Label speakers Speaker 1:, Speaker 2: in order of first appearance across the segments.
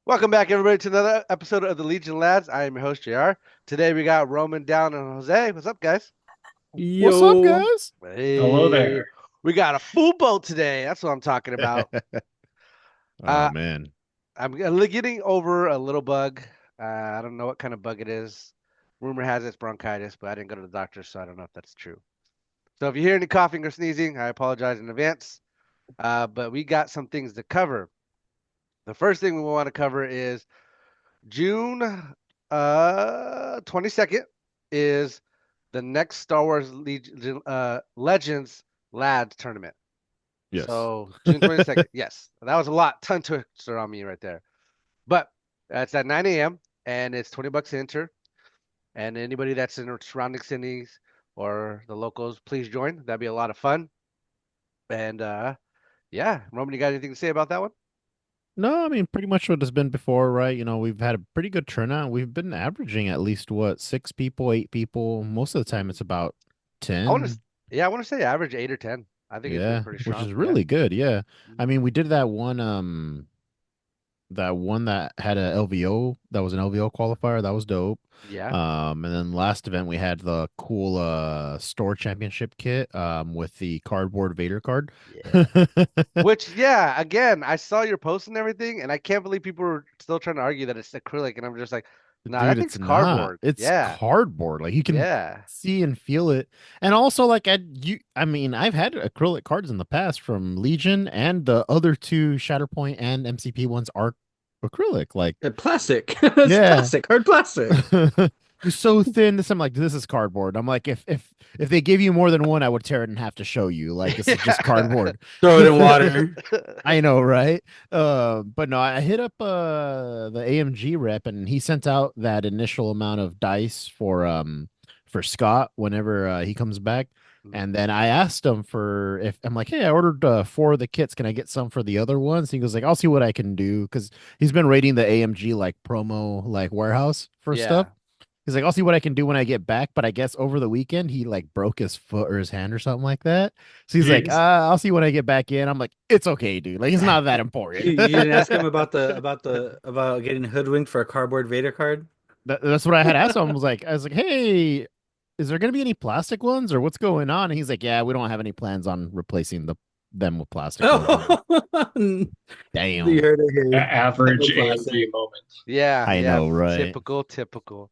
Speaker 1: Welcome back, everybody, to another episode of the Legion Lads. I am your host, JR. Today we got Roman down and Jose. What's up, guys?
Speaker 2: What's up,
Speaker 3: Yo,
Speaker 2: guys?
Speaker 3: hello
Speaker 1: Hey,
Speaker 3: there.
Speaker 1: we got a full boat today. That's what I'm talking about.
Speaker 2: Oh
Speaker 1: Uh,
Speaker 2: man.
Speaker 1: I'm getting over a little bug. I don't know what kind of bug it is. Rumor has it's bronchitis, but I didn't go to the doctor, so I don't know if that's true. So if you hear any coughing or sneezing, I apologize in advance. But we got some things to cover. The first thing we want to cover is June 22nd is the next Star Wars Legends Lads tournament.
Speaker 2: Yes.
Speaker 1: So June 22nd. Yes. That was a lot, ton twister on me right there. But it's at 9 a.m. and it's $20 to enter. And anybody that's in the surrounding cities or the locals, please join. That'd be a lot of fun. And yeah, Roman, you got anything to say about that one?
Speaker 2: No, I mean pretty much what it's been before, right? We've had a pretty good turnout. We've been averaging at least what, 6 people, 8 people. Most of the time it's about
Speaker 1: I want to,
Speaker 2: 10.
Speaker 1: yeah, I want to say average 8 or 10. I think it's been
Speaker 2: Yeah,
Speaker 1: pretty
Speaker 2: which
Speaker 1: strong.
Speaker 2: is
Speaker 1: Yeah.
Speaker 2: really good. Yeah. I
Speaker 1: Mhm.
Speaker 2: mean, we did that one that had a LVO, that was an LVO qualifier. That was dope.
Speaker 1: Yeah.
Speaker 2: And then last event we had the cool store championship kit with the cardboard Vader card.
Speaker 1: Yeah. Which, yeah, again, I saw your post and everything, and I can't believe people are still trying to argue that it's acrylic, and I'm just like, nah, that
Speaker 2: Dude,
Speaker 1: thing's
Speaker 2: it's not.
Speaker 1: cardboard.
Speaker 2: It's
Speaker 1: Yeah.
Speaker 2: cardboard. Like you can
Speaker 1: Yeah.
Speaker 2: see and feel it. And also like I mean, I've had acrylic cards in the past from Legion, and the other two Shatterpoint and MCP ones are acrylic. Like,
Speaker 3: Plastic. It's
Speaker 2: yeah.
Speaker 3: plastic, hard plastic.
Speaker 2: It's so thin. I'm like, this is cardboard. I'm like, if they gave you more than one, I would tear it in half to show you. Like, this is just
Speaker 1: Yeah.
Speaker 2: cardboard.
Speaker 3: Throw it in water.
Speaker 2: I know, right? But no, I hit up the AMG rep, and he sent out that initial amount of dice for Scott whenever he comes back.
Speaker 1: Mhm.
Speaker 2: And then I asked him for, if I'm like, hey, I ordered 4 of the kits. Can I get some for the other ones? He goes like, I'll see what I can do, because he's been rating the AMG like promo like warehouse for stuff.
Speaker 1: Yeah.
Speaker 2: He's like, I'll see what I can do when I get back. But I guess over the weekend he like broke his foot or his hand or something like that. So he's like,
Speaker 3: Jeez.
Speaker 2: I'll see when I get back in. I'm like, it's okay, dude. Like, it's not that
Speaker 3: You,
Speaker 2: important.
Speaker 3: you didn't ask him about about getting hoodwinked for a cardboard Vader card?
Speaker 2: That's what I had asked him. I was like, hey, is there gonna be any plastic ones or what's going on? And he's like, yeah, we don't have any plans on replacing them with plastic ones. I'm like,
Speaker 3: Oh, you
Speaker 2: damn.
Speaker 3: heard it here. No
Speaker 4: Average
Speaker 3: plastic.
Speaker 4: AMG moment.
Speaker 1: Yeah.
Speaker 2: I
Speaker 1: Yeah.
Speaker 2: know, right?
Speaker 1: Typical, typical.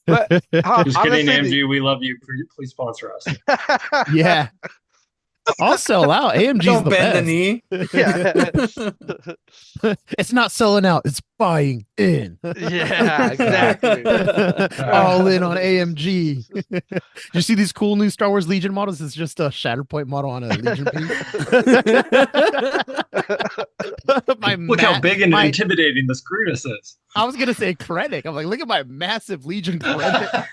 Speaker 1: But
Speaker 4: Just kidding,
Speaker 1: honestly,
Speaker 4: AMG. We love you. Please sponsor us.
Speaker 2: Yeah, I'll sell out. AMG's
Speaker 3: Don't
Speaker 2: the
Speaker 3: bend the
Speaker 2: best.
Speaker 3: knee.
Speaker 1: yeah.
Speaker 2: It's not selling out, it's buying in.
Speaker 1: Yeah, exactly.
Speaker 2: All in on AMG. You see these cool new Star Wars Legion models? It's just a Shatterpoint model on a Legion piece. my
Speaker 4: Look how
Speaker 2: ma-
Speaker 4: big and
Speaker 2: my
Speaker 4: intimidating this Grievous is.
Speaker 2: I was gonna say Krennic. I'm like, look at my massive Legion Krennic.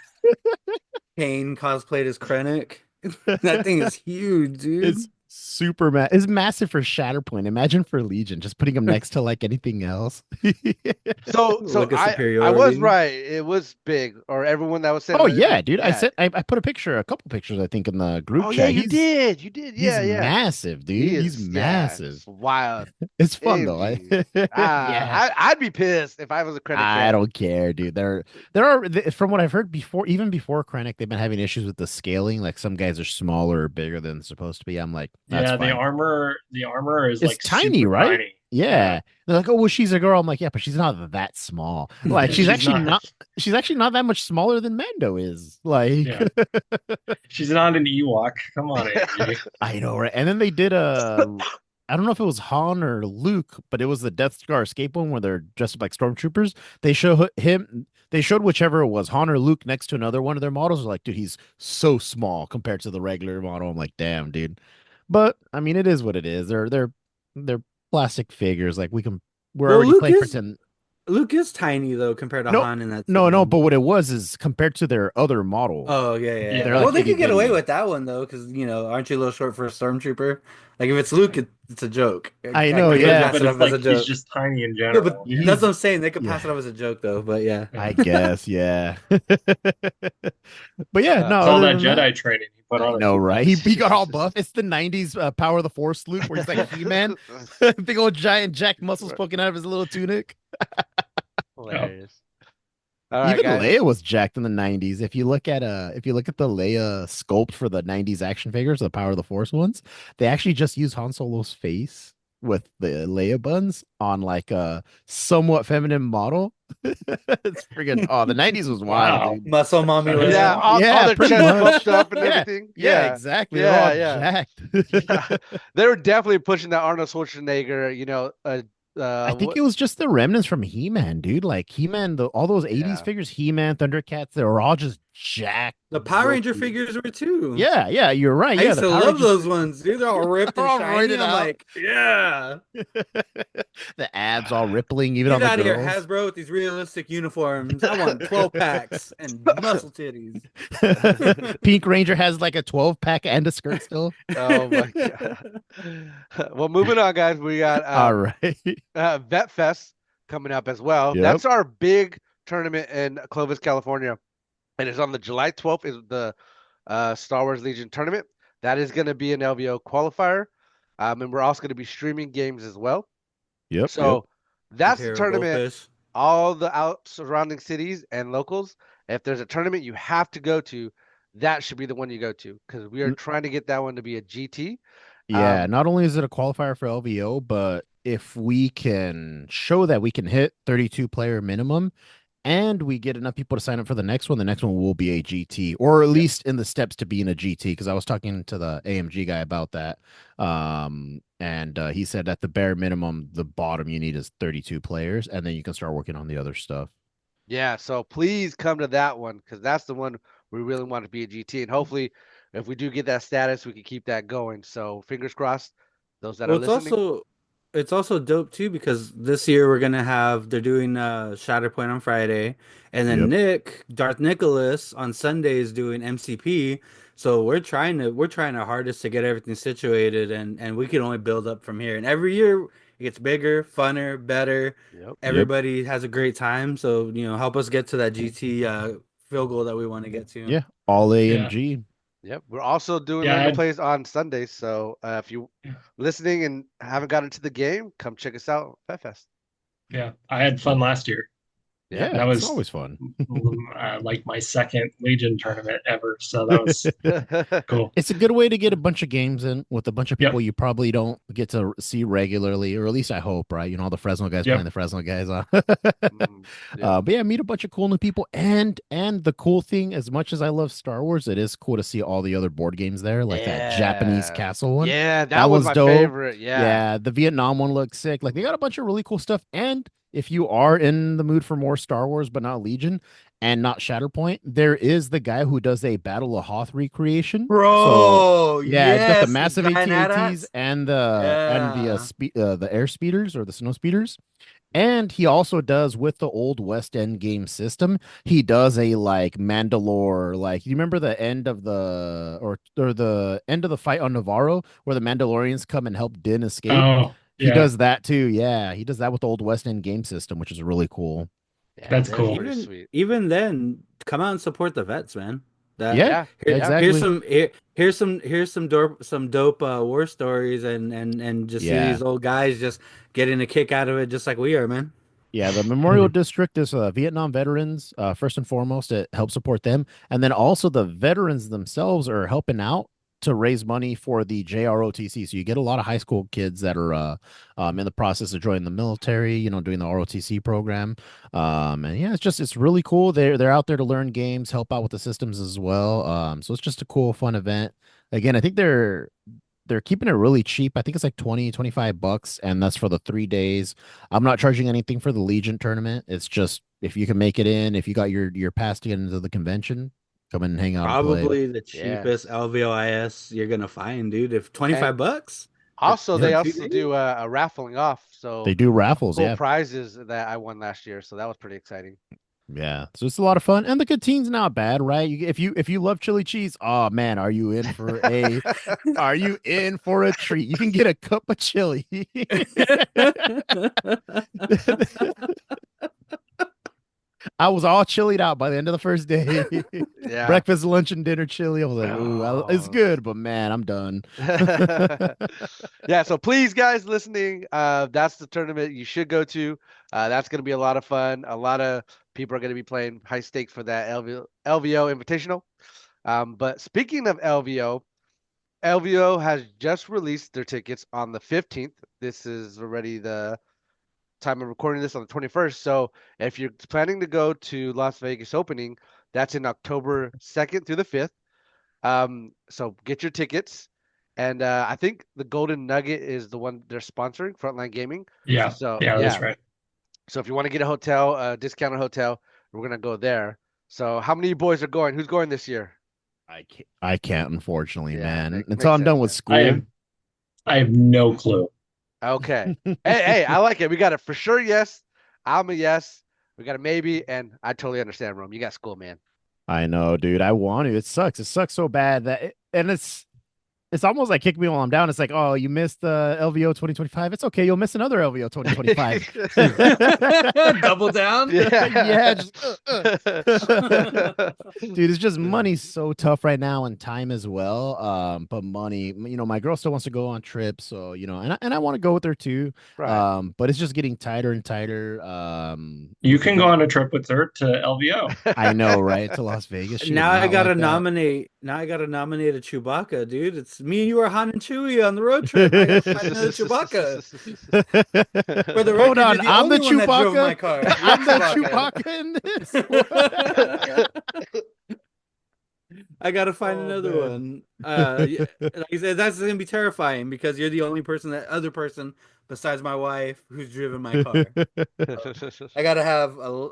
Speaker 3: Kane cosplayed as Krennic. That thing is huge, dude.
Speaker 2: It's it's massive for Shatterpoint. Imagine for Legion, just putting him next to like anything else.
Speaker 1: So
Speaker 3: Look at
Speaker 1: I was
Speaker 3: superiority.
Speaker 1: right. It was big, or everyone that was
Speaker 2: Oh
Speaker 1: sending
Speaker 2: yeah,
Speaker 1: it.
Speaker 2: dude.
Speaker 1: Yeah.
Speaker 2: I put a couple pictures, I think, in the group
Speaker 1: Oh yeah,
Speaker 2: chat.
Speaker 1: you did. You did.
Speaker 2: He's
Speaker 1: Yeah, yeah.
Speaker 2: massive, dude.
Speaker 1: He
Speaker 2: He's
Speaker 1: is. Yeah,
Speaker 2: massive.
Speaker 1: it's wild.
Speaker 2: It's fun though.
Speaker 1: AMG.
Speaker 2: Yeah.
Speaker 1: I'd be pissed if I was a credit
Speaker 2: I
Speaker 1: fan.
Speaker 2: don't care, dude. From what I've heard before, even before Krennic, they've been having issues with the scaling. Like some guys are smaller or bigger than supposed to be. I'm like, that's
Speaker 4: Yeah, the
Speaker 2: fine.
Speaker 4: armor. The armor is
Speaker 2: It's
Speaker 4: like
Speaker 2: tiny,
Speaker 4: super
Speaker 2: right?
Speaker 4: tiny. Yeah,
Speaker 2: Yeah. They're like, oh, well, she's a girl. I'm like, yeah, but she's not that small. Like,
Speaker 4: yeah. She's not.
Speaker 2: she's actually not that much smaller than Mando is. Like,
Speaker 4: Yeah, she's not an Ewok. Come on, AMG.
Speaker 2: I know, right? And then they did I don't know if it was Han or Luke, but it was the Death Star escape one where they're dressed up like stormtroopers. They showed whichever it was, Han or Luke, next to another one of their models. Like, dude, he's so small compared to the regular model. I'm like, damn, dude. But I mean, it is what it is. They're plastic figures. Like we're
Speaker 3: Well,
Speaker 2: already playing pretend.
Speaker 3: Luke is tiny though compared to
Speaker 2: No,
Speaker 3: Han in that
Speaker 2: no, no.
Speaker 3: scene.
Speaker 2: But what it was is compared to their other model,
Speaker 3: Oh yeah, yeah,
Speaker 4: Yeah,
Speaker 3: yeah.
Speaker 2: they're
Speaker 3: Well,
Speaker 2: like
Speaker 3: they
Speaker 2: itty
Speaker 3: could get away
Speaker 2: bitty.
Speaker 3: with that one though, because aren't you a little short for a stormtrooper? Like if it's Luke, it's a joke.
Speaker 2: I
Speaker 3: I
Speaker 2: know,
Speaker 3: could
Speaker 4: yeah,
Speaker 2: yeah.
Speaker 3: pass
Speaker 4: but
Speaker 3: it
Speaker 4: it's
Speaker 3: off as
Speaker 4: like
Speaker 3: a
Speaker 4: he's
Speaker 3: joke.
Speaker 4: just tiny in
Speaker 3: Yeah, but
Speaker 4: general.
Speaker 3: that's what
Speaker 2: He's
Speaker 3: I'm saying. They could pass it
Speaker 2: yeah.
Speaker 3: off as a joke though. But yeah,
Speaker 2: I guess, yeah. But yeah, no,
Speaker 4: It's all
Speaker 2: other
Speaker 4: that
Speaker 2: than that,
Speaker 4: Jedi training he put
Speaker 2: I
Speaker 4: on us.
Speaker 2: know, right? He got all buff. It's the 90s Power of the Force Luke where he's like He-Man, big old giant jack muscles poking out of his little tunic.
Speaker 1: Hilarious. All right,
Speaker 2: Even
Speaker 1: guys.
Speaker 2: Leia was jacked in the 90s. If you look at the Leia sculpt for the 90s action figures, the Power of the Force ones, they actually just use Han Solo's face with the Leia buns on like a somewhat feminine model. It's friggin' the 90s was wild,
Speaker 4: Wow.
Speaker 2: dude.
Speaker 3: Muscle mommy
Speaker 4: Yeah,
Speaker 3: Leia.
Speaker 1: Yeah, all
Speaker 2: Yeah,
Speaker 1: their
Speaker 2: pretty
Speaker 1: chest
Speaker 2: much.
Speaker 1: puffed up and
Speaker 2: Yeah,
Speaker 1: everything.
Speaker 2: yeah, exactly.
Speaker 1: Yeah,
Speaker 2: They're all
Speaker 1: yeah.
Speaker 2: jacked.
Speaker 1: They were definitely pushing that Arnold Schwarzenegger,
Speaker 2: I think
Speaker 1: what?
Speaker 2: it was just the remnants from He-Man, dude. Like He-Man, all those 80s
Speaker 1: Yeah.
Speaker 2: figures, He-Man, Thundercats, they were all just jacked.
Speaker 3: The Power Ranger
Speaker 2: bulky.
Speaker 3: figures were too.
Speaker 2: Yeah, yeah, you're right.
Speaker 3: I
Speaker 2: Yeah,
Speaker 3: used
Speaker 2: the
Speaker 3: to
Speaker 2: Power
Speaker 3: love
Speaker 2: Rangers.
Speaker 3: those ones, dude. They're all ripped and
Speaker 2: All
Speaker 3: shiny.
Speaker 2: roided
Speaker 3: I'm
Speaker 2: out.
Speaker 3: like, yeah.
Speaker 2: The abs all rippling, even
Speaker 3: Get
Speaker 2: on the
Speaker 3: out of here,
Speaker 2: girls.
Speaker 3: Hasbro, with these realistic uniforms. I want 12 packs and muscle titties.
Speaker 2: Pink Ranger has like a 12-pack and a skirt still.
Speaker 1: Oh my God. Well, moving on, guys. We got
Speaker 2: All right.
Speaker 1: Vet Fest coming up as well.
Speaker 2: Yep.
Speaker 1: That's our big tournament in Clovis, California. And it's on the July 12th is the Star Wars Legion tournament. That is going to be an LVO qualifier. And we're also going to be streaming games as well.
Speaker 2: Yep.
Speaker 1: So that's the
Speaker 3: Pair of
Speaker 1: tournament.
Speaker 3: goldfish.
Speaker 1: All the out surrounding cities and locals. If there's a tournament you have to go to, that should be the one you go to because we are trying to get that one to be a GT.
Speaker 2: Yeah, not only is it a qualifier for LVO, but if we can show that we can hit 32 player minimum and we get enough people to sign up for the next one will be a GT, or at least in the steps to being a GT. Because I was talking to the AMG guy about that. And he said at the bare minimum, the bottom you need is 32 players, and then you can start working on the other stuff.
Speaker 1: Yeah, so please come to that one because that's the one we really want to be a GT. And hopefully, if we do get that status, we can keep that going. So fingers crossed, those that
Speaker 3: Well,
Speaker 1: are listening.
Speaker 3: it's also dope too because this year they're doing Shatterpoint on Friday, and then
Speaker 2: Yep.
Speaker 3: Darth Nicholas on Sunday is doing MCP. So we're trying our hardest to get everything situated, and we can only build up from here. And every year it gets bigger, funner, better.
Speaker 1: Yep.
Speaker 3: Everybody has a great time. So help us get to that GT field goal that we want to get to.
Speaker 2: Yeah. All AMG.
Speaker 1: Yep. We're also doing
Speaker 4: Yeah,
Speaker 1: random
Speaker 4: I'd-
Speaker 1: plays on Sundays. So if you listening and haven't gotten to the game, come check us out at FetFest.
Speaker 4: Yeah, I had fun last year.
Speaker 2: Yeah,
Speaker 4: that
Speaker 2: it's
Speaker 4: was
Speaker 2: always fun.
Speaker 4: like my second Legion tournament ever. So that was cool.
Speaker 2: It's a good way to get a bunch of games in with a bunch of
Speaker 4: Yep.
Speaker 2: people you probably don't get to see regularly, or at least I hope, right? All the Fresno guys
Speaker 4: Yep.
Speaker 2: playing the Fresno guys on.
Speaker 1: Yeah.
Speaker 2: But yeah, meet a bunch of cool new people, and the cool thing, as much as I love Star Wars, it is cool to see all the other board games there, like that Japanese
Speaker 1: Yeah.
Speaker 2: castle one.
Speaker 1: Yeah, that
Speaker 2: That
Speaker 1: was
Speaker 2: was
Speaker 1: my
Speaker 2: dope.
Speaker 1: favorite. Yeah.
Speaker 2: The Vietnam one looks sick. Like they got a bunch of really cool stuff. And if you are in the mood for more Star Wars, but not Legion and not Shatterpoint, there is the guy who does a Battle of Hoth recreation.
Speaker 3: Bro,
Speaker 2: Yeah, it's got
Speaker 3: yes,
Speaker 2: the massive
Speaker 3: giant
Speaker 2: AT-ATs
Speaker 3: AT-ATs.
Speaker 2: and
Speaker 3: Yeah.
Speaker 2: the air speeders or the snow speeders. And he also does with the old West End game system. He does a like Mandalore, like you remember the end of the end of the fight on Navarro where the Mandalorians come and help Din escape.
Speaker 4: Oh,
Speaker 2: He
Speaker 4: yeah,
Speaker 2: does that too. Yeah, he does that with the old West End game system, which is really cool.
Speaker 1: Yeah,
Speaker 4: That's
Speaker 1: they're
Speaker 4: cool.
Speaker 1: pretty
Speaker 3: Even
Speaker 1: sweet.
Speaker 3: even then, come out and support the vets, man. That
Speaker 2: Yeah,
Speaker 1: Yeah.
Speaker 3: here-
Speaker 2: exactly.
Speaker 3: here's some dope war stories and just see
Speaker 2: Yeah.
Speaker 3: these old guys just getting a kick out of it, just like we are, man.
Speaker 2: Yeah, the Memorial
Speaker 4: Mhm.
Speaker 2: District is Vietnam veterans, first and foremost, to help support them. And then also the veterans themselves are helping out to raise money for the JROTC. So you get a lot of high school kids that are in the process of joining the military, doing the ROTC program. And yeah, it's really cool. They're out there to learn games, help out with the systems as well. So it's just a cool, fun event. Again, I think they're keeping it really cheap. I think it's like 25 bucks, and that's for the 3 days. I'm not charging anything for the Legion tournament. It's just if you can make it in, if you got your pass to get into the convention, come in and hang out and play.
Speaker 3: Probably the
Speaker 1: Yeah.
Speaker 3: cheapest LVOIS you're gonna find, dude. If 25 bucks.
Speaker 1: Also, they
Speaker 2: Yeah.
Speaker 1: also do a raffling off. So
Speaker 2: They do raffles,
Speaker 1: cool
Speaker 2: yeah.
Speaker 1: prizes that I won last year. So that was pretty exciting.
Speaker 2: Yeah. So it's a lot of fun. And the canteen's not bad, right? If you love chili cheese, oh man, are you in for a treat? You can get a cup of chili. I was all chilied out by the end of the first day.
Speaker 1: Yeah.
Speaker 2: breakfast, lunch, and dinner chili. I was like, ooh, it's
Speaker 1: Oh.
Speaker 2: good, but man, I'm done.
Speaker 1: Yeah, so please, guys listening, that's the tournament you should go to. That's going to be a lot of fun. A lot of people are going to be playing high stakes for that LVO Invitational. But speaking of LVO has just released their tickets on the 15th. This is already the time of recording this on the 21st. So if you're planning to go to Las Vegas opening, that's in October 2nd through the 5th. So get your tickets. And I think the Golden Nugget is the one they're sponsoring, Frontline Gaming.
Speaker 4: Yeah.
Speaker 1: So
Speaker 4: Yeah, that's right.
Speaker 1: So if you want to get a hotel, discounted hotel, we're gonna go there. So how many of you boys are going? Who's going this year?
Speaker 2: I can't, unfortunately,
Speaker 1: Yeah,
Speaker 2: man.
Speaker 1: makes
Speaker 2: Until I'm
Speaker 1: sense,
Speaker 2: done with
Speaker 1: man.
Speaker 2: school.
Speaker 4: I have no clue.
Speaker 1: Okay. Hey, I like it. We got a for sure yes. I'm a yes. We got a maybe, and I totally understand, Rome. You got school, man.
Speaker 2: I know, dude. I want to. It sucks. It sucks so bad and it's almost like kick me while I'm down. It's like, oh, you missed LVO 2025. It's okay. You'll miss another LVO 2025.
Speaker 3: Double down.
Speaker 2: Yeah, dude, it's just money's so tough right now and time as well. But money, my girl still wants to go on trips, so and I want to go with her too.
Speaker 1: Right.
Speaker 2: But it's just getting tighter and tighter.
Speaker 4: You can go on a trip with her to LVO.
Speaker 2: I know, right? To Las Vegas. She
Speaker 3: Now
Speaker 2: did
Speaker 3: I
Speaker 2: not
Speaker 3: gotta
Speaker 2: like that.
Speaker 3: nominate. Now I gotta nominate a Chewbacca, dude. It's me and you are Han and Chewie on the road trip. I gotta find another Chewbacca. For the
Speaker 2: Hold
Speaker 3: record,
Speaker 2: on,
Speaker 3: you're
Speaker 2: I'm the
Speaker 3: only one that drove
Speaker 2: Chewbacca.
Speaker 3: my car. You're
Speaker 2: I'm the Chewbacca in this.
Speaker 3: I gotta find
Speaker 1: Oh,
Speaker 3: another
Speaker 1: man.
Speaker 3: one. Like I said, that's gonna be terrifying because you're the only person, that other person besides my wife, who's driven my car. I gotta have I'm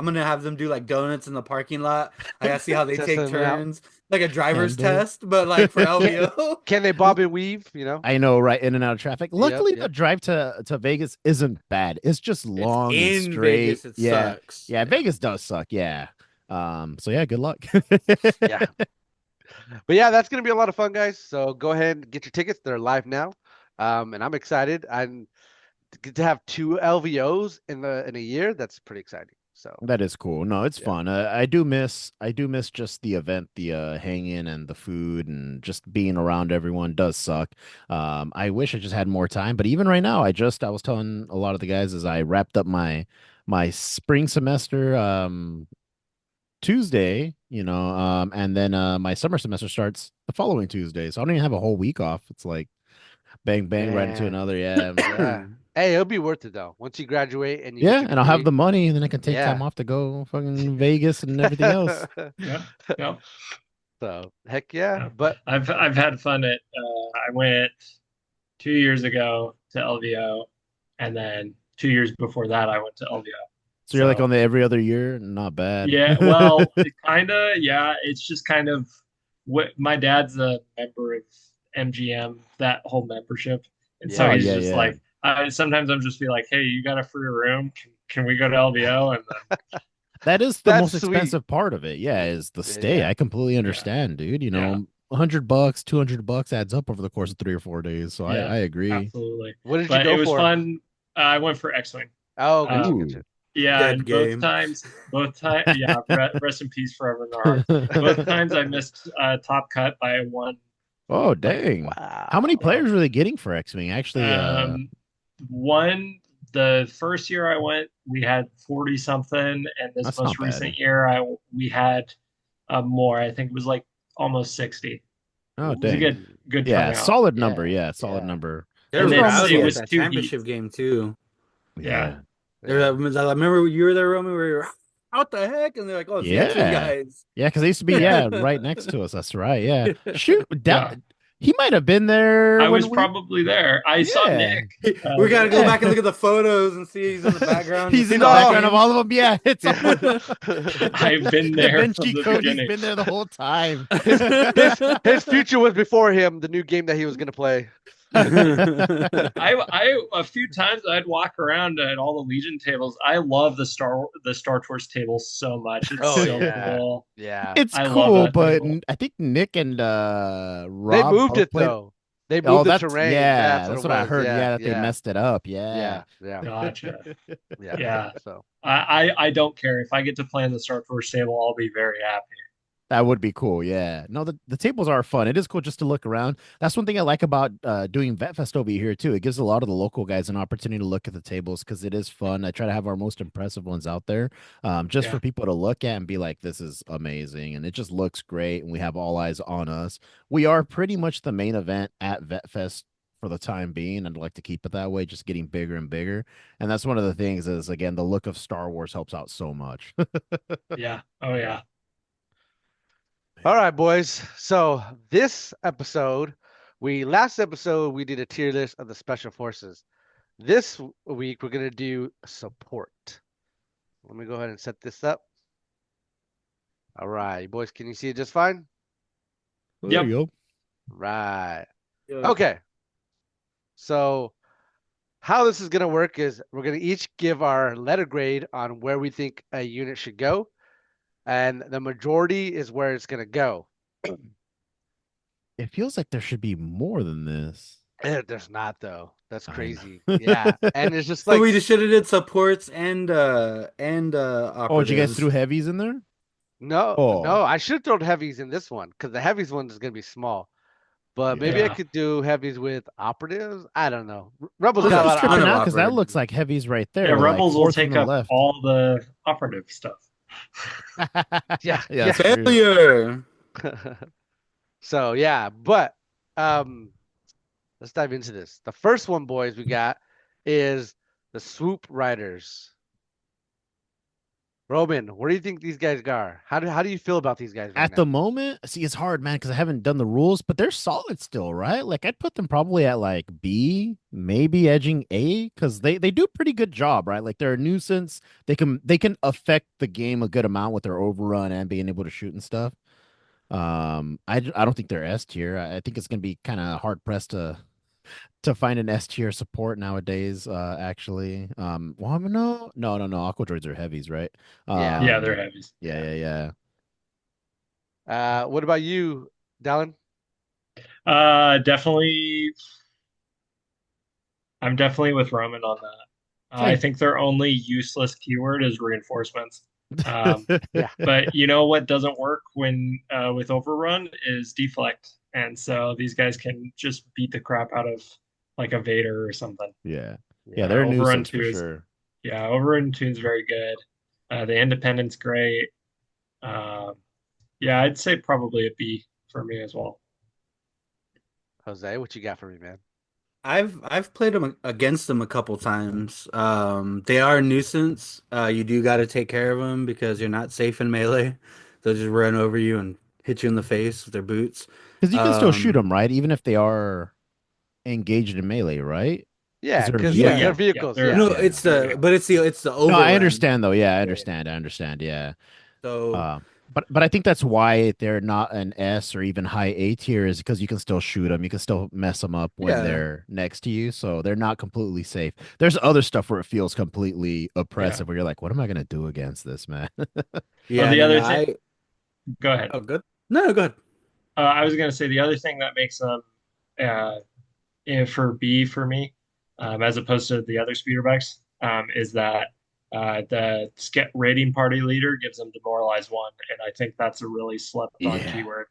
Speaker 3: gonna have them do like donuts in the parking lot. I gotta see how they
Speaker 1: Test
Speaker 3: take
Speaker 1: them out.
Speaker 3: turns, like a driver's
Speaker 2: Handle.
Speaker 3: test, but like for LVO.
Speaker 1: Can they bob and weave?
Speaker 2: I know, right? In and out of traffic. Luckily,
Speaker 1: yep.
Speaker 2: the drive to Vegas isn't bad. It's just long and
Speaker 3: in
Speaker 2: straight.
Speaker 3: Vegas, it
Speaker 2: yeah,
Speaker 3: sucks.
Speaker 2: yeah. Vegas does suck. Yeah. So yeah, good luck.
Speaker 1: Yeah. But yeah, that's gonna be a lot of fun, guys. So go ahead and get your tickets. They're live now. And I'm excited. And to have two LVOs in a year, that's pretty exciting. So
Speaker 2: That is cool. No, it's
Speaker 1: Yeah.
Speaker 2: fun. I do miss just the event, the hanging and the food and just being around everyone does suck. I wish I just had more time, but even right now, I was telling a lot of the guys as I wrapped up my spring semester Tuesday, and then my summer semester starts the following Tuesday. So I don't even have a whole week off. It's like bang bang right into
Speaker 1: Man.
Speaker 2: another. Yeah.
Speaker 1: Yeah. Hey, it'll be worth it though. Once you graduate and you
Speaker 2: Yeah,
Speaker 1: get your
Speaker 2: and I'll have the
Speaker 1: degree.
Speaker 2: money, and then I can take
Speaker 1: Yeah.
Speaker 2: time off to go fucking Vegas and everything else.
Speaker 4: Yeah.
Speaker 1: So heck yeah.
Speaker 4: Yeah.
Speaker 1: But
Speaker 4: I've had fun at I went 2 years ago to LVO, and then 2 years before that I went to LVO.
Speaker 2: So you're like on the every other year, not bad.
Speaker 4: Yeah, well, kinda, yeah. It's just kind of what my dad's a member of MGM, that whole membership, and so
Speaker 1: Yeah.
Speaker 4: he's
Speaker 2: Yeah,
Speaker 4: just
Speaker 2: yeah.
Speaker 4: like, sometimes I'm just be like, hey, you got a free room? Can we go to LVO? And then
Speaker 2: That is the
Speaker 1: That's
Speaker 2: most
Speaker 1: sweet.
Speaker 2: expensive part of it. Yeah, is the stay.
Speaker 1: Yeah.
Speaker 2: I completely understand, dude.
Speaker 4: Yeah.
Speaker 2: $100, $200 adds up over the course of 3 or 4 days. So
Speaker 4: Yeah.
Speaker 2: I agree.
Speaker 4: absolutely.
Speaker 1: What did you
Speaker 4: But
Speaker 1: go
Speaker 4: it was
Speaker 1: for?
Speaker 4: fun. I went for X-Wing.
Speaker 1: Oh, gotcha,
Speaker 4: Um,
Speaker 1: gotcha.
Speaker 4: Yeah,
Speaker 3: Dead
Speaker 4: and
Speaker 3: game.
Speaker 4: both times, yeah. Rest in peace, Forever Nar. Both times I missed Top Cut by one.
Speaker 2: Oh, dang.
Speaker 1: Wow.
Speaker 2: How many players were they getting for X-Wing? Actually,
Speaker 4: The first year I went, we had 40 something, and this
Speaker 2: That's
Speaker 4: most
Speaker 2: not bad.
Speaker 4: recent year, we had more. I think it was like almost 60.
Speaker 2: oh,
Speaker 4: It was a
Speaker 2: dang.
Speaker 4: good
Speaker 2: Yeah,
Speaker 4: turnout.
Speaker 2: solid number.
Speaker 1: Yeah,
Speaker 2: Yeah, solid
Speaker 1: yeah.
Speaker 2: number.
Speaker 3: They're
Speaker 4: And
Speaker 3: rowdy
Speaker 4: it
Speaker 3: at
Speaker 4: was
Speaker 3: that
Speaker 4: 2
Speaker 3: championship game too.
Speaker 4: Yeah.
Speaker 3: I remember you were there, Roman, where you were, what the heck? And they're like, oh, it's the X-Wing
Speaker 2: Yeah.
Speaker 3: guys.
Speaker 2: Yeah, because they used to be right next to us. That's right. Yeah. Shoot,
Speaker 4: Yeah.
Speaker 2: he might have been there.
Speaker 4: I
Speaker 2: when
Speaker 4: was probably there. I saw
Speaker 2: Yeah.
Speaker 4: Nick.
Speaker 3: We gotta go
Speaker 2: Yeah.
Speaker 3: back and look at the photos and see he's in the background.
Speaker 2: He's in
Speaker 1: No.
Speaker 2: the background of all of them. Yeah, it's all
Speaker 4: I've been
Speaker 2: Da
Speaker 4: there
Speaker 2: Vinci
Speaker 4: from the
Speaker 2: Cody's
Speaker 4: beginning.
Speaker 2: been there the whole time.
Speaker 1: His future was before him, the new game that he was gonna play.
Speaker 4: I a few times I'd walk around at all the Legion tables. I love the Star Tours tables so much. It's
Speaker 1: Oh,
Speaker 4: so
Speaker 1: yeah.
Speaker 4: cool.
Speaker 1: Yeah.
Speaker 2: It's
Speaker 4: I love
Speaker 2: cool,
Speaker 4: that
Speaker 2: but
Speaker 4: table.
Speaker 2: I think Nick and
Speaker 1: They
Speaker 2: Rob
Speaker 1: moved
Speaker 2: both
Speaker 1: it
Speaker 2: played-
Speaker 1: though. They
Speaker 2: Oh,
Speaker 1: moved the
Speaker 2: that's
Speaker 1: terrain.
Speaker 2: yeah, that's
Speaker 1: it
Speaker 2: what I
Speaker 1: was.
Speaker 2: heard. Yeah, that
Speaker 1: yeah.
Speaker 2: they messed it up. Yeah.
Speaker 1: Yeah.
Speaker 4: Gotcha.
Speaker 1: Yeah.
Speaker 4: Yeah.
Speaker 1: So
Speaker 4: I don't care if I get to play in the Star Tours table. I'll be very happy.
Speaker 2: That would be cool. Yeah. No, the tables are fun. It is cool just to look around. That's one thing I like about doing VetFest over here too. It gives a lot of the local guys an opportunity to look at the tables because it is fun. I try to have our most impressive ones out there, just
Speaker 4: Yeah.
Speaker 2: for people to look at and be like, "This is amazing," and it just looks great. And we have all eyes on us. We are pretty much the main event at VetFest for the time being. I'd like to keep it that way, just getting bigger and bigger. And that's one of the things is again the look of Star Wars helps out so much.
Speaker 4: Yeah. Oh yeah.
Speaker 1: All right, boys. So this episode, last episode we did a tier list of the special forces. This week we're gonna do support. Let me go ahead and set this up. All right, boys, can you see it just fine?
Speaker 2: Well, there
Speaker 4: Yep.
Speaker 2: you go.
Speaker 1: Right.
Speaker 3: Yeah.
Speaker 1: Okay. So how this is gonna work is we're gonna each give our letter grade on where we think a unit should go, and the majority is where it's gonna go.
Speaker 2: It feels like there should be more than this.
Speaker 1: There's not though. That's
Speaker 2: I know.
Speaker 1: crazy. Yeah, and it's just
Speaker 3: So
Speaker 1: like
Speaker 3: we just should have did supports and
Speaker 2: Oh, did you guys
Speaker 3: operatives.
Speaker 2: threw heavies in there?
Speaker 1: no,
Speaker 2: Oh,
Speaker 1: I should throw heavies in this one because the heavies one is gonna be small. But maybe I
Speaker 4: Yeah.
Speaker 1: could do heavies with operatives. I don't know. Rebels
Speaker 3: There's
Speaker 1: got a
Speaker 3: a
Speaker 1: lot of
Speaker 3: ton
Speaker 2: tripping
Speaker 3: of
Speaker 2: out because that
Speaker 1: operatives.
Speaker 2: looks like heavies right
Speaker 4: Yeah.
Speaker 2: there. Like
Speaker 4: Rebels will
Speaker 2: fourth from
Speaker 4: take
Speaker 2: the
Speaker 4: up
Speaker 2: left.
Speaker 4: all the operative stuff.
Speaker 1: Yeah,
Speaker 2: Yeah, that's
Speaker 1: yeah.
Speaker 2: true.
Speaker 3: Failure.
Speaker 1: So yeah, but um, let's dive into this. The first one, boys, we got is the swoop riders. Roman, where do you think these guys are? How do you feel about these guys right
Speaker 2: At
Speaker 1: now?
Speaker 2: the moment, see, it's hard, man, because I haven't done the rules, but they're solid still, right? Like I'd put them probably at like B, maybe edging A, because they do a pretty good job, right? Like they're a nuisance. They can affect the game a good amount with their overrun and being able to shoot and stuff. I don't think they're S tier. I think it's gonna be kind of hard pressed to find an S tier support nowadays. Actually, well, no. Aqua droids are heavies, right?
Speaker 1: Yeah.
Speaker 4: Yeah, they're heavies.
Speaker 2: Yeah.
Speaker 1: What about you, Dallin?
Speaker 4: Definitely. I'm definitely with Roman on that. I
Speaker 2: Same.
Speaker 4: think their only useless keyword is reinforcements. Um,
Speaker 1: Yeah.
Speaker 4: but you know what doesn't work when with Overrun is deflect, and so these guys can just beat the crap out of like a Vader or something.
Speaker 2: Yeah. Yeah,
Speaker 1: Yeah.
Speaker 2: they're a
Speaker 4: Overrun
Speaker 2: nuisance
Speaker 4: 2
Speaker 2: for
Speaker 4: is
Speaker 2: sure.
Speaker 4: yeah, Overrun 2 is very good. The Independent's great. Um, yeah, I'd say probably a B for me as well.
Speaker 1: Jose, what you got for me, man?
Speaker 3: I've played them against them a couple times. They are a nuisance. You do got to take care of them because you're not safe in melee. They'll just run over you and hit you in the face with their boots.
Speaker 2: Because you can still shoot
Speaker 3: Um,
Speaker 2: them, right? Even if they are engaged in melee, right? Because
Speaker 1: Yeah,
Speaker 2: they're a
Speaker 1: because
Speaker 3: Yeah.
Speaker 1: they're
Speaker 2: vehicle.
Speaker 4: Yeah,
Speaker 1: vehicles.
Speaker 4: they're
Speaker 1: Yeah.
Speaker 3: no,
Speaker 2: Yeah.
Speaker 3: it's
Speaker 4: there you
Speaker 3: the
Speaker 4: go.
Speaker 3: but it's the
Speaker 2: No, I
Speaker 3: overrun.
Speaker 2: understand though. Yeah, I
Speaker 3: Yeah.
Speaker 2: understand. I understand. Yeah.
Speaker 3: So
Speaker 2: Uh, but I think that's why they're not an S or even high A tier is because you can still shoot them. You can still mess them up when
Speaker 3: yeah,
Speaker 2: they're next to you. So they're not completely safe. There's other stuff where it feels completely
Speaker 4: Yeah.
Speaker 2: oppressive where you're like, what am I gonna do against this, man?
Speaker 4: Oh,
Speaker 3: yeah,
Speaker 4: the
Speaker 3: no, no,
Speaker 4: other thing. Go ahead.
Speaker 3: oh good. No, go ahead.
Speaker 4: I was gonna say the other thing that makes them uh, for B for me, as opposed to the other speeder bikes, is that the rating party leader gives them demoralize one, and I think that's a really slept on
Speaker 2: Yeah.
Speaker 4: keyword.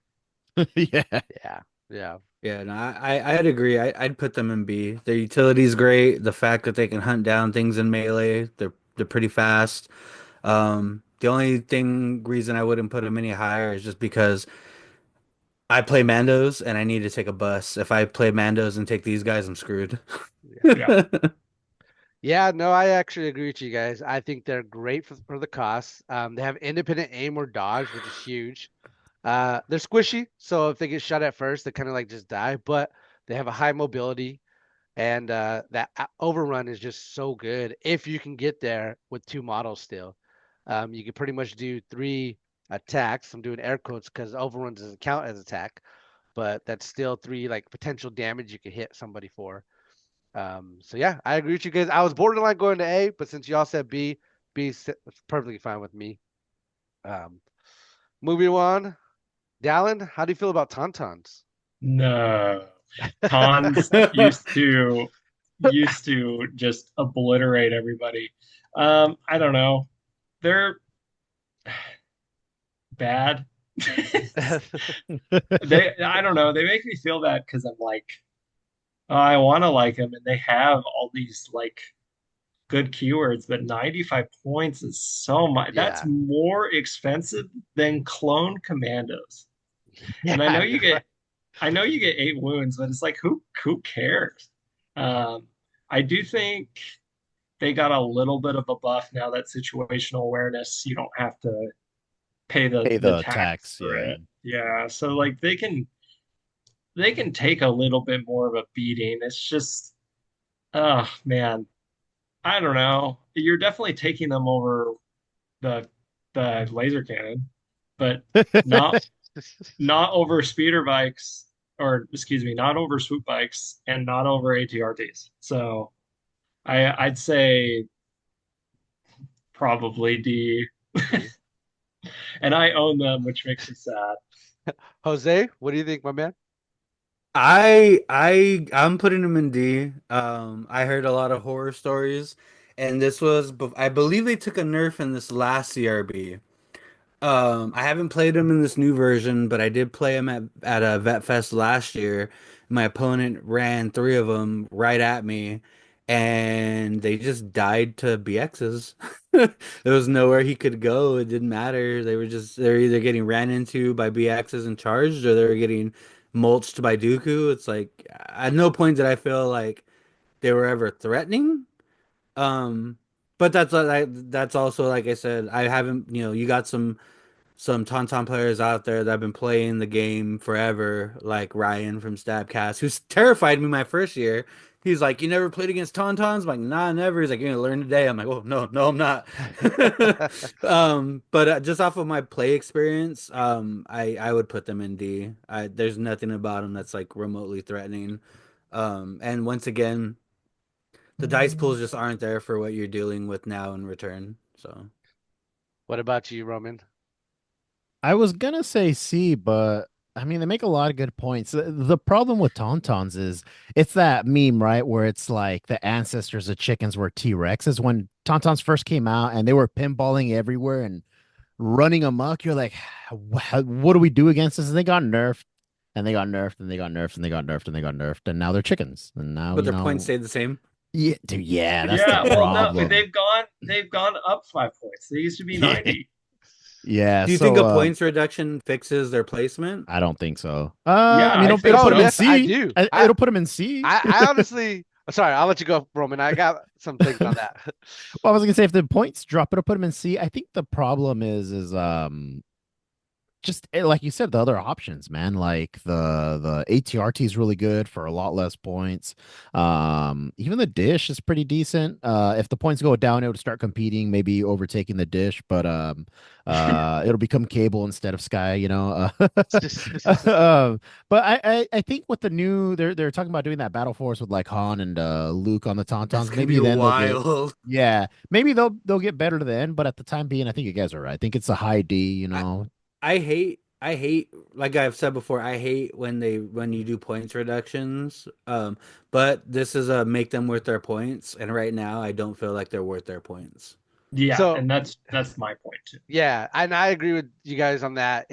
Speaker 2: Yeah.
Speaker 1: Yeah. Yeah.
Speaker 3: Yeah, no, I'd agree. I'd put them in B. Their utility's great. The fact that they can hunt down things in melee, they're pretty fast. The only reason I wouldn't put them any higher is just because I play Mandos and I need to take a bus. If I play Mandos and take these guys, I'm screwed.
Speaker 4: Yeah.
Speaker 1: Yeah, no, I actually agree with you guys. I think they're great for the cost. They have independent aim or dodge, which is huge. They're squishy, so if they get shot at first, they kind of like just die, but they have a high mobility, and that overrun is just so good if you can get there with two models still. You can pretty much do three attacks. I'm doing air quotes because overrun doesn't count as attack, but that's still three like potential damage you could hit somebody for. So yeah, I agree with you guys. I was borderline going to A, but since y'all said B, B is perfectly fine with me. Um, moving on, Dallin, how do you feel about Tauntauns?
Speaker 4: No. Tons used to just obliterate everybody. I don't know. They're bad. I don't know. They make me feel bad because I'm like, oh, I want to like them, and they have all these like good keywords, but 95 points is so much. That's
Speaker 1: Yeah.
Speaker 4: more expensive than clone commandos.
Speaker 1: Yeah,
Speaker 4: And
Speaker 1: I know.
Speaker 4: I know you get 8 wounds, but it's like who cares? I do think they got a little bit of a buff now that situational awareness, you don't have to pay
Speaker 2: Pay
Speaker 4: the
Speaker 2: the
Speaker 4: tax
Speaker 2: tax,
Speaker 4: for
Speaker 2: yeah.
Speaker 4: it. Yeah, so like they can take a little bit more of a beating. It's just, oh man, I don't know. You're definitely taking them over the laser cannon, but not over speeder bikes, or excuse me, not over swoop bikes and not over ATRTs. So I'd say probably D. And I own them, which makes me sad.
Speaker 1: Jose, what do you think, my man?
Speaker 3: I'm putting him in D. I heard a lot of horror stories, and I believe they took a nerf in this last CRB. I haven't played him in this new version, but I did play him at a Vet Fest last year. My opponent ran three of them right at me, and they just died to BXs. There was nowhere he could go. It didn't matter. They're either getting ran into by BXs and charged, or they're getting mulched by Dooku. It's like at no point did I feel like they were ever threatening. Um, but that's also like I said, I haven't, you got some Tauntaun players out there that have been playing the game forever, like Ryan from Stabcast, who's terrified me my first year. He's like, "You never played against Tauntauns?" I'm like, "Nah, never." He's like, "You're gonna learn today." I'm like, "Oh, no, no, I'm not." But just off of my play experience, I would put them in D. There's nothing about them that's like remotely threatening. And once again, the dice pools just aren't there for what you're dealing with now in return. So.
Speaker 1: What about you, Roman?
Speaker 2: I was gonna say C, but I mean they make a lot of good points. The problem with Tauntauns is it's that meme, right, where it's like the ancestors of chickens were T-Rexes. When Tauntauns first came out and they were pinballing everywhere and running amok, you're like, what do we do against this? And they got nerfed, and they got nerfed, and they got nerfed, and they got nerfed, and they got nerfed, and now they're chickens. And now,
Speaker 3: But their points stayed the same.
Speaker 2: yeah, dude, yeah, that's the
Speaker 4: Yeah, well, no,
Speaker 2: problem.
Speaker 4: they've gone up 5 points. They used to be
Speaker 2: Yeah,
Speaker 4: 90.
Speaker 2: yeah.
Speaker 3: Do you think
Speaker 2: So
Speaker 3: a points reduction fixes their placement?
Speaker 2: I don't think so.
Speaker 4: Yeah,
Speaker 2: I mean,
Speaker 4: I
Speaker 2: it'll
Speaker 4: think
Speaker 1: Oh,
Speaker 2: put them in
Speaker 4: so.
Speaker 1: yes, I
Speaker 2: C.
Speaker 1: do.
Speaker 2: It'll put them in C.
Speaker 1: I honestly, sorry, I'll let you go, Roman. I got some things on that.
Speaker 2: Well, I was gonna say if the points drop, it'll put them in C. I think the problem is just like you said, the other options, man. Like the ATRT is really good for a lot less points. Even the dish is pretty decent. If the points go down, it would start competing, maybe overtaking the dish, but it'll become cable instead of sky, you know. But I think with the new they're talking about doing that battle force with like Han and Luke on the
Speaker 3: That's
Speaker 2: Tauntauns.
Speaker 3: gonna be
Speaker 2: Maybe then they'll get
Speaker 3: wild.
Speaker 2: yeah, maybe they'll get better to the end, but at the time being, I think you guys are right. I think it's a high D, you
Speaker 3: I
Speaker 2: know.
Speaker 3: I hate like I've said before, I hate when you do points reductions. But this is a make them worth their points, and right now I don't feel like they're worth their points.
Speaker 4: Yeah,
Speaker 1: So
Speaker 4: and that's my point too.
Speaker 1: yeah, and I agree with you guys on that.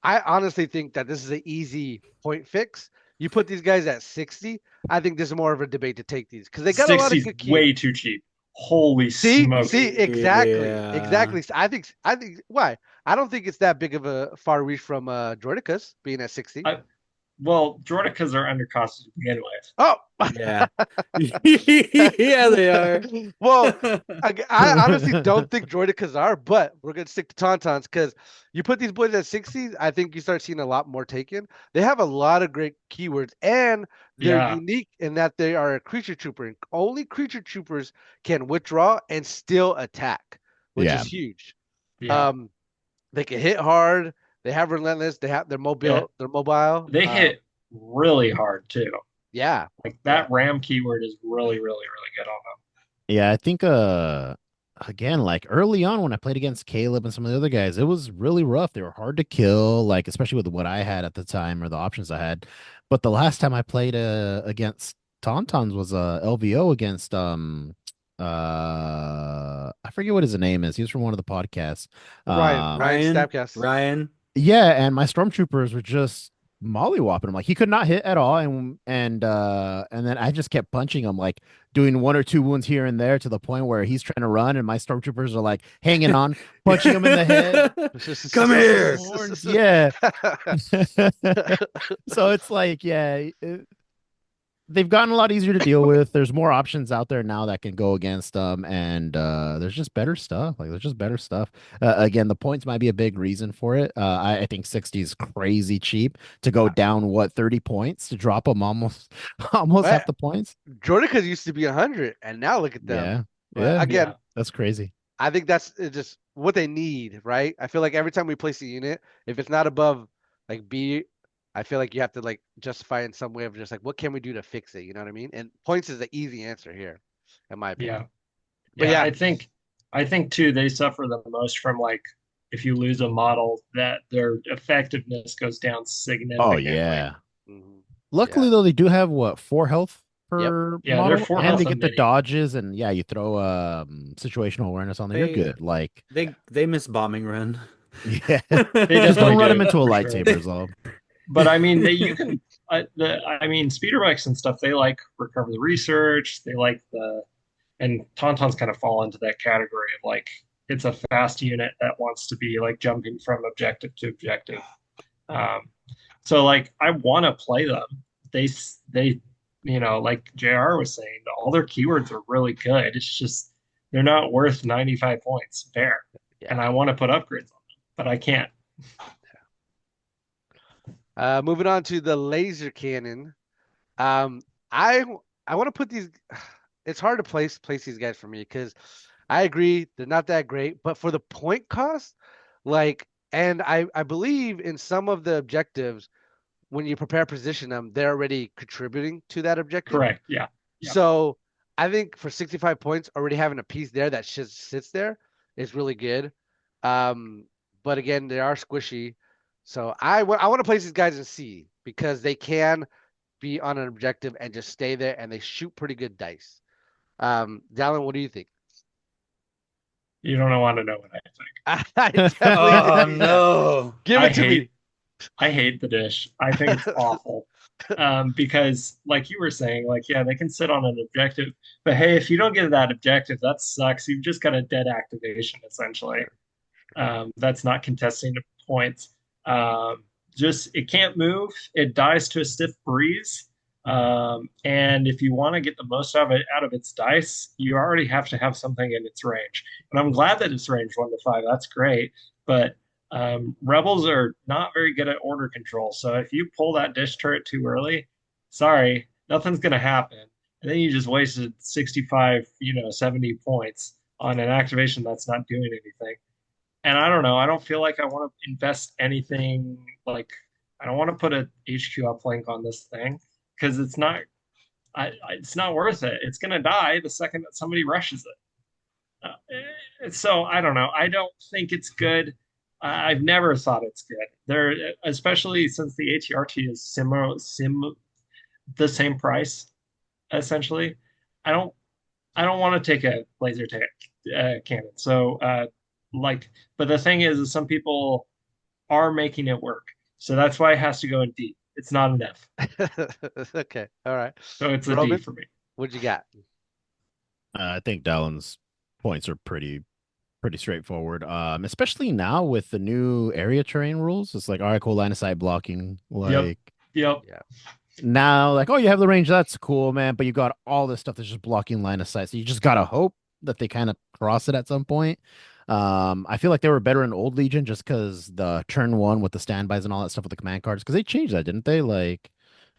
Speaker 1: I honestly think that this is an easy point fix. You put these guys at 60. I think this is more of a debate to take these because they got a lot of
Speaker 4: 60's
Speaker 1: good key.
Speaker 4: way too cheap. Holy
Speaker 1: See,
Speaker 4: smokes.
Speaker 1: exactly,
Speaker 3: Yeah.
Speaker 1: exactly. I think why? I don't think it's that big of a far reach from Droidicus being at 60.
Speaker 4: I, well, Jordicas are undercosted to begin with.
Speaker 1: Oh,
Speaker 3: Yeah. Yeah, they are.
Speaker 1: well, I honestly don't think Droidicas are, but we're gonna stick to Tauntauns because you put these boys at 60, I think you start seeing a lot more taken. They have a lot of great keywords, and they're
Speaker 4: Yeah,
Speaker 1: unique in that they are a creature trooper. And only creature troopers can withdraw and still attack, which
Speaker 2: Yeah.
Speaker 1: is huge.
Speaker 4: yeah.
Speaker 1: Um, they can hit hard. They have relentless. They have they're
Speaker 4: Yeah.
Speaker 1: mobile. They're mobile.
Speaker 4: They hit really hard too.
Speaker 1: Yeah,
Speaker 4: Like
Speaker 1: yeah.
Speaker 4: that RAM keyword is really, really, really good on
Speaker 2: Yeah, I think again, like early on when I played against Caleb and some of the other guys, it was really rough. They were hard to kill, like especially with what I had at the time or the options I had. But the last time I played against Tauntauns was LVO against I forget what his name is. He was from one of the podcasts.
Speaker 1: Ryan
Speaker 2: Um
Speaker 3: Ryan,
Speaker 1: Stabcast.
Speaker 3: Ryan.
Speaker 2: Yeah, and my stormtroopers were just mollywhopping him. Like he could not hit at all, and then I just kept punching him, like doing one or two wounds here and there to the point where he's trying to run, and my stormtroopers are like hanging on, punching him in the head.
Speaker 3: Come here.
Speaker 2: Horns, yeah. So it's like, yeah, they've gotten a lot easier to deal with. There's more options out there now that can go against them, and there's just better stuff. Like there's just better stuff. Again, the points might be a big reason for it. I think 60 is crazy cheap to go down 30 points to drop them almost almost
Speaker 1: Well,
Speaker 2: half the points.
Speaker 1: Jordicas used to be 100, and now look at them.
Speaker 2: Yeah,
Speaker 1: But
Speaker 2: yeah,
Speaker 1: again,
Speaker 4: Yeah.
Speaker 2: that's crazy.
Speaker 1: I think that's just what they need, right? I feel like every time we place a unit, if it's not above like B, I feel like you have to like justify in some way of just like what can we do to fix it? You know what I mean? And points is the easy answer here, in my opinion.
Speaker 4: Yeah.
Speaker 1: But
Speaker 4: Yeah,
Speaker 1: yeah,
Speaker 4: I think too they suffer the most from like if you lose a model that their effectiveness goes down
Speaker 2: Oh
Speaker 4: significantly.
Speaker 2: yeah.
Speaker 1: mhm,
Speaker 2: Luckily
Speaker 1: yeah,
Speaker 2: though, they do have what 4 health
Speaker 1: yep,
Speaker 2: per
Speaker 4: Yeah, they're
Speaker 2: model,
Speaker 4: four
Speaker 2: and
Speaker 4: health
Speaker 2: they
Speaker 4: a
Speaker 2: get the
Speaker 4: mini.
Speaker 2: dodges, and yeah, you throw situational awareness on there. You're
Speaker 3: They
Speaker 2: good. Like
Speaker 3: they miss bombing run.
Speaker 2: yeah,
Speaker 4: They
Speaker 2: just don't
Speaker 4: definitely
Speaker 2: run
Speaker 4: do
Speaker 2: them into a
Speaker 4: for sure.
Speaker 2: lightsaber, Zob.
Speaker 4: But I mean, you can. I mean, speeder bikes and stuff. They like recover the research. They like and Tauntauns kind of fall into that category of like it's a fast unit that wants to be like jumping from objective to objective. Um, so like I want to play them. They like JR was saying, all their keywords are really good. It's just they're not worth 95 points fair, and
Speaker 1: yeah.
Speaker 4: I want to put upgrades on them, but I can't.
Speaker 1: Moving on to the laser cannon. Um, I I want to put these. It's hard to place these guys for me because I agree they're not that great, but for the point cost, like, and I believe in some of the objectives when you prepare position them, they're already contributing to that objective.
Speaker 4: Correct. Yeah. Yeah.
Speaker 1: So I think for 65 points, already having a piece there that just sits there is really good. Um, but again, they are squishy. So I want to place these guys in C because they can be on an objective and just stay there and they shoot pretty good dice. Dallin, what do you think?
Speaker 4: You don't want to know what I think.
Speaker 1: I definitely
Speaker 3: Oh
Speaker 1: do.
Speaker 3: no.
Speaker 1: Give
Speaker 4: I
Speaker 1: it to
Speaker 4: hate
Speaker 1: me.
Speaker 4: I hate the dish. I think it's awful. Because like you were saying, like, yeah, they can sit on an objective, but hey, if you don't get that objective, that sucks. You've just got a dead activation essentially. That's not contesting the points. Just it can't move. It dies to a stiff breeze. And if you want to get the most out of its dice, you already have to have something in its range. And I'm glad that it's range 1 to 5. That's great. But rebels are not very good at order control. So if you pull that dish turret too early, sorry, nothing's going to happen. And then you just wasted 65, 70 points on an activation that's not doing anything. And I don't know. I don't feel like I want to invest anything. Like I don't want to put a HQ uplink on this thing because it's not worth it. It's going to die the second that somebody rushes it. So I don't know. I don't think it's good. I've never thought it's good. There, especially since the ATRT is the same price essentially. I don't I don't want to take a laser cannon. So but the thing is some people are making it work. So that's why it has to go in D. It's not an F.
Speaker 1: Okay. All right.
Speaker 4: So it's a D
Speaker 1: Roman,
Speaker 4: for me.
Speaker 1: what'd you got?
Speaker 2: I think Dallin's points are pretty straightforward. Especially now with the new area terrain rules. It's like, all right, cool, line of sight blocking. Like
Speaker 4: Yep.
Speaker 1: Yeah.
Speaker 2: now, like, oh, you have the range, that's cool, man. But you got all this stuff that's just blocking line of sight. So you just gotta hope that they kind of cross it at some point. I feel like they were better in Old Legion just because the turn one with the standbys and all that stuff with the command cards, because they changed that, didn't they? Like,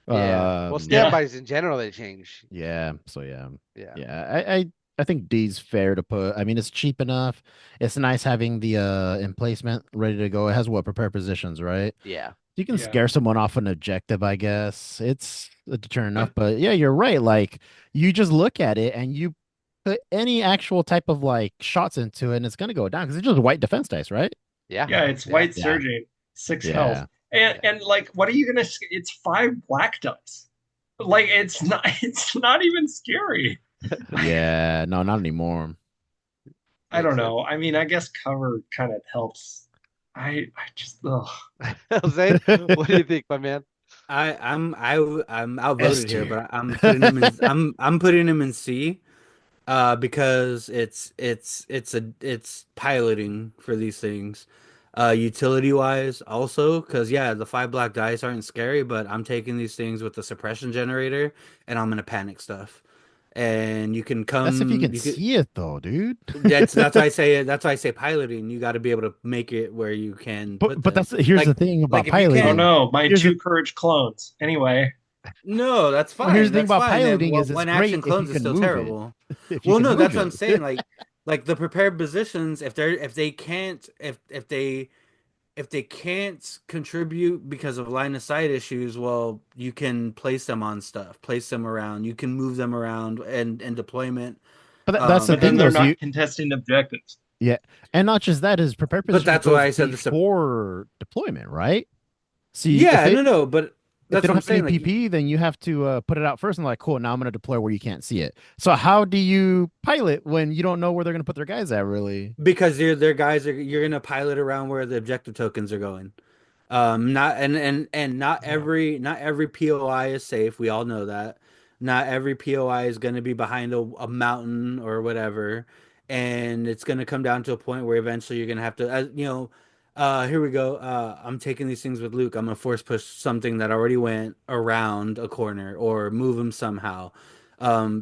Speaker 1: Yeah. Well,
Speaker 4: Yeah.
Speaker 1: standbys in general they change.
Speaker 2: yeah. So yeah,
Speaker 1: Yeah.
Speaker 2: yeah. I think D's fair to put. I mean, it's cheap enough. It's nice having the emplacement ready to go. It has what prepare positions, right?
Speaker 1: Yeah.
Speaker 2: You can
Speaker 4: Yeah.
Speaker 2: scare someone off an objective, I guess. It's a deterrent enough, but yeah, you're right. Like you just look at it and you put any actual type of like shots into it, and it's gonna go down because it's just white defense dice, right?
Speaker 1: Yeah.
Speaker 4: Yeah, it's white
Speaker 2: Yeah.
Speaker 4: surging, 6
Speaker 2: Yeah.
Speaker 4: health. And like what are you gonna it's 5 black dice. Like it's not even scary.
Speaker 2: Yeah, no, not anymore.
Speaker 4: I don't
Speaker 1: Makes
Speaker 4: know. I mean, I guess cover kind of helps I just ugh.
Speaker 1: Jose, what do you think, my man?
Speaker 3: I'm
Speaker 2: S
Speaker 3: outvoted here,
Speaker 2: tier.
Speaker 3: but I'm putting him in I'm putting him in C, because it's piloting for these things. Utility wise also, because yeah, the 5 black dice aren't scary, but I'm taking these things with the suppression generator and I'm gonna panic stuff. And
Speaker 2: That's if you can
Speaker 3: you could
Speaker 2: see it though, dude.
Speaker 3: that's why I say it. That's why I say piloting. You got to be able to make it where you can put
Speaker 2: But
Speaker 3: them.
Speaker 2: that's here's the
Speaker 3: Like
Speaker 2: thing about
Speaker 3: if you
Speaker 4: Oh
Speaker 3: can't,
Speaker 2: piloting.
Speaker 4: no, my
Speaker 2: Here's the
Speaker 4: 2 courage clones. Anyway,
Speaker 3: no, that's
Speaker 2: Well, here's
Speaker 3: fine.
Speaker 2: the thing
Speaker 3: That's
Speaker 2: about
Speaker 3: fine. And
Speaker 2: piloting is it's
Speaker 3: one
Speaker 2: great
Speaker 3: action
Speaker 2: if you
Speaker 3: clones is
Speaker 2: can
Speaker 3: still
Speaker 2: move it.
Speaker 3: terrible.
Speaker 2: If you
Speaker 3: Well,
Speaker 2: can
Speaker 3: no,
Speaker 2: move
Speaker 3: that's what I'm
Speaker 2: it.
Speaker 3: saying. Like the prepared positions, if they can't, if they can't contribute because of line of sight issues, well, you can place them on stuff, place them around. You can move them around and deployment.
Speaker 2: But that's the
Speaker 4: but then
Speaker 2: thing
Speaker 3: And
Speaker 2: though,
Speaker 4: they're
Speaker 2: is you
Speaker 4: not contesting objectives.
Speaker 2: yeah. And not just that is prepared
Speaker 3: but
Speaker 2: position
Speaker 3: that's why
Speaker 2: goes
Speaker 3: I said this.
Speaker 2: before deployment, right? See,
Speaker 3: Yeah, no, but
Speaker 2: if they
Speaker 3: that's what
Speaker 2: don't
Speaker 3: I'm
Speaker 2: have any
Speaker 3: saying. Like
Speaker 2: PP, then you have to put it out first and like, cool, now I'm gonna deploy where you can't see it. So how do you pilot when you don't know where they're gonna put their guys at, really?
Speaker 3: because you're gonna pilot around where the objective tokens are going. Not and not every POI is safe. We all know that. Not every POI is gonna be behind a mountain or whatever, and it's gonna come down to a point where eventually you're gonna have to, here we go. I'm taking these things with Luke. I'm gonna force push something that already went around a corner or move him somehow.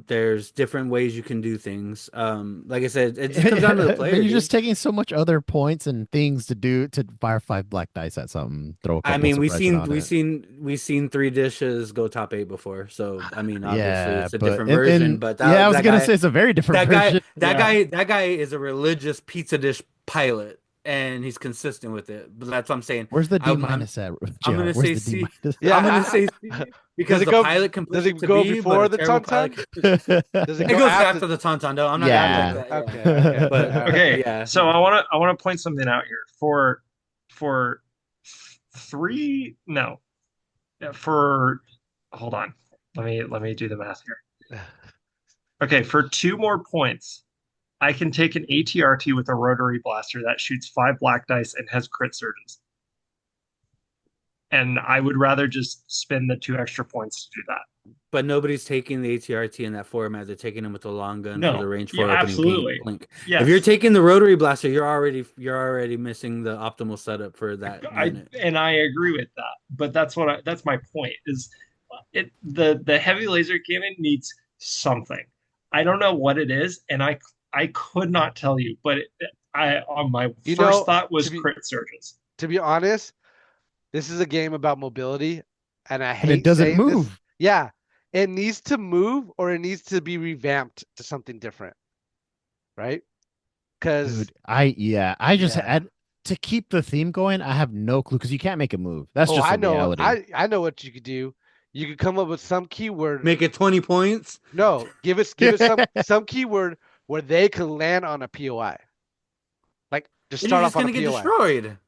Speaker 3: There's different ways you can do things. Like I said, it just comes down to the
Speaker 2: But
Speaker 3: player,
Speaker 2: you're
Speaker 3: dude.
Speaker 2: just taking so much other points and things to do to fire 5 black dice at something, throw a
Speaker 3: I
Speaker 2: couple
Speaker 3: mean,
Speaker 2: suppression on it.
Speaker 3: we've seen 3 dishes go top 8 before. So I mean, obviously
Speaker 2: Yeah,
Speaker 3: it's a
Speaker 2: but
Speaker 3: different version. But
Speaker 2: yeah, I was
Speaker 3: that
Speaker 2: gonna
Speaker 3: guy,
Speaker 2: say it's a very different version. Yeah.
Speaker 3: that guy is a religious pizza dish pilot, and he's consistent with it. But that's what I'm saying.
Speaker 2: Where's the D
Speaker 3: I'm I'm,
Speaker 2: minus at,
Speaker 3: I'm
Speaker 2: JR?
Speaker 3: gonna
Speaker 2: Where's
Speaker 3: say
Speaker 2: the D
Speaker 3: C.
Speaker 2: minus?
Speaker 3: I'm gonna
Speaker 1: Yeah,
Speaker 3: say C
Speaker 1: does
Speaker 3: because
Speaker 1: it
Speaker 3: the
Speaker 1: go?
Speaker 3: pilot can
Speaker 1: Does
Speaker 3: push it
Speaker 1: it
Speaker 3: to
Speaker 1: go
Speaker 3: B, but
Speaker 1: before
Speaker 3: a
Speaker 1: the
Speaker 3: terrible pilot
Speaker 1: tauntaun?
Speaker 3: can push it.
Speaker 1: Does it
Speaker 3: It
Speaker 1: go
Speaker 3: goes
Speaker 1: after?
Speaker 3: after the tauntaun, though. I'm not gonna act
Speaker 2: Yeah.
Speaker 3: like that.
Speaker 1: Okay,
Speaker 3: Yeah,
Speaker 1: okay,
Speaker 3: but
Speaker 1: all right.
Speaker 4: Okay,
Speaker 3: yeah,
Speaker 4: so I wanna point something out here for three no for hold on, let me do the math here. Okay, for 2 more points, I can take an ATRT with a rotary blaster that shoots 5 black dice and has crit surges. And I would rather just spend the 2 extra points to do that.
Speaker 3: but nobody's taking the ATRT in that format. They're taking them with the long gun for
Speaker 4: No,
Speaker 3: the range
Speaker 4: yeah,
Speaker 3: 4 opening
Speaker 4: absolutely.
Speaker 3: blink. If you're
Speaker 4: Yes.
Speaker 3: taking the rotary blaster, you're already missing the optimal setup for that unit.
Speaker 4: I agree with that, but that's my point is the heavy laser cannon needs something. I don't know what it is, and I could not tell you, but I on my
Speaker 1: You
Speaker 4: first
Speaker 1: know,
Speaker 4: thought was
Speaker 1: to be
Speaker 4: crit surges.
Speaker 1: to be honest, this is a game about mobility, and I
Speaker 2: And it
Speaker 1: hate
Speaker 2: doesn't
Speaker 1: saying this.
Speaker 2: move.
Speaker 1: Yeah, it needs to move or it needs to be revamped to something different, right? Because
Speaker 2: Dude, I just
Speaker 1: yeah.
Speaker 2: had to keep the theme going. I have no clue because you can't make it move. That's
Speaker 1: Oh,
Speaker 2: just
Speaker 1: I
Speaker 2: a
Speaker 1: know.
Speaker 2: reality.
Speaker 1: I know what you could do. You could come up with some keyword.
Speaker 3: Make it 20 points.
Speaker 1: No, give it some keyword where they can land on a POI. Like just
Speaker 3: And
Speaker 1: start
Speaker 3: you're
Speaker 1: off
Speaker 3: just
Speaker 1: on
Speaker 3: gonna
Speaker 1: a
Speaker 3: get
Speaker 1: POI.
Speaker 3: destroyed.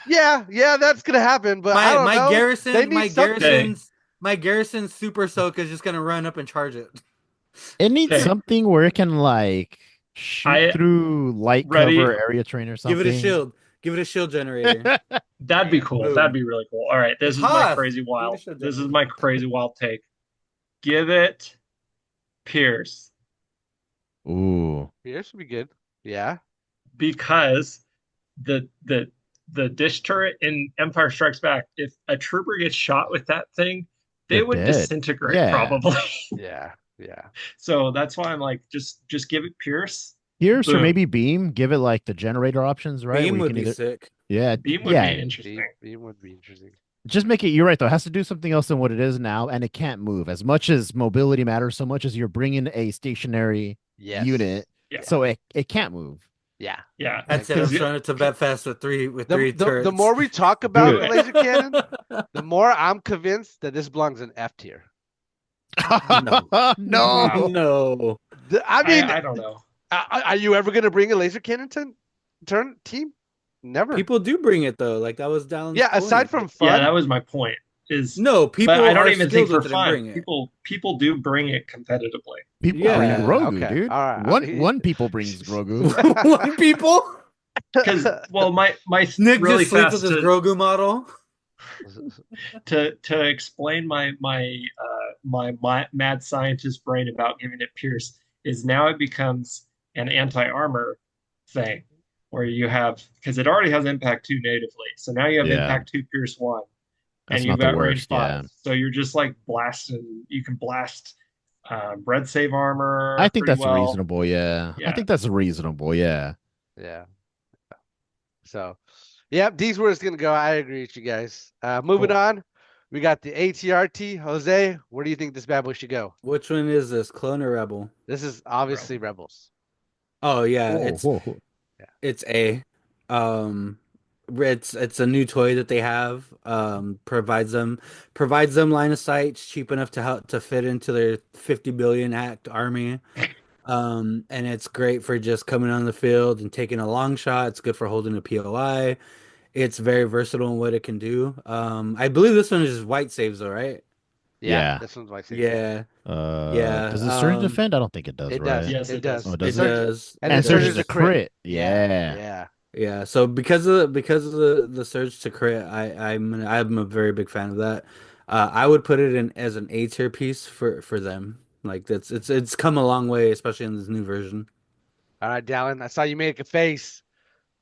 Speaker 1: Yeah, that's gonna happen. But I don't know. They need something.
Speaker 3: My garrison super soak is just gonna run up and charge it.
Speaker 2: It needs
Speaker 4: Okay.
Speaker 2: something where it can like shoot
Speaker 4: I-
Speaker 2: through light
Speaker 4: Ready?
Speaker 2: cover, area train or something.
Speaker 3: Give it a shield. Give it a shield generator.
Speaker 4: That'd be cool.
Speaker 3: Boom.
Speaker 4: That'd be really cool. All right, this
Speaker 3: It's
Speaker 4: is my
Speaker 3: Hoth.
Speaker 4: crazy
Speaker 3: Give it a
Speaker 4: wild.
Speaker 3: shield
Speaker 4: This is
Speaker 3: generator.
Speaker 4: my crazy wild take. Give it Pierce
Speaker 2: Ooh.
Speaker 1: Pierce would be good. Yeah.
Speaker 4: because the dish turret in Empire Strikes Back, if a trooper gets shot with that thing, they
Speaker 2: They're
Speaker 4: would
Speaker 2: dead.
Speaker 4: disintegrate
Speaker 2: Yeah.
Speaker 4: probably.
Speaker 1: Yeah.
Speaker 4: So that's why I'm like, just give it Pierce.
Speaker 2: Pierce or
Speaker 4: Boom.
Speaker 2: maybe Beam. Give it like the generator options, right?
Speaker 3: Beam
Speaker 2: Where you
Speaker 3: would
Speaker 2: can
Speaker 3: be
Speaker 2: either
Speaker 3: sick.
Speaker 2: yeah,
Speaker 4: Beam would
Speaker 2: yeah.
Speaker 4: be interesting.
Speaker 1: Beam would be interesting.
Speaker 2: Just make it. You're right though. It has to do something else than what it is now, and it can't move as much as mobility matters. So much as you're bringing a stationary
Speaker 1: Yes.
Speaker 2: unit,
Speaker 4: Yeah.
Speaker 2: so it can't move.
Speaker 1: Yeah.
Speaker 4: Yeah.
Speaker 3: That's it. I'm
Speaker 4: Because-
Speaker 3: throwing it to Betfest with three
Speaker 1: The
Speaker 3: turrets.
Speaker 1: more we talk about
Speaker 4: Do
Speaker 1: the
Speaker 4: it.
Speaker 1: laser cannon, the more I'm convinced that this belongs in F tier.
Speaker 2: no.
Speaker 3: No.
Speaker 1: I mean,
Speaker 4: I don't know.
Speaker 1: are you ever going to bring a laser cannon turn team? Never.
Speaker 3: People do bring it though. Like that was Dallon's
Speaker 1: Yeah, aside
Speaker 3: point.
Speaker 1: from fun.
Speaker 4: Yeah, that was my point. Is
Speaker 3: No, people
Speaker 4: but I don't
Speaker 3: are
Speaker 4: even think
Speaker 3: skilled
Speaker 4: for
Speaker 3: with it and
Speaker 4: fun.
Speaker 3: bring it.
Speaker 4: People do bring it competitively.
Speaker 2: People
Speaker 3: Yeah,
Speaker 2: bring Grogu,
Speaker 1: okay.
Speaker 2: dude.
Speaker 1: All right.
Speaker 2: One people brings Grogu.
Speaker 3: One people?
Speaker 4: because my
Speaker 3: Nick
Speaker 4: really
Speaker 3: just sleeps
Speaker 4: fast
Speaker 3: with his
Speaker 4: to
Speaker 3: Grogu model.
Speaker 4: explain my mad scientist brain about giving it Pierce is now it becomes an anti-armor thing where you have because it already has Impact 2 natively, so now you have
Speaker 2: Yeah,
Speaker 4: Impact 2 Pierce 1, and
Speaker 2: that's
Speaker 4: you've
Speaker 2: not the
Speaker 4: got range
Speaker 2: worst.
Speaker 4: 5,
Speaker 2: Yeah,
Speaker 4: so you're just like blasting. You can blast red save
Speaker 2: I
Speaker 4: armor
Speaker 2: think
Speaker 4: pretty
Speaker 2: that's
Speaker 4: well.
Speaker 2: reasonable. Yeah, I
Speaker 4: Yeah,
Speaker 2: think that's reasonable. Yeah.
Speaker 1: Yeah. So, yep, these were it's gonna go. I agree with you guys. Moving
Speaker 4: cool.
Speaker 1: on, we got the ATRT. Jose, where do you think this bad boy should go?
Speaker 3: Which one is this? Clone or Rebel?
Speaker 1: This is obviously
Speaker 4: Rebel.
Speaker 1: Rebels.
Speaker 3: Oh yeah,
Speaker 2: Whoa, whoa, whoa.
Speaker 1: Yeah.
Speaker 3: it's A. It's a new toy that they have. Provides them line of sight. It's cheap enough to help to fit into their 50 billion act army. And it's great for just coming on the field and taking a long shot. It's good for holding a POI. It's very versatile in what it can do. I believe this one is just white saves though, right?
Speaker 1: Yeah,
Speaker 2: Yeah.
Speaker 1: this one's my safe.
Speaker 3: Yeah,
Speaker 2: Does
Speaker 3: yeah.
Speaker 2: it surge defend? I don't think it does,
Speaker 1: It does.
Speaker 2: right?
Speaker 4: Yes,
Speaker 1: It
Speaker 4: it
Speaker 1: does.
Speaker 4: does.
Speaker 2: Oh,
Speaker 3: It
Speaker 2: does it?
Speaker 3: does.
Speaker 1: And
Speaker 3: It
Speaker 1: it
Speaker 2: And surge
Speaker 1: surges
Speaker 2: is
Speaker 3: does.
Speaker 1: a
Speaker 2: a
Speaker 1: crit.
Speaker 2: crit. Yeah.
Speaker 1: Yeah.
Speaker 3: Yeah, so because of the surge to crit, I'm a very big fan of that. I would put it in as an A tier piece for them. Like it's come a long way, especially in this new version.
Speaker 1: All right, Dallin. I saw you make a face.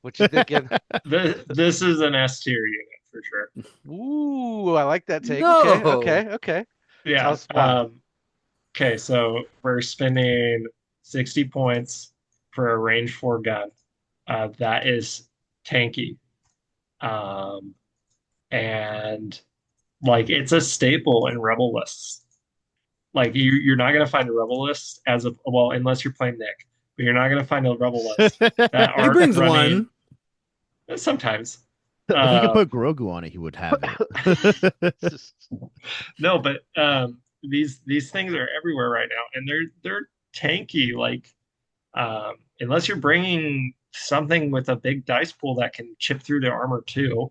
Speaker 1: What you thinking?
Speaker 4: This is an S tier unit for sure.
Speaker 1: Ooh, I like that take. Okay,
Speaker 3: No.
Speaker 1: okay, okay. Tell
Speaker 4: Yeah.
Speaker 1: us why.
Speaker 4: Okay, so we're spending 60 points for a range 4 gun. That is tanky. Um, and like it's a staple in Rebel lists. Like you're not gonna find a Rebel list as a well, unless you're playing Nick, but you're not gonna find a Rebel list that
Speaker 3: He
Speaker 4: aren't
Speaker 3: brings
Speaker 4: running
Speaker 3: one.
Speaker 4: sometimes.
Speaker 2: If we could
Speaker 4: Um,
Speaker 2: put Grogu on it, he would have it.
Speaker 4: no, but these things are everywhere right now, and they're tanky. Like unless you're bringing something with a big dice pool that can chip through the armor too,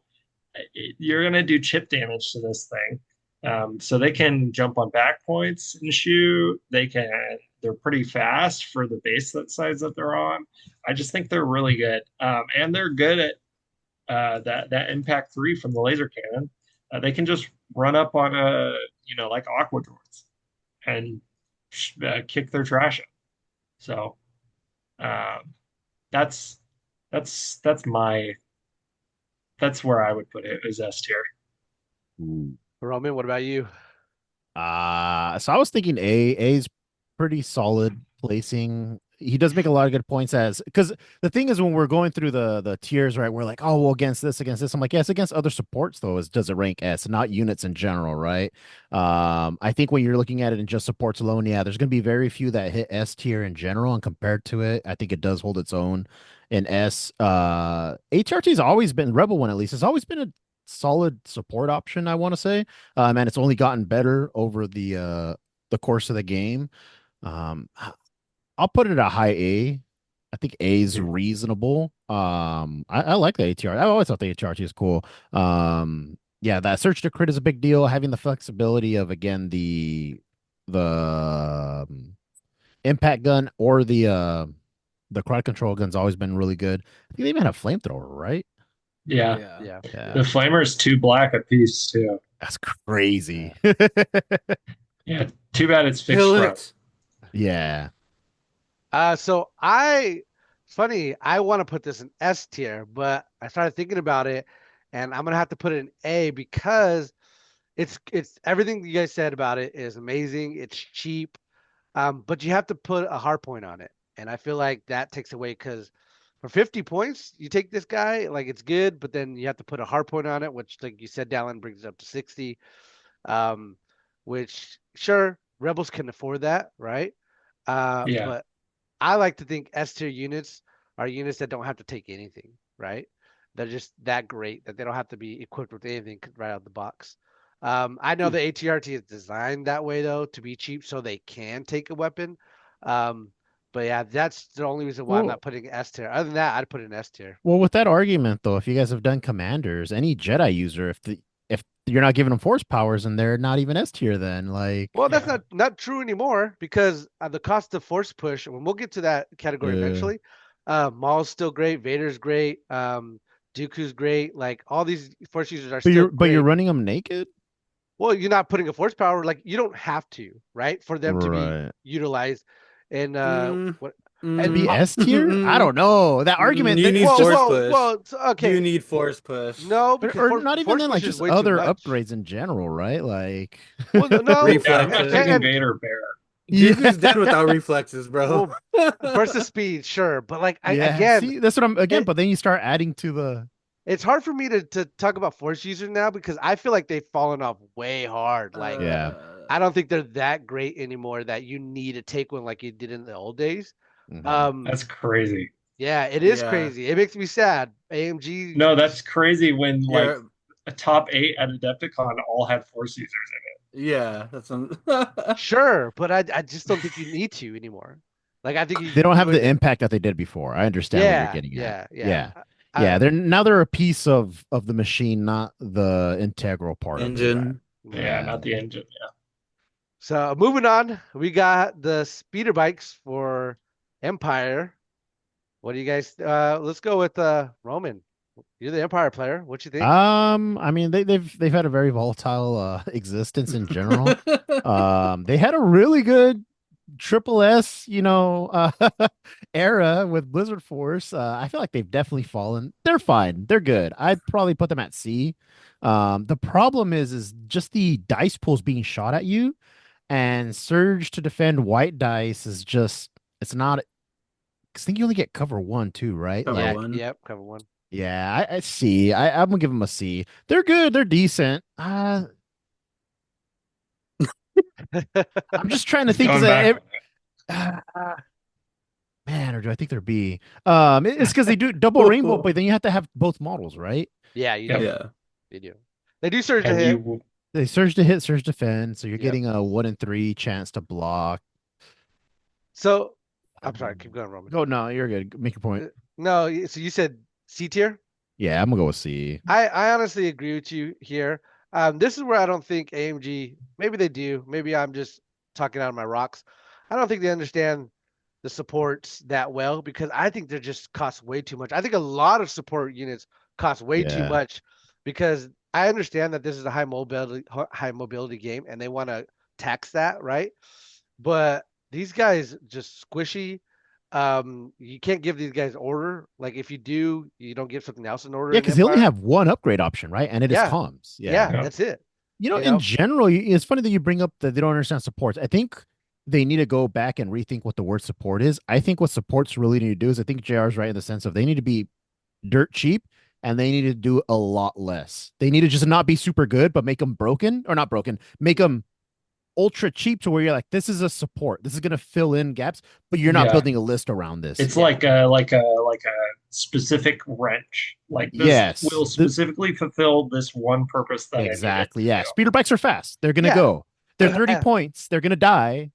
Speaker 4: you're gonna do chip damage to this thing. So they can jump on back points and shoot. They're pretty fast for the base size that they're on. I just think they're really good, and they're good at that impact 3 from the laser cannon. They can just run up on a like aqua droids and kick their trash out. So um, that's that's my that's where I would put it as S tier.
Speaker 2: Ooh.
Speaker 1: Roman, what about you?
Speaker 2: So I was thinking A's pretty solid placing. He does make a lot of good points as because the thing is when we're going through the tiers, right? We're like, oh, well, against this, against this. I'm like, yes, against other supports though, does it rank S, not units in general, right? I think when you're looking at it in just supports alone, yeah, there's gonna be very few that hit S tier in general, and compared to it, I think it does hold its own in S. HRT's always been Rebel One at least. It's always been a solid support option, I want to say. And it's only gotten better over the course of the game. I'll put it at a high A. I think A is reasonable. I like the ATR. I always thought the ATRT is cool. Yeah, that search to crit is a big deal. Having the flexibility of again the impact gun or the crowd control gun's always been really good. I think they even have flamethrower, right?
Speaker 4: Yeah,
Speaker 3: Yeah.
Speaker 1: Yeah.
Speaker 2: Yeah,
Speaker 4: the flamer's 2 black a piece too.
Speaker 2: that's crazy.
Speaker 4: Yeah, too bad it's fixed
Speaker 3: Kill
Speaker 4: front.
Speaker 3: it.
Speaker 2: Yeah.
Speaker 1: It's funny, I want to put this in S tier, but I started thinking about it and I'm gonna have to put it in A because it's everything you guys said about it is amazing. It's cheap. But you have to put a hard point on it. And I feel like that takes away because for 50 points, you take this guy, like it's good, but then you have to put a hard point on it, which like you said, Dallin brings it up to 60. Um, which sure, Rebels can afford that, right?
Speaker 4: Yeah,
Speaker 1: But I like to think S tier units are units that don't have to take anything, right? They're just that great that they don't have to be equipped with anything right out of the box. I know the ATRT is designed that way though to be cheap so they can take a weapon. But yeah, that's the only reason why I'm
Speaker 2: Well,
Speaker 1: not putting S tier. Other than that, I'd put it in S tier.
Speaker 2: well, with that argument though, if you guys have done commanders, any Jedi user, if you're not giving them force powers and they're not even S tier, then like,
Speaker 1: Well, that's
Speaker 4: yeah,
Speaker 1: not true anymore because the cost of force push, and we'll get to that category
Speaker 2: uh,
Speaker 1: eventually, Maul's still great. Vader's great. Dooku's great. Like all these force users are
Speaker 2: But
Speaker 1: still
Speaker 2: you're
Speaker 1: great.
Speaker 2: running them naked.
Speaker 1: Well, you're not putting a force power. Like you don't have to, right? For them to be
Speaker 2: Right.
Speaker 1: utilized. And
Speaker 3: Mm,
Speaker 1: what?
Speaker 2: To
Speaker 1: And
Speaker 2: be S tier? I don't know. That argument
Speaker 3: You
Speaker 2: that,
Speaker 3: need
Speaker 1: well,
Speaker 3: force
Speaker 1: well,
Speaker 3: push.
Speaker 1: well. Okay.
Speaker 3: You need force push.
Speaker 1: No, because
Speaker 2: or not even
Speaker 1: force
Speaker 2: then,
Speaker 1: push
Speaker 2: like
Speaker 1: is
Speaker 2: just
Speaker 1: way too
Speaker 2: other
Speaker 1: much.
Speaker 2: upgrades in general, right? Like,
Speaker 1: Well, no.
Speaker 4: Yeah, I'm not
Speaker 3: Reflexes.
Speaker 4: taking
Speaker 1: And
Speaker 4: Vader Bear.
Speaker 3: Dooku's dead without reflexes, bro.
Speaker 1: well, versus speed, sure, but like
Speaker 2: yeah.
Speaker 1: again,
Speaker 2: See, that's what I'm again.
Speaker 1: it,
Speaker 2: But then you start adding to the.
Speaker 1: it's hard for me to talk about force users now because I feel like they've fallen off way hard. Like
Speaker 2: Yeah.
Speaker 1: I don't think they're that great anymore that you need to take one like you did in the old days.
Speaker 2: Mhm.
Speaker 4: That's crazy.
Speaker 1: Yeah, it is
Speaker 3: Yeah.
Speaker 1: crazy. It makes me sad. AMG.
Speaker 4: No, that's crazy when like
Speaker 3: Yeah,
Speaker 4: a top 8 at Adepticon all had Force users
Speaker 3: yeah, that's
Speaker 1: Sure, but I just don't think you need to anymore. Like I think
Speaker 2: They don't have
Speaker 1: would-
Speaker 2: the impact that they did before. I understand what you're getting at.
Speaker 1: Yeah.
Speaker 2: Yeah, they're a piece of the machine, not the integral part of it.
Speaker 3: engine.
Speaker 4: in it. Yeah, not the engine. Yeah.
Speaker 1: So moving on, we got the speeder bikes for Empire. What do you guys? Let's go with Roman. You're the Empire player. What you think?
Speaker 2: I mean they've had a very volatile existence in general. They had a really good triple S, era with Blizzard Force. I feel like they've definitely fallen. They're fine. They're good. I'd probably put them at C. The problem is just the dice pools being shot at you, and Surge to defend white dice is just it's not. I think you only get cover one too, right?
Speaker 3: Cover
Speaker 1: Yeah,
Speaker 3: one.
Speaker 1: yep, cover one.
Speaker 2: Yeah, I see. I'm gonna give them a C. They're good. They're decent. I'm just trying to think.
Speaker 4: Going
Speaker 2: 'Cause
Speaker 4: back.
Speaker 2: man, or do I think they're B? It's because they do double rainbow, but then you have to have both models, right?
Speaker 1: Yeah, you
Speaker 4: Yep.
Speaker 1: do.
Speaker 3: Yeah.
Speaker 1: You do. They do surge
Speaker 4: And
Speaker 1: ahead.
Speaker 4: you
Speaker 2: They surge to hit, surge defend, so you're
Speaker 1: Yep.
Speaker 2: getting a 1 in 3 chance to block.
Speaker 1: So I'm sorry. Keep going, Roman.
Speaker 2: Oh no, you're good. Make your point.
Speaker 1: No, so you said C tier.
Speaker 2: Yeah, I'm gonna go with C.
Speaker 1: I honestly agree with you here. This is where I don't think AMG. Maybe they do. Maybe I'm just talking out of my rocks. I don't think they understand the supports that well because I think they just cost way too much. I think a lot of support units cost way too
Speaker 2: Yeah.
Speaker 1: much because I understand that this is a high mobility game and they want to tax that, right? But these guys just squishy. You can't give these guys order. Like if you do, you don't give something else in order.
Speaker 2: Yeah,
Speaker 1: in
Speaker 2: because they only
Speaker 1: Empire.
Speaker 2: have one upgrade option, right? And it is
Speaker 1: Yeah.
Speaker 2: comms.
Speaker 1: Yeah,
Speaker 4: Yeah.
Speaker 1: that's it.
Speaker 2: You
Speaker 1: You know?
Speaker 2: in general, it's funny that you bring up that they don't understand supports. I think they need to go back and rethink what the word support is. I think what supports really need to do is I think JR is right in the sense of they need to be dirt cheap and they need to do a lot less. They need to just not be super good, but make them broken or not broken, make them ultra cheap to where you're like, this is a support. This is going to fill in gaps, but you're not
Speaker 4: Yeah.
Speaker 2: building a list around this.
Speaker 4: it's
Speaker 1: Yeah.
Speaker 4: like a specific wrench. Like this
Speaker 2: Yes.
Speaker 4: will specifically fulfill this one purpose that I need it
Speaker 2: Exactly.
Speaker 4: to
Speaker 2: Yeah.
Speaker 4: do.
Speaker 2: Speeder bikes are fast. They're going to
Speaker 1: Yeah.
Speaker 2: go. They're
Speaker 1: Uh,
Speaker 2: 30
Speaker 1: uh,
Speaker 2: points. They're going to die,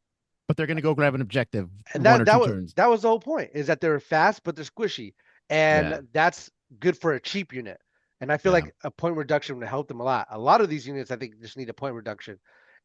Speaker 2: but they're going to go grab an objective
Speaker 1: And
Speaker 2: one or
Speaker 1: that
Speaker 2: two
Speaker 1: was
Speaker 2: turns.
Speaker 1: that was the whole point is that they're fast but they're squishy, and
Speaker 2: Yeah.
Speaker 1: that's good for a cheap unit. And I feel
Speaker 2: Yeah.
Speaker 1: like a point reduction would help them a lot. A lot of these units I think just need a point reduction,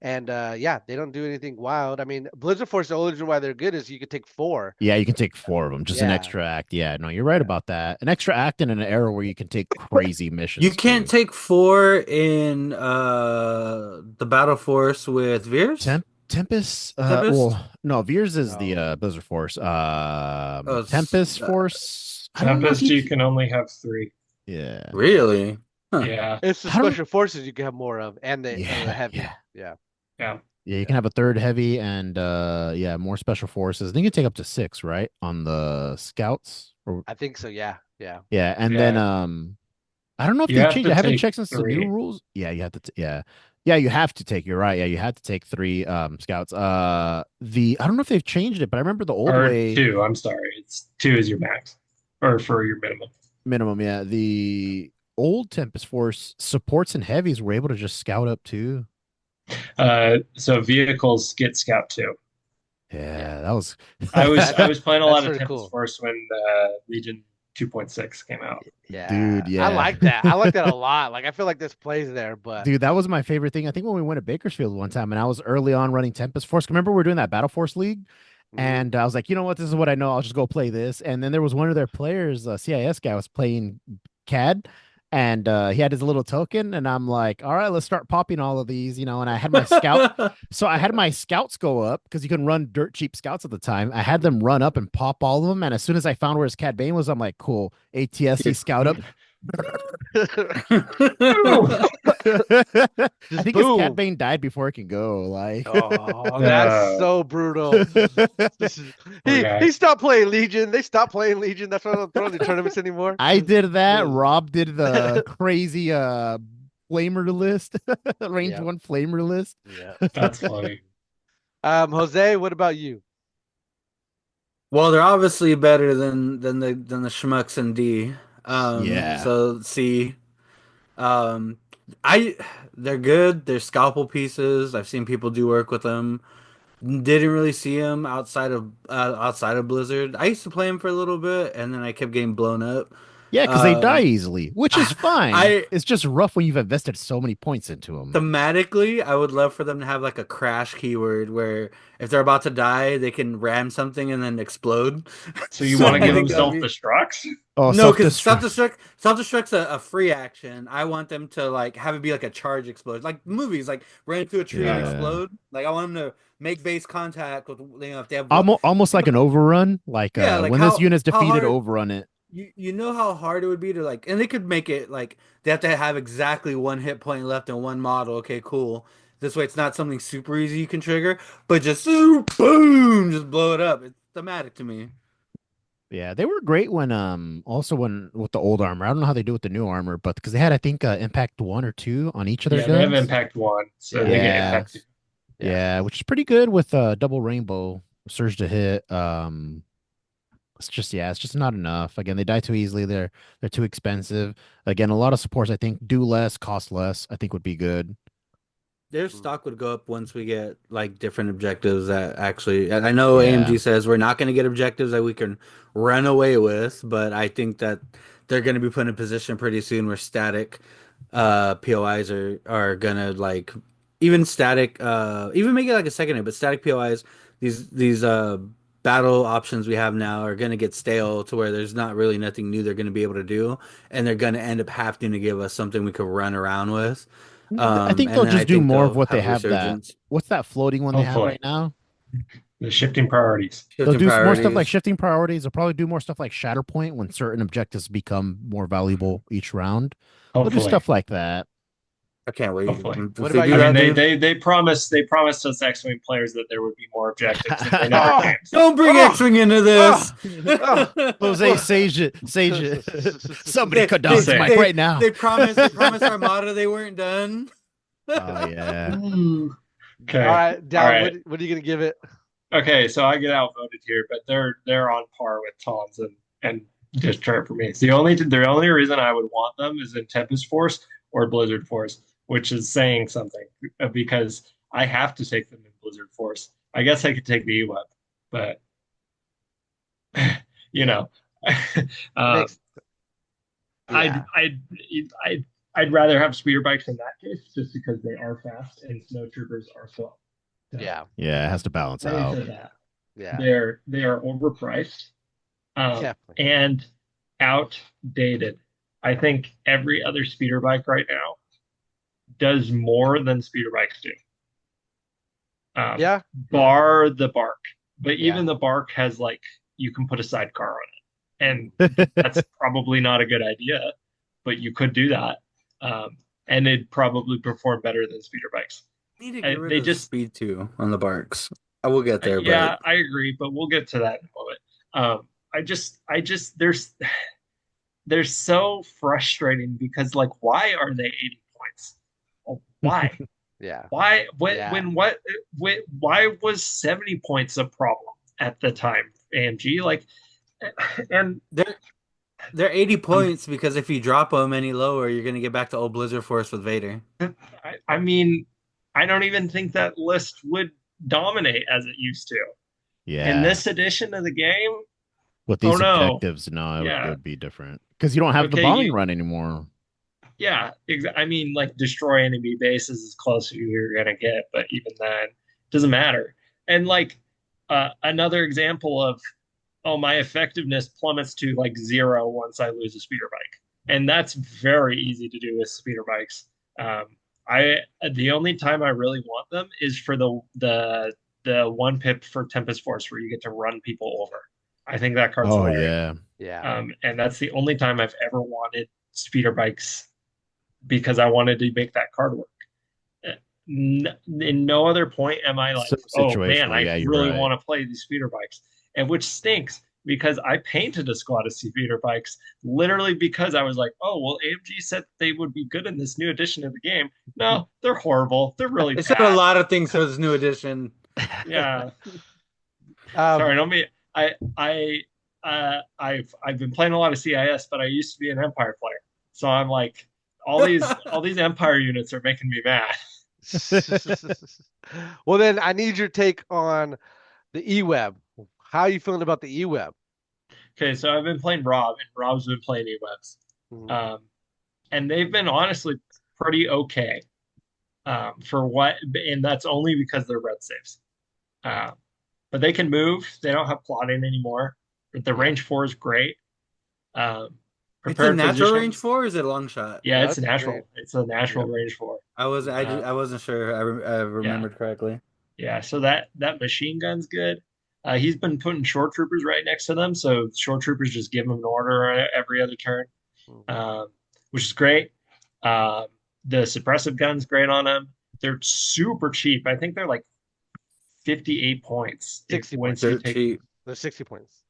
Speaker 1: and yeah, they don't do anything wild. I mean, Blizzard Force, the only reason why they're good is you could take 4.
Speaker 2: Yeah, you can take 4 of them, just an
Speaker 1: Yeah.
Speaker 2: extra act. Yeah, no, you're right about that. An extra act in an era where you can take crazy missions.
Speaker 3: You can't
Speaker 2: too.
Speaker 3: take 4 in the Battle Force with Veers.
Speaker 2: Tempest.
Speaker 3: Tempest?
Speaker 2: Well, no, Veers is the
Speaker 1: No.
Speaker 2: Blizzard Force.
Speaker 3: it's,
Speaker 2: Tempest
Speaker 3: uh,
Speaker 2: Force. I don't know if
Speaker 4: Tempest, you can only have 3.
Speaker 2: Yeah.
Speaker 3: Really? Huh.
Speaker 4: Yeah,
Speaker 1: It's the
Speaker 2: How do-
Speaker 1: special forces you can have more of, and the
Speaker 2: Yeah,
Speaker 1: heavy.
Speaker 2: yeah.
Speaker 1: Yeah.
Speaker 4: yeah.
Speaker 2: Yeah, you can have a third heavy and yeah, more special forces. I think you can take up to 6, right? On the scouts. Or
Speaker 1: I think so. Yeah. Yeah.
Speaker 2: yeah, and then
Speaker 4: Yeah.
Speaker 2: I don't know if
Speaker 4: You
Speaker 2: they
Speaker 4: have
Speaker 2: changed.
Speaker 4: to
Speaker 2: I haven't
Speaker 4: take
Speaker 2: checked since the
Speaker 4: 3.
Speaker 2: new rules. Yeah, you have to. Yeah, yeah, you have to take. You're right. Yeah, you had to take 3 scouts. I don't know if they've changed it, but I remember the old
Speaker 4: Or
Speaker 2: way
Speaker 4: 2. I'm sorry. It's 2 is your max, or for your minimum.
Speaker 2: minimum. Yeah, the old Tempest Force supports and heavies were able to just scout up too.
Speaker 4: So vehicles get scout 2.
Speaker 2: Yeah, that was.
Speaker 4: I was playing a
Speaker 1: That's
Speaker 4: lot of
Speaker 1: pretty
Speaker 4: Tempest
Speaker 1: cool.
Speaker 4: Force when Legion 2.6 came out.
Speaker 1: Yeah.
Speaker 2: Dude, yeah.
Speaker 1: I like that. I like that a lot. Like I feel like this plays there, but
Speaker 2: Dude, that was my favorite thing. I think when we went to Bakersfield one time and I was early on running Tempest Force. Remember we were doing that Battle Force League And I was like, you know what? This is what I know. I'll just go play this. And then there was one of their players, a CIS guy, was playing CAD, and he had his little token. And I'm like, all right, let's start popping all of these, And I had my scout. So I had my scouts go up because you can run dirt cheap scouts at the time. I had them run up and pop all of them. And as soon as I found where his Cad Bane was, I'm like, cool. ATSC scout up. I think his Cad Bane died before it can go. Like,
Speaker 1: oh, that's so brutal. He stopped playing Legion. They stopped playing Legion. That's why I don't throw the tournaments anymore.
Speaker 2: I did that. Rob did the crazy flamer list, range 1 flamer list.
Speaker 1: Yeah,
Speaker 4: that's funny.
Speaker 1: Jose, what about you?
Speaker 3: Well, they're obviously better than the schmucks in D.
Speaker 2: Yeah.
Speaker 3: So C. They're good. They're scalpel pieces. I've seen people do work with them. Didn't really see them outside of Blizzard. I used to play them for a little bit, and then I kept getting blown up.
Speaker 2: Yeah, because they die easily, which is fine. It's just rough when you've invested so many points into them.
Speaker 3: Thematically, I would love for them to have like a crash keyword where if they're about to die, they can ram something and then explode.
Speaker 4: So you want to give them self-destructs?
Speaker 3: Oh, no, because self-destruct's a free action. I want them to like have it be like a charge explosion, like movies, like run into a tree and explode. Like I want them to make base contact with, if they have
Speaker 2: almost like an overrun. Like when this unit's defeated, overrun it.
Speaker 3: You know how hard it would be to like, and they could make it like they have to have exactly 1 hit point left in 1 model. Okay, cool. This way, it's not something super easy you can trigger, but just boom, just blow it up. It's thematic to me.
Speaker 2: Yeah, they were great when also when with the old armor. I don't know how they do with the new armor, but because they had, I think, impact 1 or 2 on each of their guns.
Speaker 4: They have impact 1, so they get impact 2.
Speaker 2: Yeah, which is pretty good with double rainbow surge to hit. It's just not enough. Again, they die too easily. They're too expensive. Again, a lot of supports I think do less, cost less. I think would be good.
Speaker 3: Their stock would go up once we get like different objectives that actually. I know AMG says we're not going to get objectives that we can run away with, but I think that they're going to be put in a position pretty soon where static POIs are going to like even static even make it like a second hit, but static POIs these battle options we have now are going to get stale to where there's not really nothing new they're going to be able to do, and they're going to end up having to give us something we could run around with.
Speaker 2: I think they'll just do more of what they have. What's that floating one they have right now?
Speaker 4: The shifting priorities.
Speaker 2: They'll do more stuff like shifting priorities. They'll probably do more stuff like Shatterpoint when certain objectives become more valuable each round. They'll do stuff like that.
Speaker 3: I can't wait.
Speaker 1: What about you?
Speaker 4: I mean, they promised us X-Wing players that there would be more objectives. And they never came.
Speaker 3: Don't bring X-Wing into this.
Speaker 2: Jose, sage it. Somebody cut down the mic right now.
Speaker 3: They promised Armada they weren't done.
Speaker 2: Oh yeah.
Speaker 1: Okay. All right, Down. All right. What are you gonna give it?
Speaker 4: Okay, so I get outvoted here, but they're on par with Tom's and Discharge for me. It's the only reason I would want them is in Tempest Force or Blizzard Force, which is saying something because I have to take them in Blizzard Force. I guess I could take the E-Web, but I'd rather have speeder bikes in that case just because they are fast and snow troopers are slow.
Speaker 1: So,
Speaker 2: yeah, it has to balance out.
Speaker 4: Yeah, they are overpriced and outdated. I think every other speeder bike right now does more than speeder bikes do. Bar the Bark, but even the Bark has you can put a sidecar on it, and that's probably not a good idea, but you could do that, and it'd probably perform better than speeder bikes.
Speaker 3: Need to get rid of speed 2 on the Barks. I will get there.
Speaker 4: Yeah, I agree, but we'll get to that in a moment. They're so frustrating because why are they 80 points? Why?
Speaker 1: Yeah.
Speaker 4: Why? Why was 70 points a problem at the time? AMG and
Speaker 3: they're 80 points because if you drop them any lower, you're gonna get back to old Blizzard Force with Vader.
Speaker 4: I mean, I don't even think that list would dominate as it used to.
Speaker 2: Yeah.
Speaker 4: In this edition of the game.
Speaker 2: With these objectives, it would be different because you don't have the bombing run anymore.
Speaker 4: Yeah, I mean, destroy enemy bases is close to you're gonna get, but even then, it doesn't matter. And another example of, oh, my effectiveness plummets to like zero once I lose a speeder bike, and that's very easy to do with speeder bikes. Um, I the only time I really want them is for the one pip for Tempest Force where you get to run people over. I think that card's
Speaker 2: Oh
Speaker 4: hilarious.
Speaker 2: yeah.
Speaker 1: Yeah.
Speaker 4: And that's the only time I've ever wanted speeder bikes because I wanted to make that card work. In no other point am I like, oh man,
Speaker 2: Situational.
Speaker 4: I
Speaker 2: Yeah, you're
Speaker 4: really
Speaker 2: right.
Speaker 4: want to play these speeder bikes, and which stinks because I painted a squad of speeder bikes literally because I was like, oh well, AMG said they would be good in this new edition of the game. No, they're horrible. They're really
Speaker 3: They said a
Speaker 4: bad.
Speaker 3: lot of things for this new edition.
Speaker 4: Yeah.
Speaker 1: Um,
Speaker 4: Sorry, don't be. I've been playing a lot of CIS, but I used to be an Empire player, so I'm like, all these Empire units are making me mad.
Speaker 1: well, then I need your take on the E-Web. How are you feeling about the E-Web?
Speaker 4: Okay, so I've been playing Rob, and Rob's been playing E-Webs,
Speaker 1: Mhm.
Speaker 4: and they've been honestly pretty okay for what, and that's only because they're red saves. Uh, but they can move. They don't have plotting anymore. But the
Speaker 1: Yeah.
Speaker 4: range 4 is great. Um,
Speaker 3: It's a
Speaker 4: prepared
Speaker 3: natural range
Speaker 4: positions.
Speaker 3: 4 or is it a long shot?
Speaker 4: Yeah,
Speaker 1: No,
Speaker 4: it's
Speaker 1: it's
Speaker 4: natural.
Speaker 1: great.
Speaker 4: It's a natural
Speaker 1: Yep.
Speaker 4: range 4.
Speaker 3: I wasn't sure. I
Speaker 4: Yeah,
Speaker 3: remembered correctly.
Speaker 4: yeah. So that machine gun's good. He's been putting short troopers right next to them, so short troopers just give him an order every other turn,
Speaker 1: Mhm.
Speaker 4: which is great. Um, the suppressive gun's great on them. They're super cheap. I think they're like 58 points. If
Speaker 1: 60
Speaker 4: once
Speaker 1: points.
Speaker 4: you
Speaker 3: Dirt
Speaker 4: take,
Speaker 3: cheap.
Speaker 1: There's 60 points.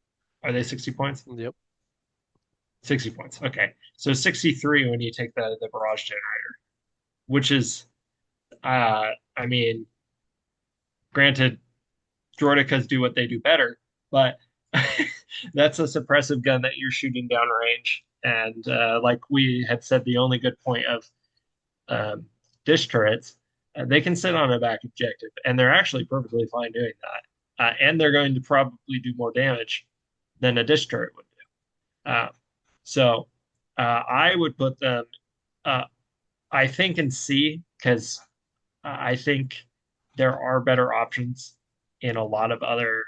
Speaker 4: are they 60 points?
Speaker 1: Yep.
Speaker 4: 60 points. Okay, so 63 when you take the barrage generator, which is, I mean, granted, Droidicas do what they do better, but that's a suppressive gun that you're shooting down range. And like we had said, the only good point of um, dish turrets, they can sit on a back objective, and they're actually perfectly fine doing that. And they're going to probably do more damage than a dish turret would do. So I would put them, uh, I think, in C because I think there are better options in a lot of other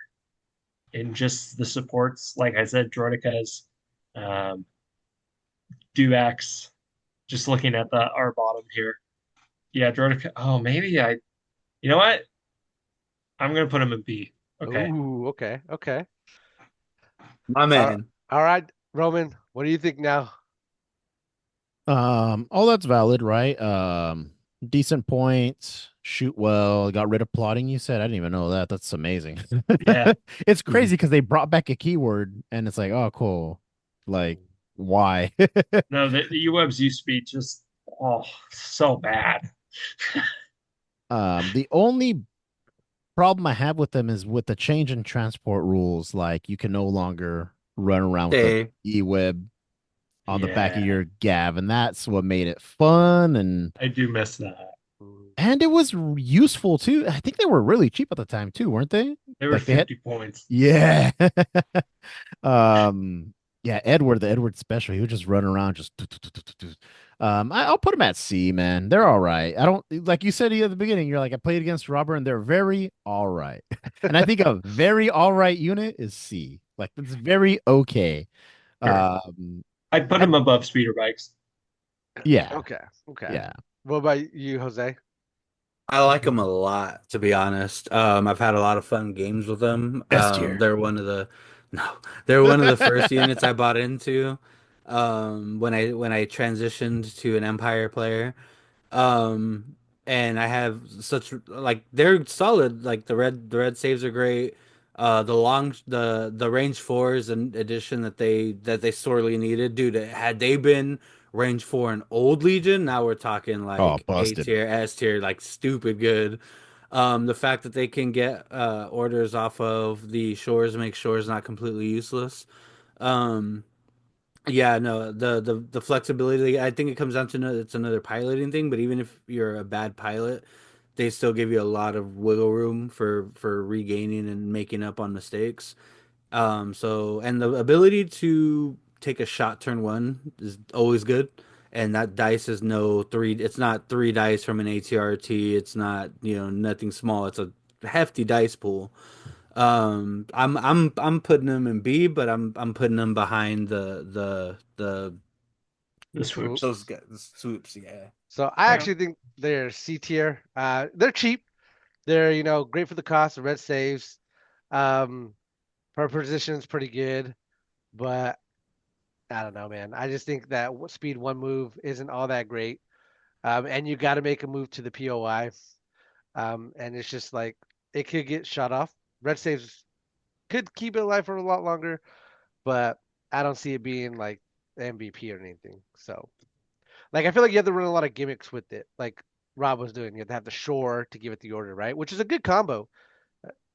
Speaker 4: in just the supports. Like I said, Droidicas, um, Duvaks. Just looking at the our bottom here, yeah, Droidica. Oh, maybe I. You know what? I'm gonna put him in B. Okay.
Speaker 1: Ooh, okay, okay.
Speaker 3: My
Speaker 1: Uh,
Speaker 3: man.
Speaker 1: all right, Roman, what do you think now?
Speaker 2: All that's valid, right? Decent points, shoot well, got rid of plotting, you said. I didn't even know that. That's amazing.
Speaker 4: Yeah.
Speaker 2: It's crazy because they brought back a keyword and it's like, oh, cool. Like, why?
Speaker 4: No, the UWebs used to be just so bad.
Speaker 2: The only problem I have with them is with the change in transport rules. Like, you can no longer run around with the
Speaker 3: Hey,
Speaker 2: e-web on the back of
Speaker 4: Yeah,
Speaker 2: your Gav, and that's what made it fun
Speaker 4: I do miss that.
Speaker 2: and it was useful too. I think they were really cheap at the time too, weren't they?
Speaker 4: They were
Speaker 2: Like they had,
Speaker 4: 50 points.
Speaker 2: yeah. um, yeah, the Edward special, he would just run around just. I'll put him at C, man. They're all right. I don't like you said at the beginning. You're like I played against Robert, and they're very all right. And I think a very all right unit is C. Like it's very okay.
Speaker 4: Sure.
Speaker 2: Um,
Speaker 4: I'd put them above speeder bikes.
Speaker 2: yeah,
Speaker 1: Okay, okay.
Speaker 2: yeah.
Speaker 1: What about you, Jose?
Speaker 3: I like them a lot, to be honest. I've had a lot of fun games with them.
Speaker 2: S tier.
Speaker 3: They're one of the no, they're one of the first units I bought into when I transitioned to an Empire player. Um, and I have such like they're solid. Like the red saves are great. The range fours and addition that they sorely needed, dude. Had they been range four and old Legion, now we're talking
Speaker 2: Oh,
Speaker 3: like A
Speaker 2: busted.
Speaker 3: tier, S tier, like stupid good. The fact that they can get orders off of the shores makes shores not completely useless. Um, yeah, no, the flexibility, I think it comes down to it's another piloting thing, but even if you're a bad pilot, they still give you a lot of wiggle room for regaining and making up on mistakes. So and the ability to take a shot turn one is always good. And that dice is it's not three dice from an ATRT. It's not, nothing small. It's a hefty dice pool. I'm putting them in B, but I'm putting them behind
Speaker 4: The
Speaker 1: Swoop.
Speaker 4: swoops.
Speaker 3: those guys, the swoops. Yeah.
Speaker 1: So I
Speaker 4: Yeah.
Speaker 1: actually think they're C tier. They're cheap. They're great for the cost. The red saves. Um, per position is pretty good, but I don't know, man. I just think that speed one move isn't all that great. And you got to make a move to the POI. And it's just like it could get shut off. Red saves could keep it alive for a lot longer, but I don't see it being like MVP or anything. So, like, I feel like you have to run a lot of gimmicks with it, like Rob was doing. You have to have the shore to give it the order, right? Which is a good combo.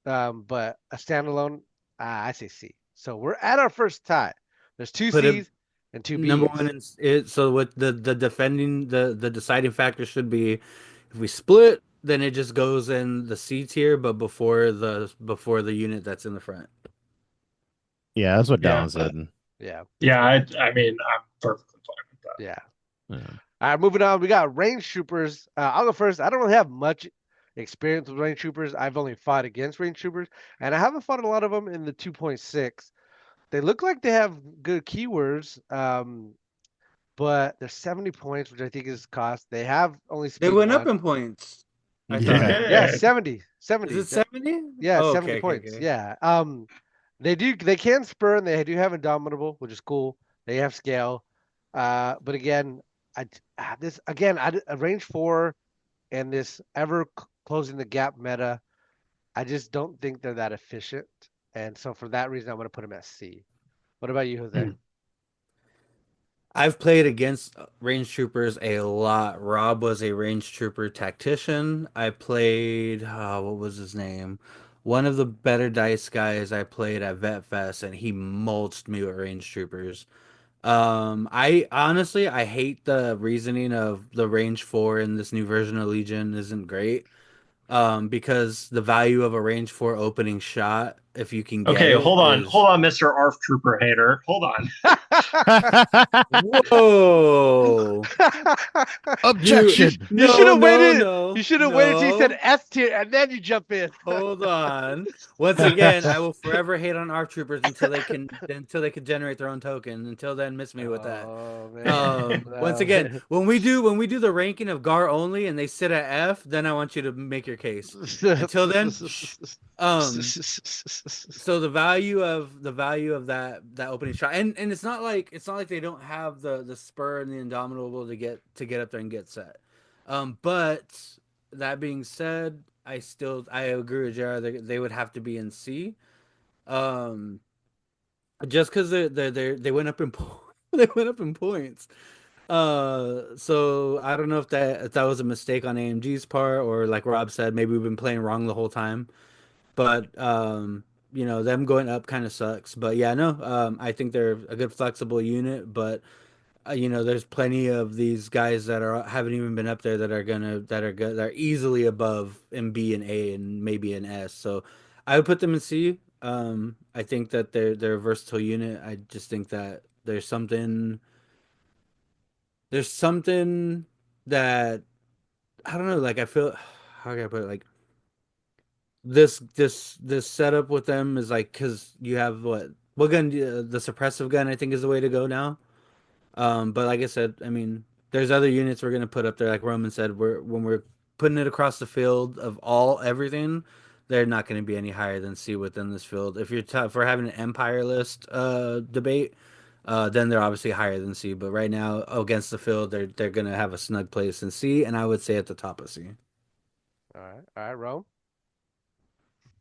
Speaker 1: But a standalone, I say C. So we're at our first tie. There's two
Speaker 3: Put it
Speaker 1: C's and two
Speaker 3: number
Speaker 1: B's.
Speaker 3: one is it. So what the defending the deciding factor should be, if we split, then it just goes in the C tier, but before the unit that's in the front.
Speaker 2: Yeah, that's what
Speaker 4: Yeah.
Speaker 2: Dallin said.
Speaker 1: Yeah,
Speaker 4: Yeah, I mean, I'm perfectly fine with that.
Speaker 1: yeah.
Speaker 2: Yeah.
Speaker 1: All right, moving on. We got range troopers. I'll go first. I don't really have much experience with range troopers. I've only fought against range troopers, and I haven't fought a lot of them in the 2.6. They look like they have good keywords, but they're 70 points, which I think is cost. They have only
Speaker 3: They
Speaker 1: speed
Speaker 3: went
Speaker 1: one.
Speaker 3: up in points. I
Speaker 2: Yeah.
Speaker 3: thought.
Speaker 1: Yeah,
Speaker 4: Good.
Speaker 1: 70. 70.
Speaker 3: Is it 70?
Speaker 1: Yeah,
Speaker 3: Oh,
Speaker 1: 70
Speaker 3: okay,
Speaker 1: points.
Speaker 3: okay.
Speaker 1: Yeah. They can spur and they do have Indomitable, which is cool. They have scale. But again, a range 4 and this closing the gap meta, I just don't think they're that efficient. And so for that reason, I'm going to put them at C. What about you, Jose?
Speaker 3: I've played against range troopers a lot. Rob was a range trooper tactician. I played, what was his name? One of the better dice guys I played at Vet Fest, and he mulched me with range troopers. I honestly I hate the reasoning of the range 4 in this new version of Legion isn't great. Because the value of a range 4 opening shot, if you can get
Speaker 4: Okay,
Speaker 3: it,
Speaker 4: hold
Speaker 3: is
Speaker 4: on, Mr. ARF Trooper hater. Hold on.
Speaker 3: whoa.
Speaker 2: Objection.
Speaker 1: You should
Speaker 3: No,
Speaker 1: have
Speaker 3: no,
Speaker 1: waited.
Speaker 3: no,
Speaker 1: You should have waited till you said
Speaker 3: no.
Speaker 1: S tier and then you jump in.
Speaker 3: Hold on. Once again, I will forever hate on ARC troopers until they can generate their own token. Until then, miss me with that.
Speaker 1: Oh man.
Speaker 3: Once
Speaker 1: Oh,
Speaker 3: again,
Speaker 1: man.
Speaker 3: when we do the ranking of Gar only and they sit at F, then I want you to make your case. Until then, shh. So the value of that opening shot, and it's not like they don't have the spur and the indomitable to get up there and get set. But that being said, I agree with Jared. They would have to be in C. Um, just because they went up in they went up in points. So I don't know if that was a mistake on AMG's part, or like Rob said, maybe we've been playing wrong the whole time. But them going up kind of sucks. But yeah, no, I think they're a good flexible unit. But there's plenty of these guys that haven't even been up there that are easily above in B and A and maybe in S. So I would put them in C. I think that they're a versatile unit. I just think that there's something that I don't know. Like I feel, how can I put it? Like this setup with them is like, because you have what gun, the suppressive gun I think is the way to go now. But like I said, I mean, there's other units we're gonna put up there. Like Roman said, when we're putting it across the field of everything, they're not going to be any higher than C within this field. If we're having an Empire list debate, then they're obviously higher than C. But right now, against the field, they're gonna have a snug place in C, and I would say at the top of C.
Speaker 1: All right, Rome.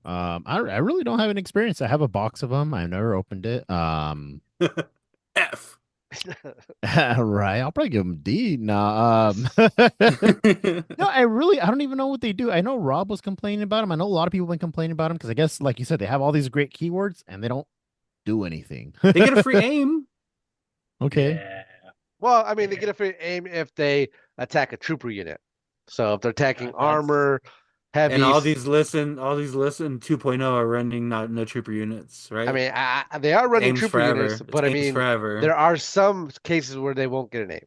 Speaker 2: I really don't have an experience. I have a box of them. I've never opened it.
Speaker 3: F.
Speaker 2: Right. I'll probably give them D. Nah. No, I don't even know what they do. I know Rob was complaining about them. I know a lot of people have been complaining about them because I guess, like you said, they have all these great keywords and they don't do anything.
Speaker 3: They get a free aim.
Speaker 2: Okay.
Speaker 4: Yeah.
Speaker 1: Well, I mean, they get a free aim if they attack a trooper unit. So if they're attacking armor, heavy,
Speaker 3: And all these listen 2.0 are running no trooper units, right?
Speaker 1: I mean, they are running
Speaker 3: Aims
Speaker 1: trooper
Speaker 3: forever.
Speaker 1: units,
Speaker 3: It's
Speaker 1: but I
Speaker 3: aims
Speaker 1: mean,
Speaker 3: forever.
Speaker 1: there are some cases where they won't get an aim.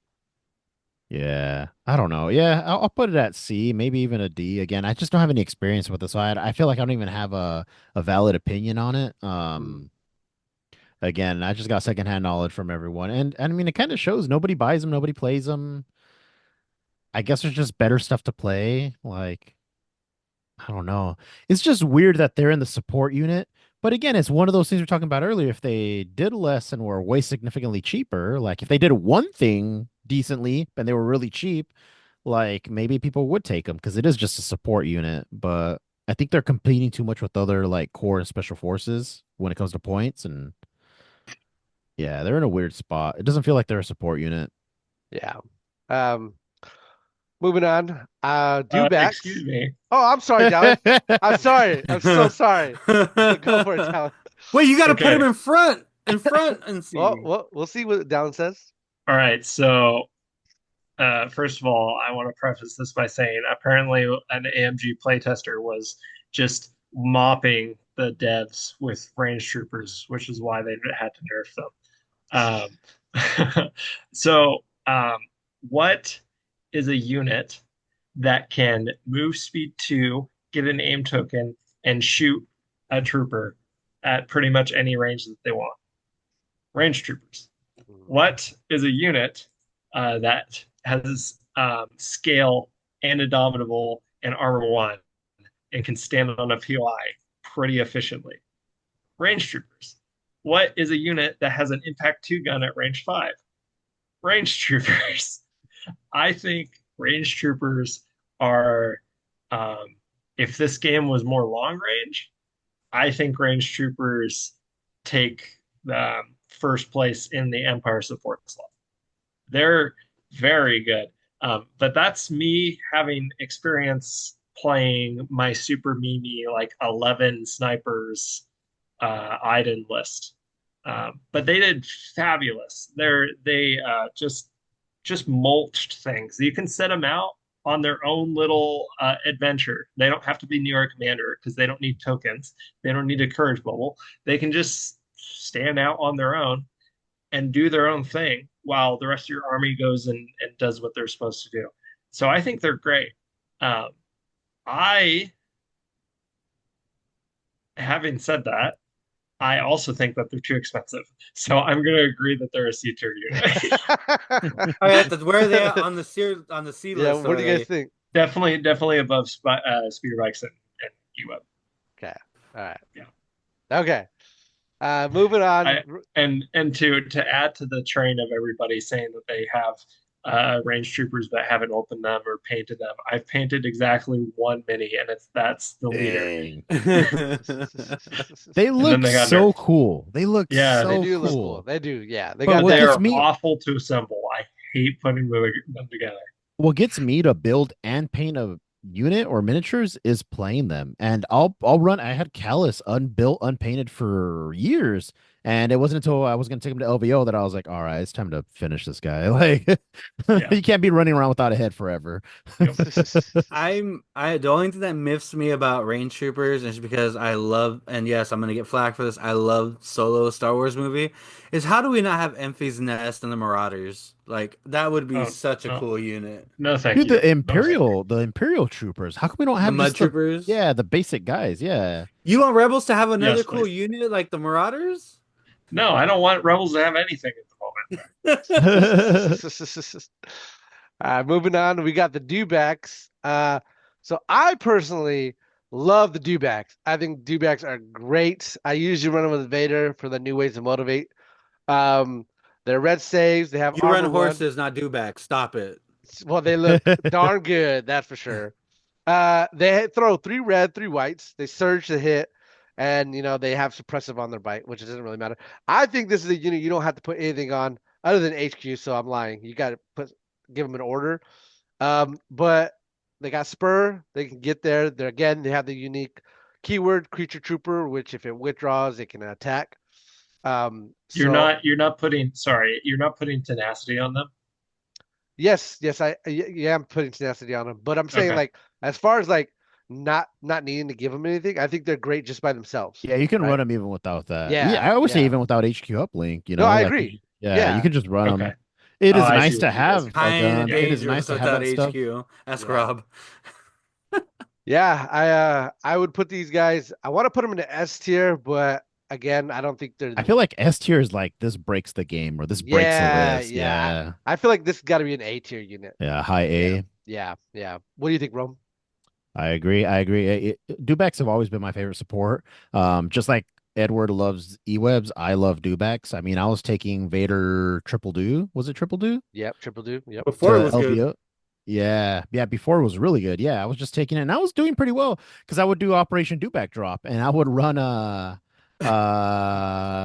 Speaker 2: Yeah, I don't know. Yeah, I'll put it at C, maybe even a D. Again, I just don't have any experience with it, so I feel like I don't even have a valid opinion on it.
Speaker 1: Mm.
Speaker 2: Again, I just got secondhand knowledge from everyone, and I mean, it kind of shows nobody buys them, nobody plays them. I guess there's just better stuff to play. Like, I don't know. It's just weird that they're in the support unit. But again, it's one of those things we are talking about earlier. If they did less and were way significantly cheaper, like if they did one thing decently and they were really cheap, like maybe people would take them because it is just a support unit. But I think they're competing too much with other like core and special forces when it comes to points. And yeah, they're in a weird spot. It doesn't feel like they're a support unit.
Speaker 1: Yeah. Um, moving on. Dewbacks.
Speaker 4: Excuse me.
Speaker 1: Oh, I'm sorry, Dallas. I'm sorry. I'm so sorry. Go for it, Dallas.
Speaker 3: Wait, you got to
Speaker 4: Okay.
Speaker 3: put him in front, and see.
Speaker 1: Well, we'll see what Dallas says.
Speaker 4: All right. So, first of all, I want to preface this by saying apparently an AMG playtester was just mopping the devs with range troopers, which is why they had to nerf them. So, what is a unit that can move speed 2, get an aim token, and shoot a trooper at pretty much any range that they want? Range troopers. What is a unit that has scale and Indomitable and Armor 1 and can stand on a POI pretty efficiently? Range troopers. What is a unit that has an Impact 2 gun at range 5? Range troopers. I think range troopers are, if this game was more long range, I think range troopers take the first place in the Empire support slot. They're very good. But that's me having experience playing my Super Mimi like 11 snipers Iden list. But they did fabulous. They just mulched things. You can set them out on their own little adventure. They don't have to be New York Commander because they don't need tokens. They don't need a courage bubble. They can just stand out on their own and do their own thing while the rest of your army goes and does what they're supposed to do. So I think they're great. I, having said that, I also think that they're too expensive. So I'm going to agree that they're a C tier unit.
Speaker 3: All right, where are they on the C
Speaker 1: Yeah,
Speaker 3: list?
Speaker 1: what do you guys think?
Speaker 4: Definitely above speeder bikes and UWeb.
Speaker 1: Okay. All right.
Speaker 4: Yeah.
Speaker 1: Okay. Moving on.
Speaker 4: And to add to the train of everybody saying that they have range troopers but haven't opened them or painted them, I've painted exactly one mini, and that's the leader.
Speaker 2: They look
Speaker 4: they got
Speaker 2: so
Speaker 4: nerfed.
Speaker 2: cool. They look
Speaker 4: Yeah,
Speaker 2: so
Speaker 1: They do look
Speaker 2: cool.
Speaker 1: cool. They do. Yeah. They
Speaker 2: But
Speaker 1: got
Speaker 2: what
Speaker 4: They
Speaker 1: that.
Speaker 2: gets
Speaker 4: are
Speaker 2: me-
Speaker 4: awful to assemble. I hate putting them together.
Speaker 2: What gets me to build and paint a unit or miniatures is playing them. And I'll run. I had Callus unbuilt, unpainted for years. And it wasn't until I was gonna take him to LVO that I was like, all right, it's time to finish this guy. Like you can't be running around without a head forever.
Speaker 3: The only thing that miffs me about range troopers is because I love, and yes, I'm gonna get flack for this. I love Solo, Star Wars movie. Is how do we not have Enfys Nest and the Marauders? Like that would be such a cool unit.
Speaker 4: No, thank
Speaker 2: Dude,
Speaker 4: you.
Speaker 2: the Imperial troopers. How come we don't have
Speaker 3: The mud
Speaker 2: just
Speaker 3: troopers.
Speaker 2: yeah, the basic guys. Yeah.
Speaker 3: You want Rebels to have another
Speaker 4: Yes,
Speaker 3: cool
Speaker 4: please.
Speaker 3: unit like the Marauders?
Speaker 4: No, I don't want Rebels to have anything at the moment.
Speaker 1: Moving on, we got the Dewbacks. So I personally love the Dewbacks. I think Dewbacks are great. I usually run them with Vader for the new ways to motivate. They're red saves. They have
Speaker 3: You run
Speaker 1: armor 1.
Speaker 3: horses, not dewbacks. Stop it.
Speaker 1: Well, they look darn good, that's for sure. They throw 3 red, 3 whites. They surge to hit, and they have suppressive on their bite, which doesn't really matter. I think this is a unit you don't have to put anything on other than HQ. So I'm lying. You got to give them an order. But they got spur. They can get there. They have the unique keyword creature trooper, which if it withdraws, it can attack.
Speaker 4: You're not putting tenacity on them.
Speaker 1: Yes, I am putting tenacity on them, but I'm saying like as far as like not needing to give them anything, I think they're great just by themselves.
Speaker 2: Yeah, you can run them even without that.
Speaker 1: Yeah,
Speaker 2: I always say even without HQ uplink.
Speaker 1: No, I
Speaker 2: like,
Speaker 1: agree.
Speaker 2: Yeah, you can just run them. It
Speaker 4: Oh,
Speaker 2: is
Speaker 4: I see
Speaker 2: nice
Speaker 4: what
Speaker 2: to
Speaker 4: you guys
Speaker 2: have
Speaker 4: are
Speaker 2: a
Speaker 3: Kind of
Speaker 2: gun. It is nice
Speaker 3: dangerous
Speaker 2: to have
Speaker 3: without
Speaker 2: that stuff.
Speaker 3: HQ. Ask
Speaker 1: Yeah.
Speaker 3: Rob.
Speaker 1: Yeah, I would put these guys. I want to put them in the S tier, but again, I don't think they're
Speaker 2: I
Speaker 1: the.
Speaker 2: feel like S tier is like this breaks the game or this breaks the
Speaker 1: Yeah,
Speaker 2: list.
Speaker 1: yeah.
Speaker 2: Yeah.
Speaker 1: I feel like this got to be an A tier unit.
Speaker 2: Yeah. High
Speaker 1: Yeah,
Speaker 2: A.
Speaker 1: yeah. What do you think, Rome?
Speaker 2: I agree. I agree. Dewbacks have always been my favorite support. Just like Edward loves E-Webs, I love Dewbacks. I mean, I was taking Vader triple do. Was it triple do
Speaker 1: Yep, triple do. Yep.
Speaker 3: Before it
Speaker 2: to
Speaker 3: was good.
Speaker 2: LVO? Yeah, yeah. Before it was really good. Yeah, I was just taking it, and I was doing pretty well because I would do Operation Dewback Drop, and I would run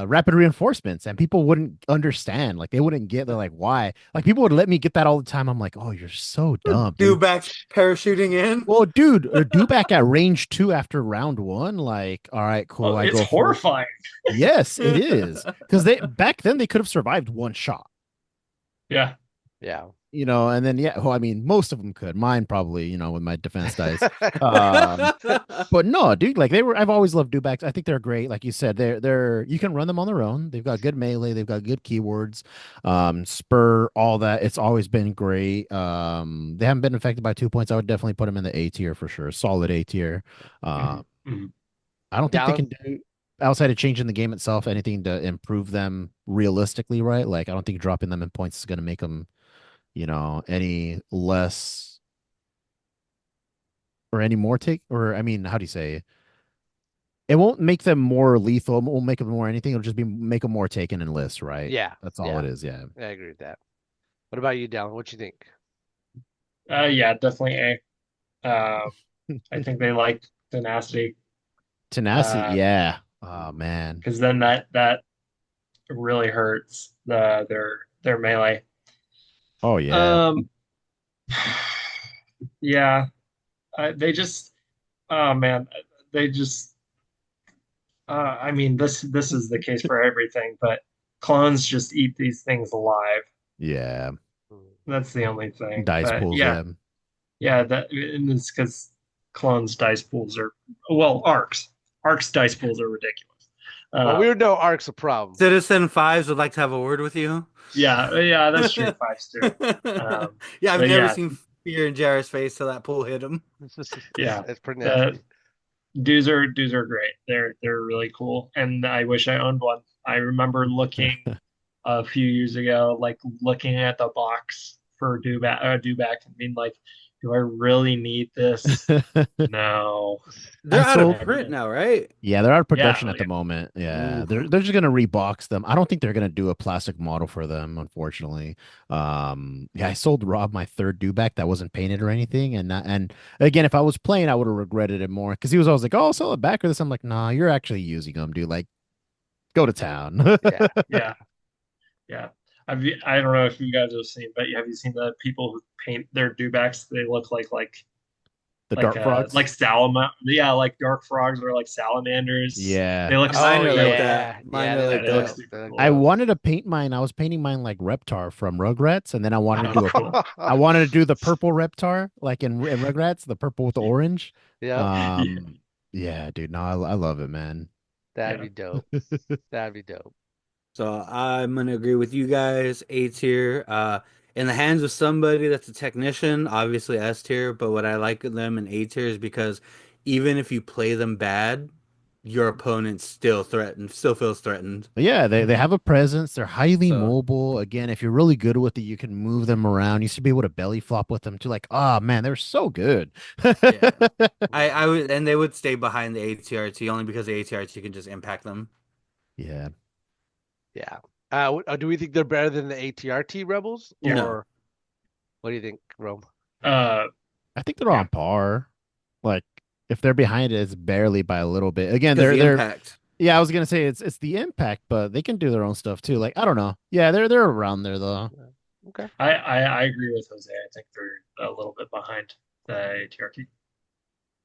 Speaker 2: rapid reinforcements, and people wouldn't understand. Like they wouldn't get. They're like, why? Like people would let me get that all the time. I'm like, oh, you're so dumb, dude.
Speaker 3: Dewback parachuting in.
Speaker 2: Well, dude, do back at range 2 after round 1. Like, all right, cool.
Speaker 4: Oh,
Speaker 2: I
Speaker 4: it's
Speaker 2: go for it.
Speaker 4: horrifying.
Speaker 2: Yes, it is. Because they back then they could have survived one shot,
Speaker 4: Yeah.
Speaker 1: Yeah.
Speaker 2: and then well, I mean, most of them could. Mine probably, with my defense dice. Um, but no, dude, like I've always loved dewbacks. I think they're great. Like you said, they're you can run them on their own. They've got good melee, they've got good keywords, spur, all that. It's always been great. They haven't been affected by 2 points. I would definitely put them in the A tier for sure. Solid A tier.
Speaker 4: Mhm.
Speaker 2: I don't think they
Speaker 1: Down.
Speaker 2: can do outside of changing the game itself anything to improve them realistically, right? Like I don't think dropping them in points is going to make them, any less or any more take or I mean, how do you say? It won't make them more lethal. It won't make them more anything. It'll just be make them more taken in lists, right?
Speaker 1: Yeah.
Speaker 2: That's all
Speaker 1: Yeah.
Speaker 2: it is. Yeah.
Speaker 1: I agree with that. What about you, Dallin? What you think?
Speaker 4: Yeah, definitely A. I think they like tenacity.
Speaker 2: Tenacity. Yeah. Oh man.
Speaker 4: Because then that really hurts their melee.
Speaker 2: Oh yeah.
Speaker 4: Um, yeah, they just, oh man, they just. I mean, this is the case for everything, but clones just eat these things alive.
Speaker 2: Yeah.
Speaker 4: That's the only thing.
Speaker 2: Dice
Speaker 4: But
Speaker 2: pools.
Speaker 4: yeah,
Speaker 2: Yeah.
Speaker 4: yeah, and it's because clones dice pools are arcs dice pools are ridiculous.
Speaker 1: Well, we know Ark's a problem.
Speaker 3: Citizen Fives would like to have a word with you.
Speaker 4: Yeah, that's true. Fives too.
Speaker 3: Yeah, I've
Speaker 4: but
Speaker 3: never
Speaker 4: yeah.
Speaker 3: seen fear in Jared's face till that pool hit him.
Speaker 4: Yeah.
Speaker 1: It's pretty nasty.
Speaker 4: Dues are great. They're really cool, and I wish I owned one. I remember looking a few years ago, like looking at the box for Dewback and being like, do I really need this? No.
Speaker 3: They're
Speaker 2: I
Speaker 3: out
Speaker 2: sold-
Speaker 3: of print now, right?
Speaker 2: Yeah, they're out of production
Speaker 4: Yeah,
Speaker 2: at the moment. Yeah,
Speaker 3: Oof.
Speaker 2: they're just gonna rebox them. I don't think they're gonna do a plastic model for them, unfortunately. Yeah, I sold Rob my third dewback that wasn't painted or anything, and again, if I was playing, I would have regretted it more because he was always like, "Oh, I'll sell it back or this." I'm like, "Nah, you're actually using them, dude. Like, go to town."
Speaker 1: Yeah.
Speaker 4: Yeah. I don't know if you guys have seen, but have you seen the people who paint their dewbacks? They look like
Speaker 2: The dark frogs.
Speaker 4: like like dark frogs or like salamanders.
Speaker 2: Yeah.
Speaker 4: They look
Speaker 3: Mine
Speaker 1: Oh
Speaker 3: are
Speaker 4: so
Speaker 3: like
Speaker 4: good.
Speaker 3: that. Mine are like
Speaker 4: It looks
Speaker 3: that.
Speaker 4: super cool.
Speaker 2: I wanted to paint mine. I was painting mine like Reptar from Rugrats, and then I wanted to do
Speaker 4: Oh,
Speaker 2: I wanted to do the purple Reptar, like in Rugrats, the purple with the orange.
Speaker 1: Yeah,
Speaker 2: Yeah, dude. No, I love it, man.
Speaker 1: that'd
Speaker 4: Yeah.
Speaker 1: be dope. That'd be dope.
Speaker 3: So I'm gonna agree with you guys. A tier. In the hands of somebody that's a technician, obviously S tier. But what I like them in A tier is because even if you play them bad, your opponent still feels threatened.
Speaker 2: But yeah, they have a presence. They're highly
Speaker 3: So-
Speaker 2: mobile. Again, if you're really good with it, you can move them around. You should be able to belly flop with them too. Like, oh man, they're so good.
Speaker 3: I would, and they would stay behind the ATRT only because the ATRT can just impact them.
Speaker 2: Yeah.
Speaker 1: Yeah. Do we think they're better than the ATRT Rebels?
Speaker 3: No.
Speaker 1: Or what do you think, Rome?
Speaker 2: I think they're on par. Like if they're behind it, it's barely by a little bit. Again,
Speaker 3: Because the
Speaker 2: they're
Speaker 3: impact.
Speaker 2: yeah, I was gonna say it's the impact, but they can do their own stuff too. Like I don't know. Yeah, they're around there though.
Speaker 1: Okay.
Speaker 4: I agree with Jose. I think they're a little bit behind the ATRT.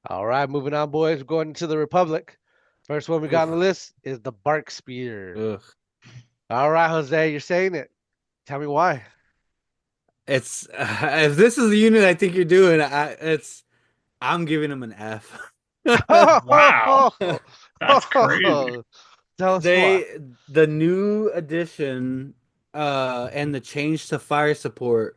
Speaker 1: All right, moving on, boys. We're going into the Republic. First one we got on the list is the Bark Speeder.
Speaker 3: Ugh.
Speaker 1: All right, Jose, you're saying it. Tell me why.
Speaker 3: It's if this is the unit I think you're doing, I'm giving them an F.
Speaker 4: Wow. That's crazy.
Speaker 1: Tell us why.
Speaker 3: The new edition and the change to fire support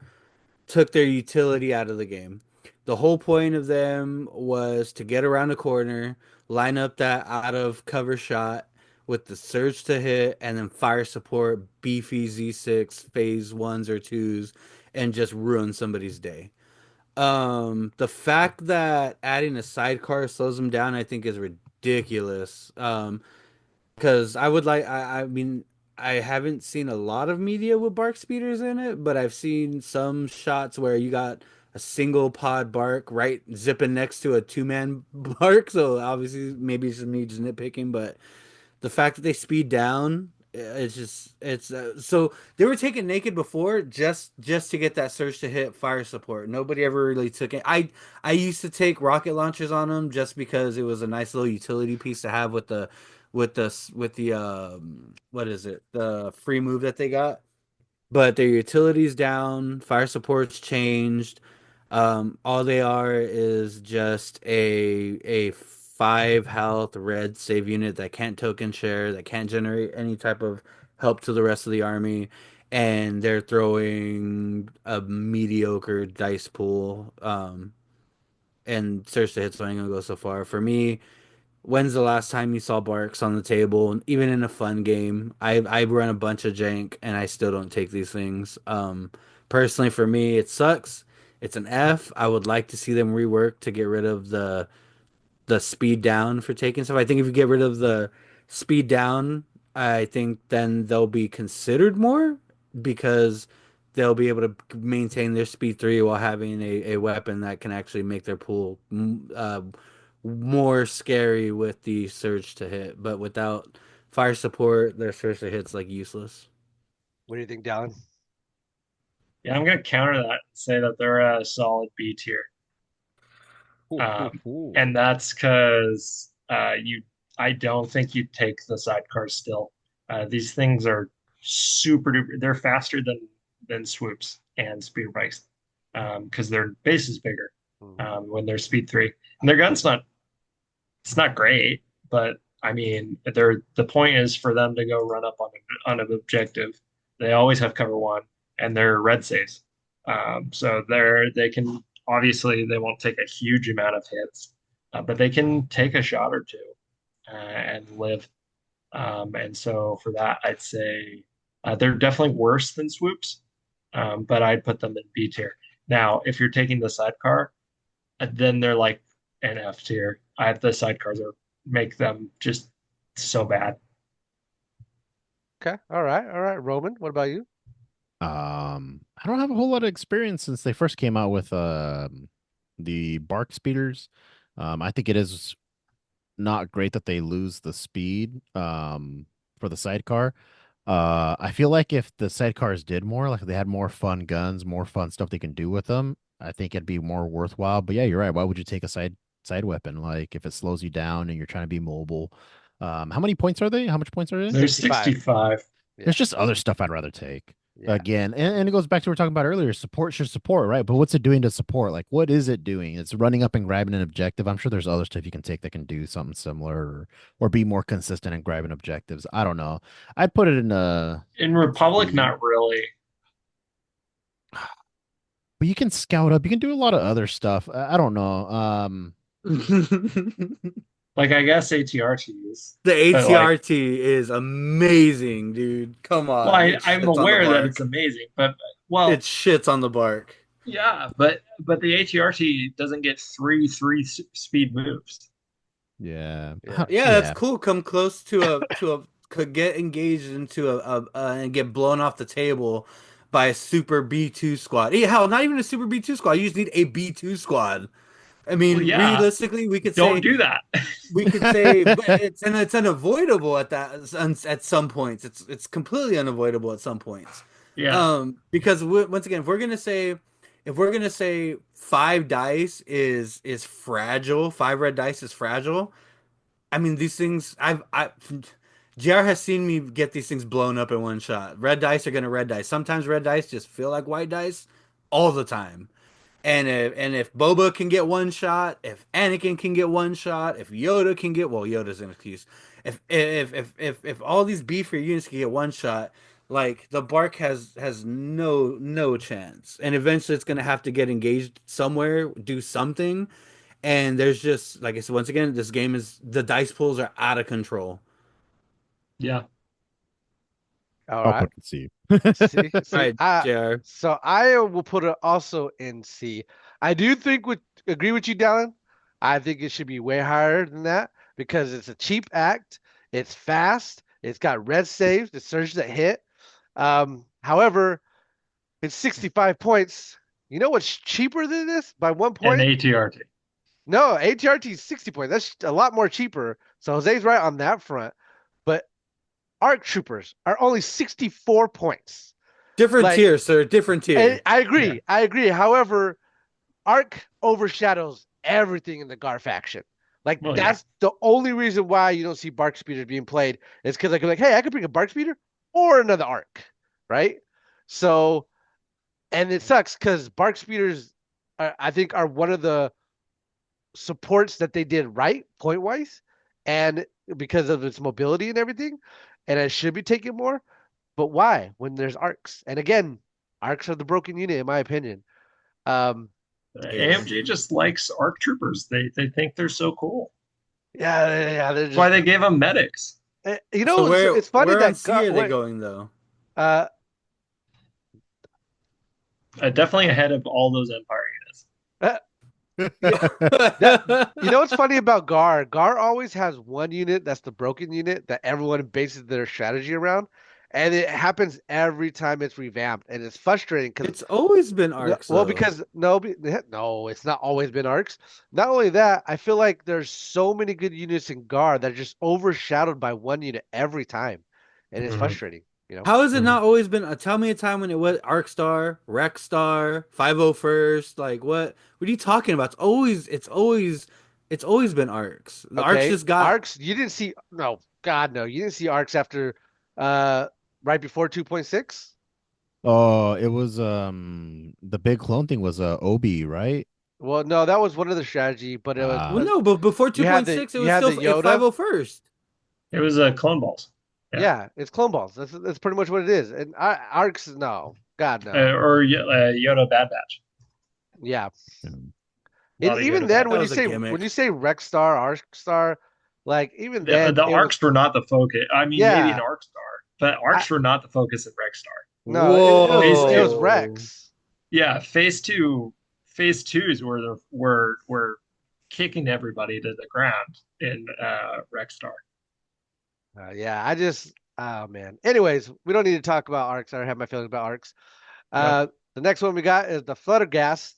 Speaker 3: took their utility out of the game. The whole point of them was to get around the corner, line up that out of cover shot with the surge to hit, and then fire support, beefy Z6 phase ones or twos, and just ruin somebody's day. The fact that adding a sidecar slows them down, I think, is ridiculous. Because I mean, I haven't seen a lot of media with bark speeders in it, but I've seen some shots where you got a single pod bark right zipping next to a two-man bark. So obviously, maybe it's just me just nitpicking, but the fact that they speed down, it's so they were taken naked before just to get that surge to hit fire support. Nobody ever really took it. I used to take rocket launchers on them just because it was a nice little utility piece to have with the what is it, the free move that they got. But their utilities down, fire support's changed. All they are is just a 5 health red save unit that can't token share, that can't generate any type of help to the rest of the army, and they're throwing a mediocre dice pool. And search the hits only gonna go so far. For me, when's the last time you saw Barks on the table, even in a fun game? I run a bunch of jank and I still don't take these things. Personally for me, it sucks. It's an F. I would like to see them rework to get rid of the speed down for taking stuff. I think if you get rid of the speed down, I think then they'll be considered more because they'll be able to maintain their speed 3 while having a weapon that can actually make their pool more scary with the surge to hit. But without fire support, their surge to hit's like useless.
Speaker 1: What do you think, Dallin?
Speaker 4: Yeah, I'm gonna counter that and say that they're a solid B tier. And that's because I don't think you take the sidecar still. These things are super duper. They're faster than swoops and speeder bikes because their base is bigger when they're speed 3. And their gun's not it's not great, but I mean, the point is for them to go run up on an objective. They always have cover 1, and they're red saves. So they can obviously they won't take a huge amount of hits, but they can take a shot or two and live. And so for that, I'd say they're definitely worse than swoops, but I'd put them in B tier. Now, if you're taking the sidecar, then they're like an F tier. The sidecars are make them just so bad.
Speaker 1: Okay. All right. All right. Roman, what about you?
Speaker 2: I don't have a whole lot of experience since they first came out with the bark speeders. I think it is not great that they lose the speed for the sidecar. I feel like if the sidecars did more, like if they had more fun guns, more fun stuff they can do with them, I think it'd be more worthwhile. But yeah, you're right. Why would you take a side weapon? Like if it slows you down and you're trying to be mobile. How many points are they? How much points are they?
Speaker 4: There's
Speaker 1: 65.
Speaker 4: 65.
Speaker 1: Yeah.
Speaker 2: There's just other stuff I'd rather take.
Speaker 1: Yeah.
Speaker 2: Again, and it goes back to what we were talking about earlier. Support should support, right? But what's it doing to support? Like, what is it doing? It's running up and grabbing an objective. I'm sure there's other stuff you can take that can do something similar or be more consistent in grabbing objectives. I don't know. I'd put it in
Speaker 4: In Republic, not really.
Speaker 2: but you can scout up. You can do a lot of other stuff. I don't know.
Speaker 4: Like I guess ATRTs.
Speaker 3: The
Speaker 4: But, like,
Speaker 3: ATRT is amazing, dude. Come on.
Speaker 4: well,
Speaker 3: It
Speaker 4: I'm
Speaker 3: shits on the
Speaker 4: aware that
Speaker 3: bark.
Speaker 4: it's amazing, but well,
Speaker 3: It shits on the bark.
Speaker 4: yeah, but the ATRT doesn't get three speed moves.
Speaker 2: yeah.
Speaker 1: Yeah.
Speaker 3: Yeah, that's cool. Come close to could get engaged into and get blown off the table by a super B2 squad. Hell, not even a super B2 squad. You just need a B2 squad. I mean,
Speaker 4: Well, yeah.
Speaker 3: realistically, we could
Speaker 4: Don't
Speaker 3: say
Speaker 4: do that.
Speaker 3: but it's unavoidable at some points. It's completely unavoidable at some points.
Speaker 4: Yeah.
Speaker 3: Because once again, if we're gonna say 5 dice is fragile, 5 red dice is fragile. I mean, these things JR has seen me get these things blown up in one shot. Red dice are gonna red dice. Sometimes red dice just feel like white dice all the time. And if Boba can get one shot, if Anakin can get one shot, if Yoda can get Yoda's an excuse. If all these beefier units can get one shot, like the bark has no chance, and eventually it's gonna have to get engaged somewhere, do something, and there's just like I said once again, this game is the dice pools are out of control.
Speaker 4: Yeah.
Speaker 1: All
Speaker 2: I'll
Speaker 1: right.
Speaker 2: put it C.
Speaker 1: See,
Speaker 3: All
Speaker 1: see,
Speaker 3: right, JR.
Speaker 1: so I will put it also in C. I do think agree with you, Dallin. I think it should be way higher than that because it's a cheap act. It's fast. It's got red saves. The surge that hit. However, it's 65 points. You know what's cheaper than this by 1
Speaker 4: And
Speaker 1: point?
Speaker 4: ATRT.
Speaker 1: No, ATRT is 60 points. That's a lot more cheaper. So Jose's right on that front. But ARC Troopers are only 64 points.
Speaker 3: Different
Speaker 1: Like,
Speaker 3: tier, sir. Different tier.
Speaker 1: I agree.
Speaker 4: Yeah.
Speaker 1: I agree. However, ARC overshadows everything in the Gar faction. Like
Speaker 4: Well,
Speaker 1: that's the only reason why you don't see Bark Speeders being played is because I could like, hey, I could bring a Bark Speeder or another ARC, right? So, and it sucks because Bark Speeders, I think, are one of the supports that they did right point wise, and because of its mobility and everything, and it should be taken more. But why when there's ARCs? And again, ARCs are the broken unit in my opinion. Um,
Speaker 4: AMG just likes ARC troopers. They think they're so cool.
Speaker 1: yeah, they're
Speaker 4: That's why
Speaker 1: just
Speaker 4: they gave them medics.
Speaker 1: you
Speaker 3: So
Speaker 1: know
Speaker 3: where
Speaker 1: it's funny
Speaker 3: where on
Speaker 1: that
Speaker 3: C are they going though?
Speaker 1: uh
Speaker 4: Definitely ahead of all those Empire units.
Speaker 1: you know what's funny about Gar? Gar always has one unit that's the broken unit that everyone bases their strategy around, and it happens every time it's revamped, and it's frustrating because
Speaker 3: It's always been arcs
Speaker 1: well,
Speaker 3: though.
Speaker 1: because no, it's not always been arcs. Not only that, I feel like there's so many good units in Gar that are just overshadowed by one unit every time, and it's
Speaker 4: Mhm.
Speaker 1: frustrating. You know,
Speaker 3: How has it
Speaker 4: Mhm.
Speaker 3: not always been? Tell me a time when it was Arcstar, Rexstar, 501st. Like what are you talking about? It's always been arcs. The arcs
Speaker 1: okay,
Speaker 3: just got.
Speaker 1: arcs. You didn't see no, God no, you didn't see arcs after, uh, right before 2.6.
Speaker 2: Oh, it was the big clone thing was Obi, right?
Speaker 1: Well, no, that was one of the strategy, but it was
Speaker 3: Well,
Speaker 2: Ah,
Speaker 3: no, but before
Speaker 1: you had the
Speaker 3: 2.6, it
Speaker 1: you
Speaker 3: was
Speaker 1: had
Speaker 3: still
Speaker 1: the Yoda.
Speaker 3: 501st.
Speaker 4: It was Clone Balls. Yeah.
Speaker 1: Yeah, it's clone balls. That's pretty much what it is. And arcs, no, God no.
Speaker 4: Or Yoda Bad Batch.
Speaker 1: Yeah,
Speaker 4: A
Speaker 1: and
Speaker 4: lot of
Speaker 1: even
Speaker 4: Yoda
Speaker 1: then,
Speaker 4: Bad
Speaker 3: That
Speaker 1: when you
Speaker 3: was a
Speaker 1: say
Speaker 3: gimmick.
Speaker 1: Rexstar, Arcstar, like even then,
Speaker 4: The
Speaker 1: it was
Speaker 4: arcs were not the focus. I mean, maybe an
Speaker 1: yeah.
Speaker 4: arc star, but
Speaker 1: I
Speaker 4: arcs were not the focus of Rexstar.
Speaker 1: no,
Speaker 4: Phase
Speaker 1: it
Speaker 4: two,
Speaker 1: was
Speaker 3: Whoa.
Speaker 1: Rex.
Speaker 4: yeah, phase twos were kicking everybody to the ground in Rexstar.
Speaker 1: Yeah, I just oh man. Anyways, we don't need to talk about arcs. I have my feelings about arcs.
Speaker 4: Yep.
Speaker 1: The next one we got is the Fluttergast.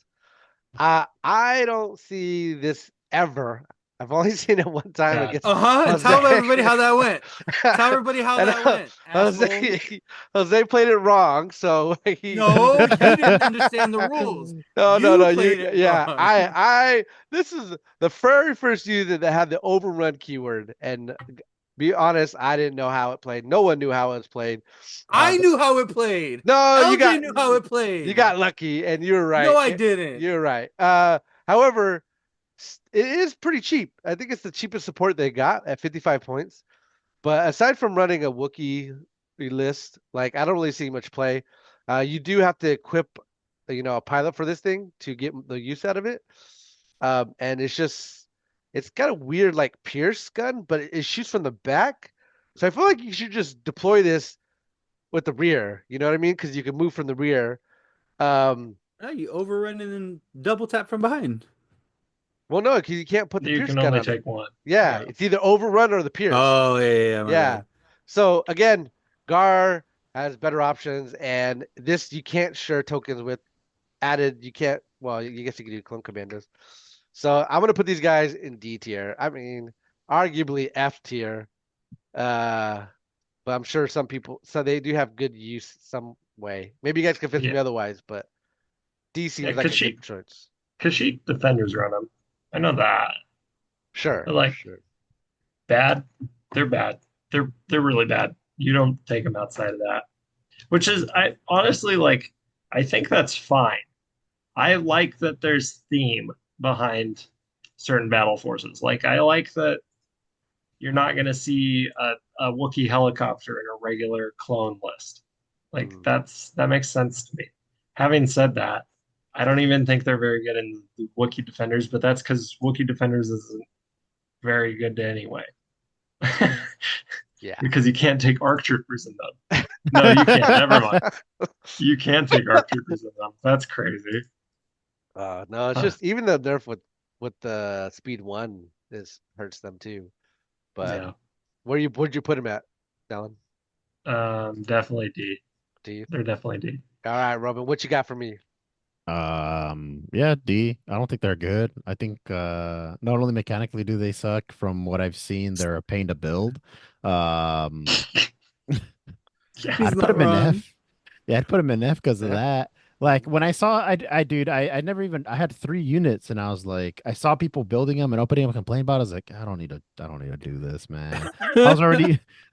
Speaker 1: I don't see this ever. I've only seen it one time
Speaker 4: Yeah.
Speaker 1: against
Speaker 3: Uh-huh.
Speaker 1: Jose.
Speaker 3: Tell everybody how that went. Tell everybody how
Speaker 1: And
Speaker 3: that went, asshole.
Speaker 1: Jose played it wrong, so he
Speaker 3: No, you didn't understand the rules.
Speaker 1: no,
Speaker 3: You
Speaker 1: you
Speaker 3: played it
Speaker 1: yeah,
Speaker 3: wrong.
Speaker 1: this is the very first unit that had the overrun keyword, and be honest, I didn't know how it played. No one knew how it was played.
Speaker 3: I knew how it played.
Speaker 1: No,
Speaker 3: LJ knew how it
Speaker 1: you
Speaker 3: played.
Speaker 1: got lucky, and you were
Speaker 3: No,
Speaker 1: right.
Speaker 3: I didn't.
Speaker 1: You're right. However, it is pretty cheap. I think it's the cheapest support they got at 55 points. But aside from running a Wookiee list, like I don't really see much play. You do have to equip, a pilot for this thing to get the use out of it. And it's got a weird like Pierce gun, but it shoots from the back. So I feel like you should just deploy this with the rear. You know what I mean? Because you can move from the rear. Um,
Speaker 3: No, you overrun and then double tap from behind.
Speaker 1: well, no, because you can't put the
Speaker 4: You
Speaker 1: Pierce
Speaker 4: can
Speaker 1: gun
Speaker 4: only
Speaker 1: on it.
Speaker 4: take one.
Speaker 1: Yeah,
Speaker 4: Yeah.
Speaker 1: it's either overrun or the Pierce.
Speaker 3: Oh, yeah, my
Speaker 1: Yeah.
Speaker 3: bad.
Speaker 1: So again, Gar has better options, and this you can't share tokens with added. You can't. Well, you guess you can do clone commandos. So I'm gonna put these guys in D tier. I mean, arguably F tier. But I'm sure some people. So they do have good use some way. Maybe you guys convince
Speaker 4: Yeah.
Speaker 1: me otherwise, but D
Speaker 4: Yeah,
Speaker 1: seems like a good choice.
Speaker 4: Kashyyyk defenders run them. I know that.
Speaker 1: Sure.
Speaker 4: They're like
Speaker 1: Sure.
Speaker 4: bad. They're bad. They're really bad. You don't take them outside of that. Which is I honestly like I think that's fine. I like that there's theme behind certain battle forces. Like I like that you're not going to see a Wookiee helicopter in a regular clone list. Like
Speaker 1: Mm.
Speaker 4: that makes sense to me. Having said that, I don't even think they're very good in the Wookiee defenders, but that's because Wookiee defenders isn't very good to anyway.
Speaker 1: Yeah.
Speaker 4: Because you can't take ARC troopers in them. No, you can't. Never mind. You can take ARC troopers in them. That's crazy.
Speaker 1: No, it's
Speaker 4: Huh.
Speaker 1: just even the nerf with the speed one is hurts them too. But
Speaker 4: Yeah.
Speaker 1: where'd you put him at, Dylan?
Speaker 4: Definitely D.
Speaker 1: Do you?
Speaker 4: They're definitely D.
Speaker 1: All right, Robin, what you got for me?
Speaker 2: Yeah, D. I don't think they're good. I think not only mechanically do they suck, from what I've seen, they're a pain to build. Um,
Speaker 4: Yeah.
Speaker 3: He's
Speaker 2: I'd put
Speaker 3: not
Speaker 2: them in
Speaker 3: wrong.
Speaker 2: F. Yeah, I'd put him in F because of
Speaker 1: Yeah.
Speaker 2: that. Like when I saw, dude, I never even, I had 3 units and I was like, I saw people building them and opening them and complaining about it. I was like, I don't need to do this, man. I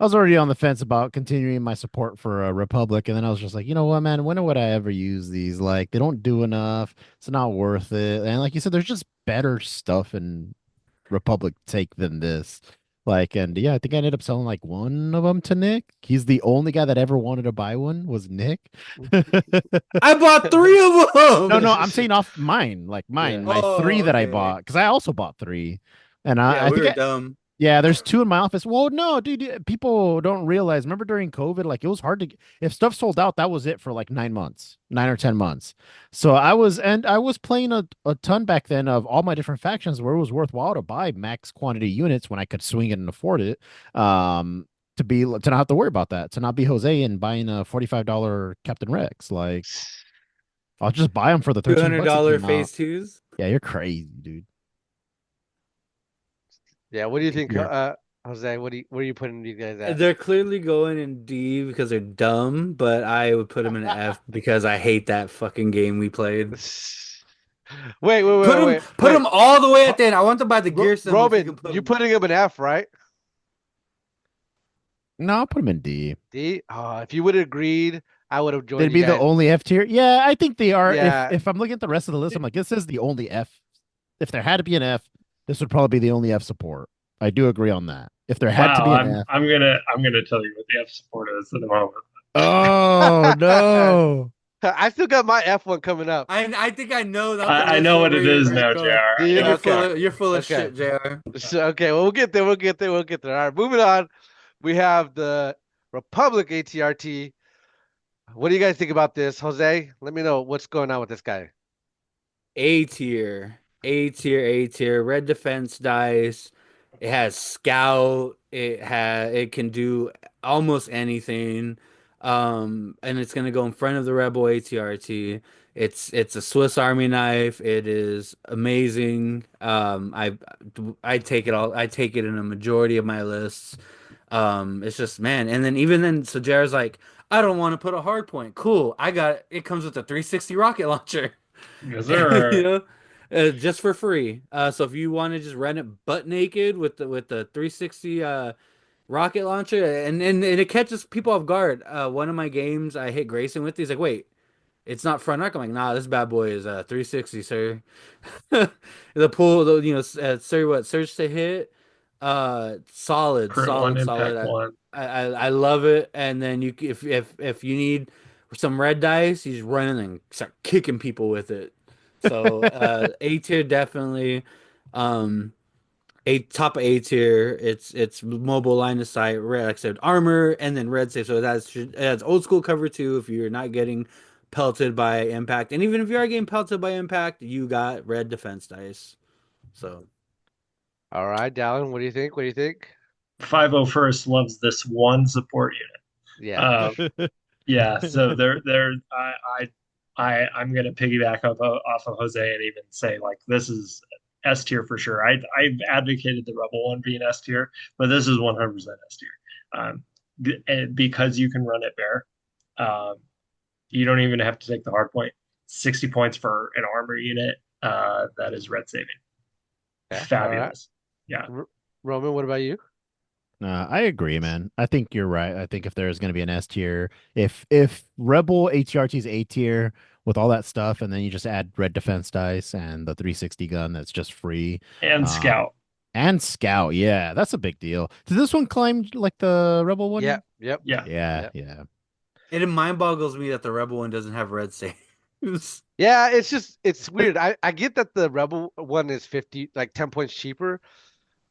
Speaker 2: was already on the fence about continuing my support for Republic. And then I was just like, you know what, man, when would I ever use these? Like they don't do enough. It's not worth it. And like you said, there's just better stuff in Republic take than this. Like, and yeah, I think I ended up selling like one of them to Nick. He's the only guy that ever wanted to buy one was Nick.
Speaker 3: I bought 3 of them.
Speaker 2: No, I'm saying off mine, like
Speaker 1: Yeah.
Speaker 2: my
Speaker 3: Oh,
Speaker 2: 3 that I
Speaker 3: okay.
Speaker 2: bought, because I also bought 3, and
Speaker 3: Yeah,
Speaker 2: I
Speaker 3: we
Speaker 2: think
Speaker 3: were dumb.
Speaker 2: yeah, there's 2 in my office. Well, no, dude, people don't realize. Remember during COVID, like it was hard to if stuff sold out, that was it for like 9 months, 9 or 10 months. So I was playing a ton back then of all my different factions where it was worthwhile to buy max quantity units when I could swing it and afford it. To not have to worry about that, to not be Jose and buying a $45 Captain Rex. Like I'll just buy them for the $13 it
Speaker 3: $200
Speaker 2: came out.
Speaker 3: phase twos.
Speaker 2: Yeah, you're crazy, dude.
Speaker 1: Yeah, what do you think,
Speaker 2: You're
Speaker 1: Jose? Where are you putting these guys at?
Speaker 3: They're clearly going in D because they're dumb, but I would put them in F because I hate that fucking game we played. Put
Speaker 1: Wait.
Speaker 3: them all the way at the end. I want to buy the gear symbol.
Speaker 1: Robin, you putting him in F, right?
Speaker 2: No, I'll put them in D.
Speaker 1: D? Oh, if you would have agreed, I would have joined
Speaker 2: They'd
Speaker 1: you
Speaker 2: be the
Speaker 1: guys.
Speaker 2: only F tier. Yeah, I think they are.
Speaker 1: Yeah.
Speaker 2: If I'm looking at the rest of the list, I'm like, this is the only F. If there had to be an F, this would probably be the only F support. I do agree on that. If there had to
Speaker 4: Wow,
Speaker 2: be an F.
Speaker 4: I'm gonna tell you what the F support is in a moment.
Speaker 2: Oh no.
Speaker 1: I still got my F1 coming up.
Speaker 3: I think I know that.
Speaker 4: I know what it is now, JR.
Speaker 1: Do you?
Speaker 3: You're
Speaker 1: Okay.
Speaker 3: full of
Speaker 1: Okay.
Speaker 3: shit, JR.
Speaker 1: So, okay, well, we'll get there. We'll get there. All right, moving on. We have the Republic ATRT. What do you guys think about this? Jose, let me know what's going on with this guy.
Speaker 3: A tier, A tier, A tier. Red defense dice. It has scout. It can do almost anything. And it's gonna go in front of the Rebel ATRT. It's a Swiss Army knife. It is amazing. I take it all. I take it in a majority of my lists. It's just man, and then even then, so Jared's like, I don't want to put a hard point. Cool, I got it. It comes with a 360 rocket launcher.
Speaker 4: Yes,
Speaker 3: You
Speaker 4: sir.
Speaker 3: know, just for free. So if you want to just run it butt naked with the 360 rocket launcher, and it catches people off guard. One of my games I hit Grayson with, he's like, wait, it's not front arc. I'm like, nah, this bad boy is 360, sir. The pool, sir, what surge to hit, solid,
Speaker 4: Current one,
Speaker 3: solid,
Speaker 4: impact
Speaker 3: solid.
Speaker 4: one.
Speaker 3: I love it. And then if you need some red dice, you just run in and start kicking people with it. So A tier definitely. A top of A tier. It's mobile line of sight, red, like I said, armor, and then red safe. So that's old school cover too. If you're not getting pelted by impact, and even if you are getting pelted by impact, you got red defense dice. So
Speaker 1: All right, Dallin, what do you think? What do you think?
Speaker 4: 501st loves this one support unit.
Speaker 1: Yeah.
Speaker 4: Yeah, so I'm gonna piggyback off of Jose and even say like this is S tier for sure. I've advocated the Rebel one being S tier, but this is 100% S tier. Because you can run it bare. You don't even have to take the hard point. 60 points for an armor unit that is red saving.
Speaker 1: Yeah,
Speaker 4: Fabulous. Yeah.
Speaker 1: Roman, what about you?
Speaker 2: I agree, man. I think you're right. I think if there's going to be an S tier, if Rebel ATRT is A tier with all that stuff, and then you just add red defense dice and the 360 gun that's just free,
Speaker 4: And Scout.
Speaker 2: and Scout, yeah, that's a big deal. Did this one climb like the Rebel one?
Speaker 1: Yeah. Yep.
Speaker 4: Yeah.
Speaker 2: Yeah,
Speaker 1: Yep.
Speaker 2: yeah.
Speaker 3: It mind boggles me that the Rebel one doesn't have red saves.
Speaker 1: Yeah, it's weird. I get that the Rebel one is 50, like 10 points cheaper,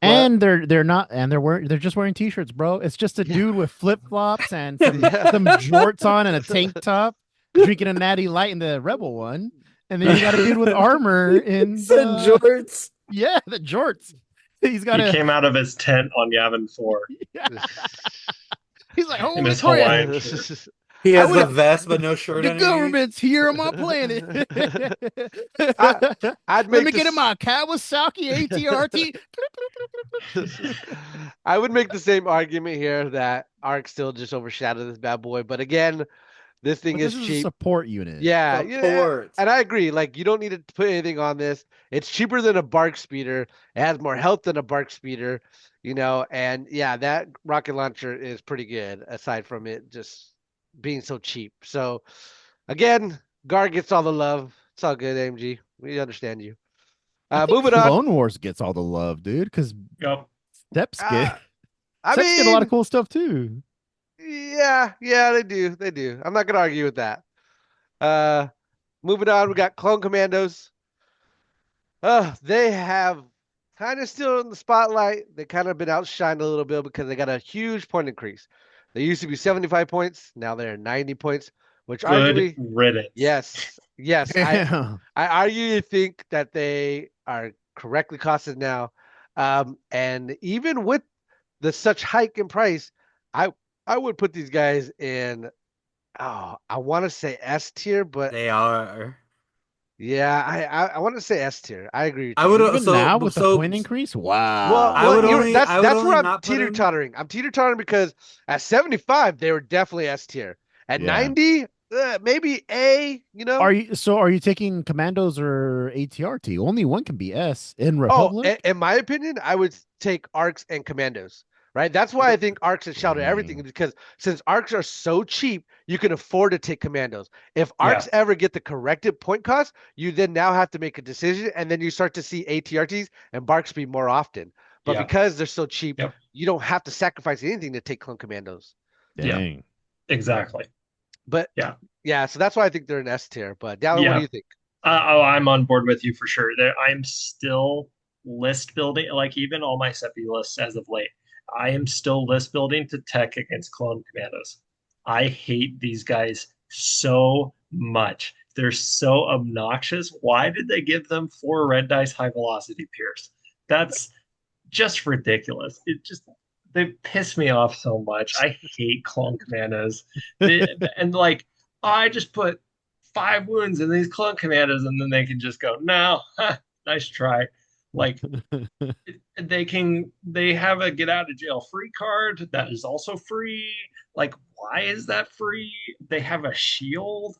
Speaker 1: but
Speaker 2: And they're not, and they're just wearing t-shirts, bro. It's just a
Speaker 1: Yeah.
Speaker 2: dude with flip flops and some
Speaker 1: Yeah.
Speaker 2: jorts on and a tank top, drinking a natty light in the Rebel one, and then you got a dude with armor in
Speaker 3: Said
Speaker 2: the,
Speaker 3: jorts.
Speaker 2: yeah, the jorts. He's got
Speaker 4: He
Speaker 2: a
Speaker 4: came out of his tent on Yavin 4
Speaker 2: he's like,
Speaker 4: in
Speaker 2: holy
Speaker 4: his
Speaker 2: crap,
Speaker 4: Hawaiian shirt.
Speaker 3: He
Speaker 1: I
Speaker 3: has the
Speaker 1: would-
Speaker 3: vest but no shirt
Speaker 2: the
Speaker 3: underneath.
Speaker 2: government's here on my planet.
Speaker 1: I'd
Speaker 2: Let
Speaker 1: make
Speaker 2: me get in
Speaker 1: this-
Speaker 2: my Kawasaki ATRT.
Speaker 1: I would make the same argument here that Arc still just overshadowed this bad boy, but again, this thing
Speaker 2: But
Speaker 1: is
Speaker 2: this is a
Speaker 1: cheap.
Speaker 2: support unit.
Speaker 1: Yeah,
Speaker 3: Support.
Speaker 1: and I agree. Like, you don't need to put anything on this. It's cheaper than a Bark Speeder. It has more health than a Bark Speeder, and yeah, that rocket launcher is pretty good aside from it just being so cheap. So again, Gar gets all the love. It's all good, AMG. We understand you.
Speaker 2: I think
Speaker 1: Moving on.
Speaker 2: Clone Wars gets all the love, dude, because
Speaker 4: Yep.
Speaker 2: Steps get
Speaker 1: I
Speaker 2: Steps get a lot
Speaker 1: mean,
Speaker 2: of cool stuff too.
Speaker 1: yeah, they do. They do. I'm not gonna argue with that. Moving on, we got Clone Commandos. They have kind of still in the spotlight. They kind of been outshined a little bit because they got a huge point increase. They used to be 75 points, now they're 90 points, which
Speaker 4: Good
Speaker 1: arguably,
Speaker 4: riddance.
Speaker 1: yes,
Speaker 2: Yeah.
Speaker 1: I arguably think that they are correctly costed now. And even with the such hike in price, I would put these guys in. Oh, I want to say S tier, but
Speaker 3: They are.
Speaker 1: yeah, I want to say S tier. I agree with
Speaker 3: I
Speaker 1: you.
Speaker 3: would
Speaker 2: Even
Speaker 3: so
Speaker 2: now with the
Speaker 3: so
Speaker 2: point increase, wow.
Speaker 1: Well,
Speaker 3: I would
Speaker 1: you're-
Speaker 3: only-
Speaker 1: that's
Speaker 3: I would
Speaker 1: that's
Speaker 3: only
Speaker 1: where I'm
Speaker 3: not put
Speaker 1: teeter tottering. I'm teeter tottering because at 75 they were definitely S tier. At
Speaker 2: Yeah.
Speaker 1: 90, maybe A.
Speaker 2: Are you taking Commandos or ATRT? Only one can be S in
Speaker 1: Oh,
Speaker 2: Republic.
Speaker 1: in my opinion, I would take Arcs and Commandos. Right, that's why I think Arcs has shouted everything,
Speaker 2: Dang.
Speaker 1: because since Arcs are so cheap, you can afford to take Commandos. If Arcs ever get the corrected point cost, you then now have to make a decision, and then you start to see ATRTs and Bark Speed more often. But
Speaker 4: Yeah.
Speaker 1: because they're so cheap,
Speaker 4: Yep.
Speaker 1: you don't have to sacrifice anything to take Clone Commandos.
Speaker 4: Yeah.
Speaker 2: Dang.
Speaker 4: Exactly.
Speaker 1: But
Speaker 4: Yeah.
Speaker 1: so that's why I think they're an S tier. But Dallin, what
Speaker 4: Yeah.
Speaker 1: do you think?
Speaker 4: I'm on board with you for sure. I'm still list building, like even all my SEPI lists as of late. I am still list building to tech against Clone Commandos. I hate these guys so much. They're so obnoxious. Why did they give them 4 red dice high velocity pierce? That's just ridiculous. They piss me off so much. I hate Clone Commandos. And like, I just put 5 wounds in these Clone Commandos, and then they can just go, no, nice try. Like, they have a get out of jail free card that is also free. Like, why is that free? They have a shield,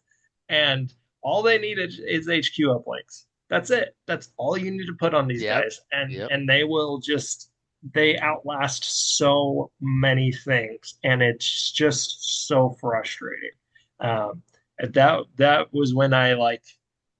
Speaker 4: and all they need is HQ uplinks. That's it. That's all you need to put on these guys, and they outlast so many things, and it's just so frustrating. That was when I like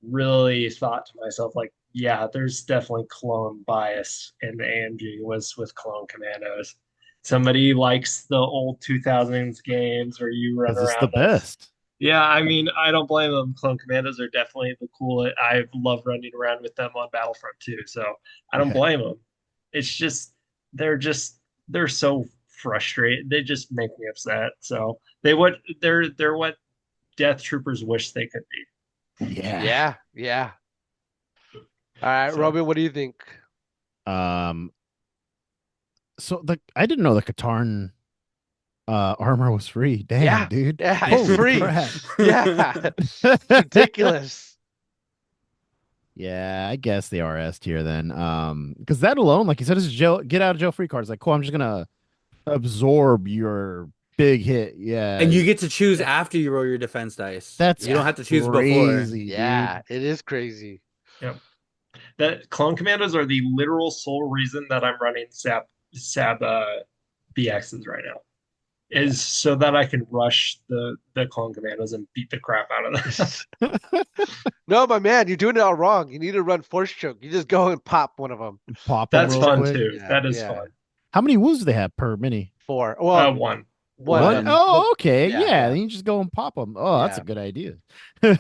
Speaker 4: really thought to myself, like, yeah, there's definitely clone bias in the AMG was with Clone Commandos. Somebody likes the old 2000s games where you run
Speaker 2: Because
Speaker 4: around.
Speaker 2: it's the best.
Speaker 4: Yeah, I mean, I don't blame them. Clone Commandos are definitely the coolest. I love running around with them on Battlefront too, so I don't blame them. It's just they're so frustrated. They just make me upset. So they're what Death Troopers wish they could be.
Speaker 1: Yeah. All right,
Speaker 4: So-
Speaker 1: Robin, what do you think?
Speaker 2: So I didn't know the Katarn armor was free. Damn,
Speaker 1: Yeah.
Speaker 2: dude.
Speaker 1: Yeah, it's
Speaker 2: Holy
Speaker 1: free.
Speaker 2: crap.
Speaker 1: Yeah, ridiculous.
Speaker 2: Yeah, I guess they are S tier then. Because that alone, like you said, is get out of jail free cards. Like, cool, I'm just gonna absorb your big hit. Yeah.
Speaker 3: And you get to choose after you roll your defense dice.
Speaker 2: That's
Speaker 3: You don't have to choose before.
Speaker 2: crazy,
Speaker 1: Yeah, it is crazy.
Speaker 4: That Clone Commandos are the literal sole reason that I'm running Sab BXs right now. Is so that I can rush the Clone Commandos and beat the crap out of them.
Speaker 1: No, my man, you're doing it all wrong. You need to run Force Choke. You just go and pop one of them.
Speaker 2: dude. Pop 'em
Speaker 4: That's
Speaker 2: real
Speaker 4: fun
Speaker 2: quick.
Speaker 4: too.
Speaker 1: Yeah,
Speaker 4: That is
Speaker 1: yeah.
Speaker 4: fun.
Speaker 2: How many wounds do they have per mini?
Speaker 1: 4. Well,
Speaker 4: One.
Speaker 1: One
Speaker 2: One?
Speaker 1: bug.
Speaker 2: Oh, okay.
Speaker 1: Yeah,
Speaker 2: Yeah,
Speaker 1: yeah.
Speaker 2: then you just go and pop them. Oh, that's a
Speaker 1: Yeah.
Speaker 2: good idea.
Speaker 1: So,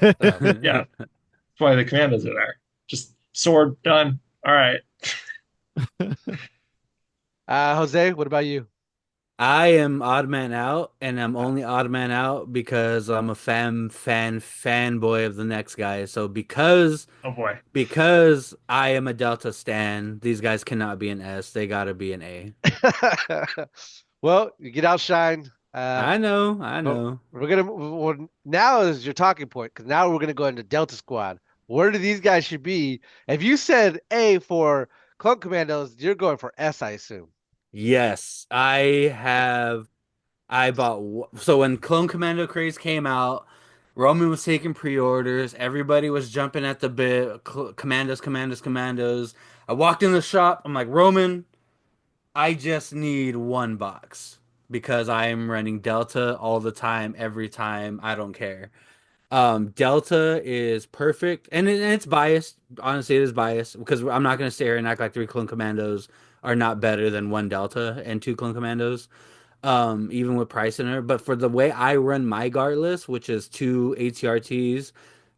Speaker 4: Yeah, that's why the commandos are there. Just sword done. All right.
Speaker 1: Jose, what about you?
Speaker 3: I am odd man out, and I'm only odd man out because I'm a fanboy of the next guy. So
Speaker 4: Oh boy.
Speaker 3: because I am a Delta stan, these guys cannot be an S. They gotta be an A.
Speaker 1: Well, you get outshined.
Speaker 3: I know, I
Speaker 1: But
Speaker 3: know.
Speaker 1: now is your talking point because now we're gonna go into Delta Squad. Where do these guys should be? If you said A for Clone Commandos, you're going for S, I assume.
Speaker 3: Yes, I have. I bought. So when Clone Commando Craze came out, Roman was taking pre-orders. Everybody was jumping at the bit. Commandos, commandos, commandos. I walked in the shop. I'm like, Roman, I just need one box because I am running Delta all the time, every time. I don't care. Delta is perfect, and it's biased. Honestly, it is biased because I'm not going to stay here and act like three Clone Commandos are not better than one Delta and two Clone Commandos, even with price in her. But for the way I run my guard list, which is two ATRTs,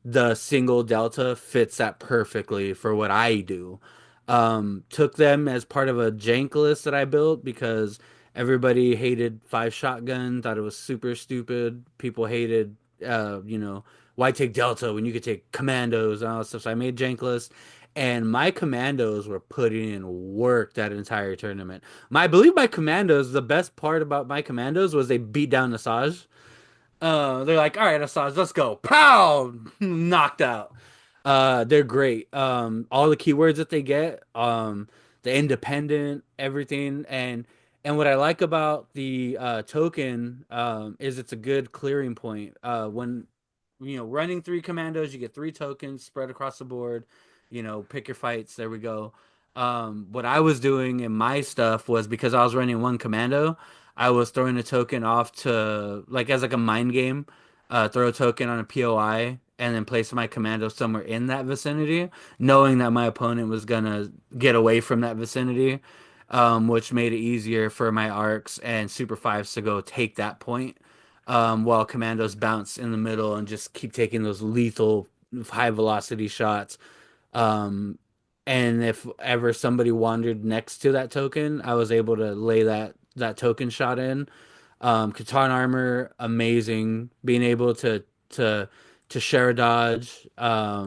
Speaker 3: the single Delta fits that perfectly for what I do. Took them as part of a jank list that I built because everybody hated five shotgun, thought it was super stupid. People hated, why take Delta when you could take commandos and all that stuff. So I made jank list, and my commandos were putting in work that entire tournament. I believe my commandos, the best part about my commandos was they beat down Asajj. They're like, all right, Asajj, let's go. Pow! Knocked out. They're great. All the keywords that they get, the independent, everything, and what I like about the token is it's a good clearing point. When running three commandos, you get three tokens spread across the board. Pick your fights. There we go. What I was doing in my stuff was because I was running one commando, I was throwing a token off to like as like a mind game, throw a token on a POI and then place my commando somewhere in that vicinity, knowing that my opponent was gonna get away from that vicinity, which made it easier for my arcs and super fives to go take that point, while commandos bounce in the middle and just keep taking those lethal high velocity shots. Um, and if ever somebody wandered next to that token, I was able to lay that token shot in. Catan armor, amazing. Being able to to share a dodge. I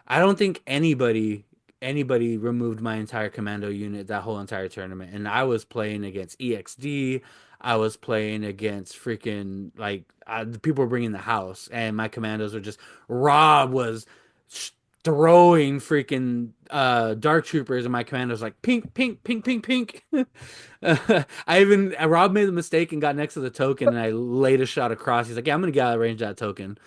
Speaker 3: don't think anybody removed my entire commando unit that whole entire tournament, and I was playing against EXD. I was playing against freaking the people were bringing the house, and my commandos were just Rob was throwing freaking dark troopers, and my commando's like pink, pink, pink, pink, pink. Rob made the mistake and got next to the token, and I laid a shot across. He's like, "Yeah, I'm gonna get out of range of that token."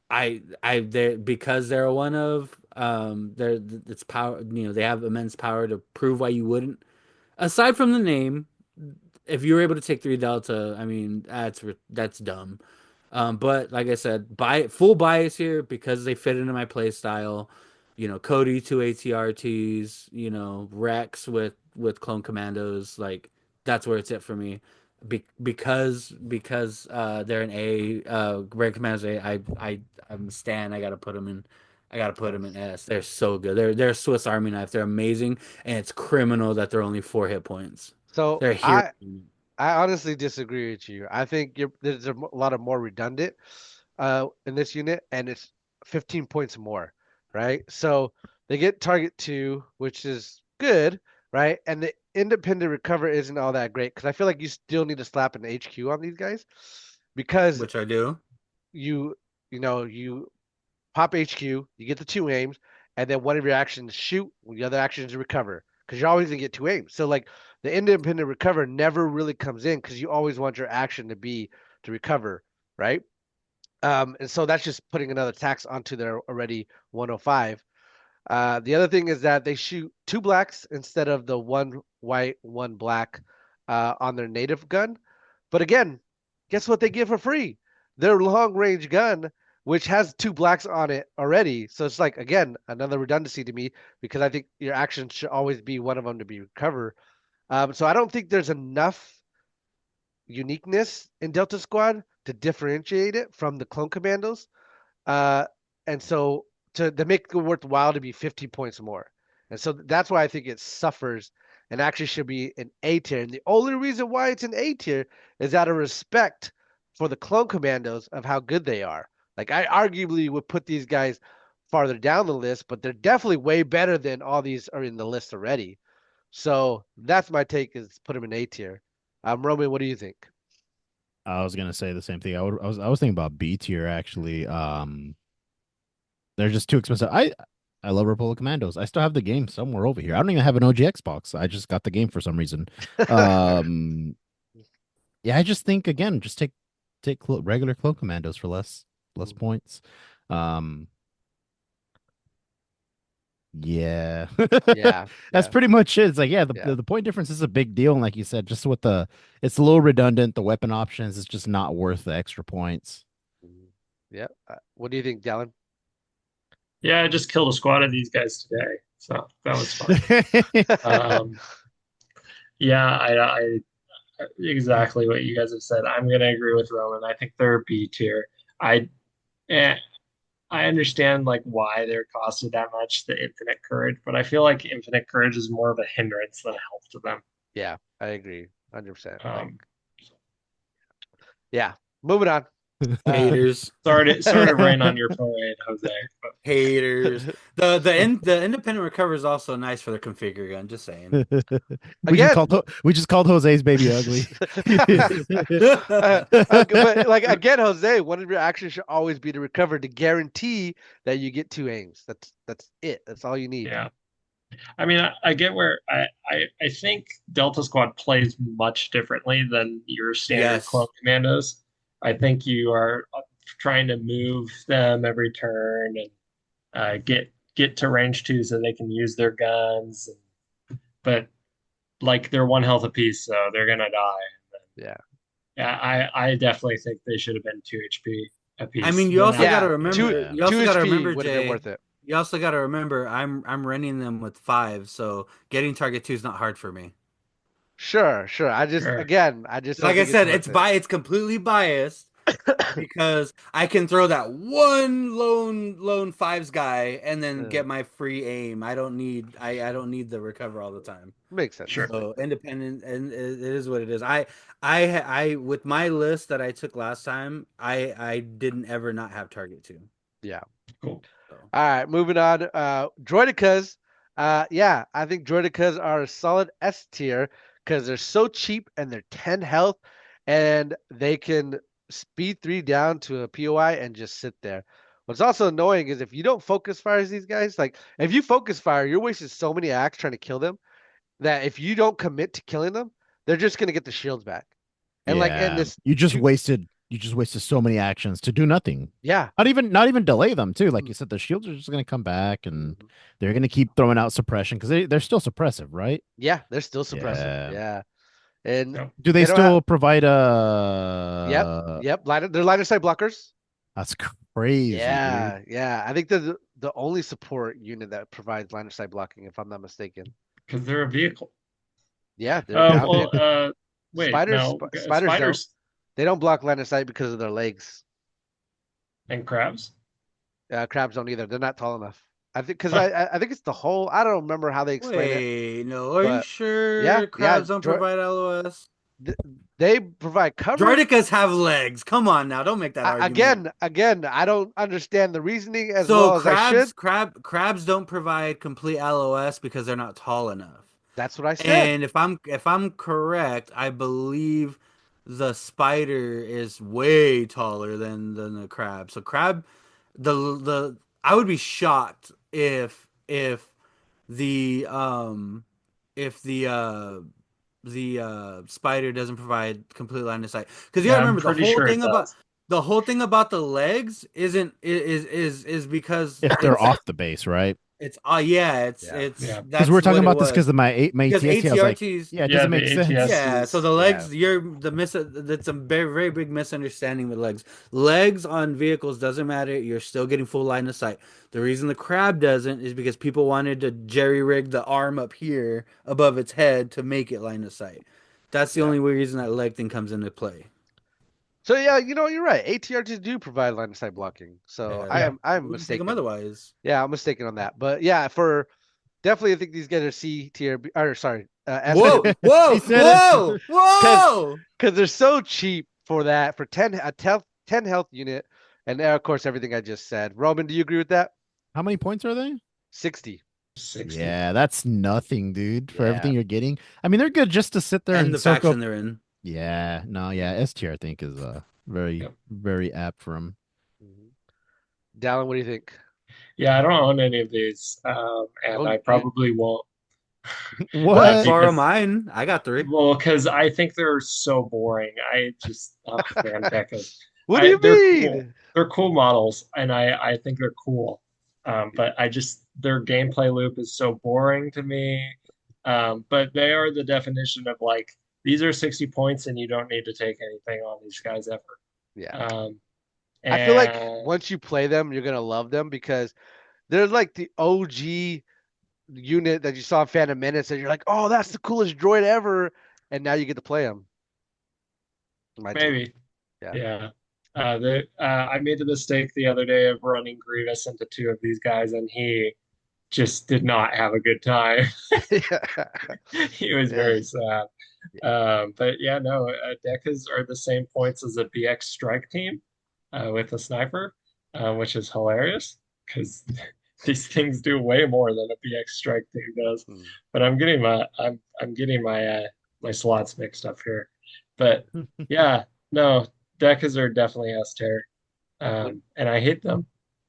Speaker 3: They because they're one of they're it's power. They have immense power to prove why you wouldn't. Aside from the name, if you were able to take three Delta, I mean that's dumb. But like I said, full bias here because they fit into my play style. Cody two ATRTs. Rex with Clone Commandos. Like that's where it's at for me. Because they're an A. Red Commandos A. I'm a stan. I gotta put them in. I gotta put them in S. They're so good. They're a Swiss Army knife. They're amazing, and it's criminal that they're only 4 hit points.
Speaker 1: So
Speaker 3: They're here.
Speaker 1: I honestly disagree with you. I think there's a lot of more redundant in this unit, and it's 15 points more, right? So they get target two, which is good, right? And the independent recover isn't all that great because I feel like you still need to slap an HQ on these guys because
Speaker 3: Which I do.
Speaker 1: you pop HQ, you get the two aims, and then one of your actions shoot, the other action is recover because you're always gonna get two aims. So like the independent recover never really comes in because you always want your action to be to recover, right? And so that's just putting another tax onto their already 105. The other thing is that they shoot two blacks instead of the one white, one black on their native gun. But again, guess what they get for free? Their long range gun, which has two blacks on it already. So it's like, again, another redundancy to me because I think your action should always be one of them to be recover. So I don't think there's enough uniqueness in Delta Squad to differentiate it from the Clone Commandos. Uh, and so to make it worthwhile to be 50 points more. And so that's why I think it suffers and actually should be an A tier. And the only reason why it's an A tier is out of respect for the Clone Commandos of how good they are. Like I arguably would put these guys farther down the list, but they're definitely way better than all these are in the list already. So that's my take is put them in A tier. Roman, what do you think?
Speaker 2: I was gonna say the same thing. I was thinking about B tier actually. They're just too expensive. I love Republic Commandos. I still have the game somewhere over here. I don't even have an OG Xbox. I just got the game for some reason. Yeah, I just think again, just take regular Clone Commandos for less points. Yeah.
Speaker 1: Yeah,
Speaker 2: That's
Speaker 1: yeah,
Speaker 2: pretty much it. It's like, yeah,
Speaker 1: yeah.
Speaker 2: the point difference is a big deal. And like you said, just with it's a little redundant. The weapon options is just not worth the extra points.
Speaker 1: Mhm. Yeah. What do you think, Dallin?
Speaker 4: Yeah, I just killed a squad of these guys today, so that was fun. Um, yeah, I exactly what you guys have said. I'm gonna agree with Roman. I think they're B tier. I eh, I understand like why they're costed that much, the infinite courage, but I feel like infinite courage is more of a hindrance than a help to them.
Speaker 1: Yeah, I agree. 100%. Like,
Speaker 4: Um,
Speaker 1: yeah. Moving on.
Speaker 3: Haters.
Speaker 4: sorry to rain on your parade, Jose. But
Speaker 3: Haters. The independent recover is also nice for the configure gun. Just saying.
Speaker 1: Again.
Speaker 2: We just called Jose's baby ugly.
Speaker 1: But like again, Jose, one of your actions should always be to recover to guarantee that you get 2 aims. That's it. That's all you need.
Speaker 4: yeah. I mean, I get where I think Delta Squad plays much differently than your standard
Speaker 3: Yes.
Speaker 4: Clone Commandos. I think you are trying to move them every turn and get to range 2 so they can use their guns. But like they're 1 health apiece, so they're gonna die.
Speaker 1: Yeah.
Speaker 4: Yeah, I definitely think they should have been 2 HP apiece.
Speaker 3: I mean, you also
Speaker 1: Yeah,
Speaker 3: got to remember.
Speaker 2: two-
Speaker 3: You also
Speaker 1: 2
Speaker 3: got to
Speaker 1: HP
Speaker 3: remember,
Speaker 1: would have been
Speaker 3: Jay.
Speaker 1: worth it.
Speaker 3: You also got to remember, I'm running them with 5, so getting target 2 is not hard for me.
Speaker 1: Sure, sure. I just
Speaker 4: Sure.
Speaker 1: again, I just don't
Speaker 3: Like I
Speaker 1: think
Speaker 3: said,
Speaker 1: worth
Speaker 3: it's completely biased because I can throw that one lone fives guy and then
Speaker 1: Yeah.
Speaker 3: get my free aim. I don't need the recover all the time.
Speaker 1: Makes sense.
Speaker 4: Sure.
Speaker 3: So independent, and it is what it is. I with my list that I took last time, I didn't ever not have target 2.
Speaker 1: Yeah.
Speaker 4: Cool.
Speaker 3: So.
Speaker 1: All right, moving on. Droidicas. Yeah, I think Droidicas are a solid S tier because they're so cheap and they're 10 health and they can speed 3 down to a POI and just sit there. What's also annoying is if you don't focus fire these guys, like if you focus fire, you're wasting so many acts trying to kill them that if you don't commit to killing them, they're just gonna get the shields back. And like in
Speaker 2: Yeah.
Speaker 1: this,
Speaker 2: you just wasted so many actions to do nothing.
Speaker 1: yeah,
Speaker 2: Not even delay them too. Like you said, the shields are just gonna come back and they're gonna keep throwing out suppression because they're still suppressive, right?
Speaker 1: yeah, they're still suppressive.
Speaker 2: Yeah.
Speaker 1: Yeah. And
Speaker 4: No.
Speaker 2: Do they
Speaker 1: don't
Speaker 2: still
Speaker 1: have-
Speaker 2: provide
Speaker 1: yep, they're line of sight blockers.
Speaker 2: That's crazy.
Speaker 1: Yeah,
Speaker 2: Dude.
Speaker 1: yeah. I think they're the only support unit that provides line of sight blocking, if I'm not mistaken.
Speaker 4: Because they're a vehicle.
Speaker 1: Yeah, they're down
Speaker 4: Well,
Speaker 1: vehicle.
Speaker 4: wait,
Speaker 1: Spiders,
Speaker 4: no,
Speaker 1: spiders they don't block line of sight because of their legs.
Speaker 4: and crabs.
Speaker 1: Crabs don't either. They're not tall enough. I think because I think it's the whole. I don't remember how they explain it.
Speaker 3: Wait, no, are you
Speaker 1: But-
Speaker 3: sure
Speaker 1: yeah,
Speaker 3: crabs don't
Speaker 1: Dro-
Speaker 3: provide LOS?
Speaker 1: They provide coverage.
Speaker 3: Droidicas have legs. Come on now, don't make that argument.
Speaker 1: Again, I don't understand the reasoning as
Speaker 3: So
Speaker 1: well as I should.
Speaker 3: crabs don't provide complete LOS because they're not tall enough.
Speaker 1: That's what I said.
Speaker 3: And if I'm correct, I believe the spider is way taller than the crab. So crab, the I would be shocked if the spider doesn't provide complete line of sight, because you
Speaker 4: Yeah,
Speaker 3: gotta
Speaker 4: I'm
Speaker 3: remember
Speaker 4: pretty sure it does.
Speaker 3: the whole thing about the legs is because
Speaker 2: If they're
Speaker 3: it's-
Speaker 2: off the base, right?
Speaker 3: It's
Speaker 4: Yeah.
Speaker 2: Because we're
Speaker 3: that's
Speaker 2: talking
Speaker 3: what it
Speaker 2: about this because
Speaker 3: was.
Speaker 2: of my
Speaker 3: Because
Speaker 2: ATST. I was like,
Speaker 3: ATRTs,
Speaker 2: yeah, it
Speaker 4: Yeah,
Speaker 2: doesn't
Speaker 4: the
Speaker 2: make sense.
Speaker 3: yeah. So the
Speaker 1: Yeah.
Speaker 3: legs, that's a very very big misunderstanding with legs. Legs on vehicles doesn't matter. You're still getting full line of sight. The reason the crab doesn't is because people wanted to jerry rig the arm up here above its head to make it line of sight. That's the
Speaker 1: Yeah.
Speaker 3: only reason that leg thing comes into play.
Speaker 1: So yeah, you're right. ATRTs do provide line of sight blocking. So
Speaker 3: Yeah,
Speaker 4: Yeah.
Speaker 1: I'm
Speaker 3: wouldn't take them
Speaker 1: mistaken.
Speaker 3: otherwise.
Speaker 1: Yeah, I'm mistaken on that. But yeah, for definitely, I think these guys are C tier, or sorry, S tier,
Speaker 3: Whoa, whoa,
Speaker 2: He said it.
Speaker 3: whoa,
Speaker 1: because
Speaker 3: whoa!
Speaker 1: they're so cheap for that for 10 health unit, and of course everything I just said. Roman, do you agree with that?
Speaker 2: How many points are they?
Speaker 1: 60.
Speaker 4: 60.
Speaker 2: Yeah, that's nothing, dude, for
Speaker 1: Yeah.
Speaker 2: everything you're getting. I mean, they're good just to sit there
Speaker 3: And
Speaker 2: and
Speaker 3: the
Speaker 2: soak up.
Speaker 3: faction they're in.
Speaker 2: Yeah, no, yeah, S tier I think is very,
Speaker 4: Yep.
Speaker 2: very apt for him.
Speaker 1: Mhm. Dallin, what do you think?
Speaker 4: Yeah, I don't own any of these, and
Speaker 1: Oh,
Speaker 4: I probably won't.
Speaker 3: I'd
Speaker 2: What?
Speaker 3: borrow
Speaker 4: Because
Speaker 3: mine. I got 3.
Speaker 4: well, because I think they're so boring. I just, oh man, Deckers.
Speaker 1: what do you
Speaker 4: They're cool.
Speaker 1: mean?
Speaker 4: They're cool models, and I think they're cool. But I just their gameplay loop is so boring to me. But they are the definition of like these are 60 points, and you don't need to take anything on these guys ever.
Speaker 1: Yeah.
Speaker 4: Um,
Speaker 1: I feel like
Speaker 4: and
Speaker 1: once you play them, you're gonna love them because they're like the OG unit that you saw in Phantom Menace, and you're like, oh, that's the coolest droid ever, and now you get to play them. My take.
Speaker 4: maybe,
Speaker 1: Yeah.
Speaker 4: yeah. I made the mistake the other day of running Grievous into two of these guys, and he just did not have a good time. He was very sad. But yeah, no, Decas are the same points as a BX strike team with a sniper, which is hilarious because these things do way more than a BX strike team does.
Speaker 1: Hmm.
Speaker 4: But I'm getting my slots mixed up here. But yeah, no, Decas are definitely S tier, and I hate them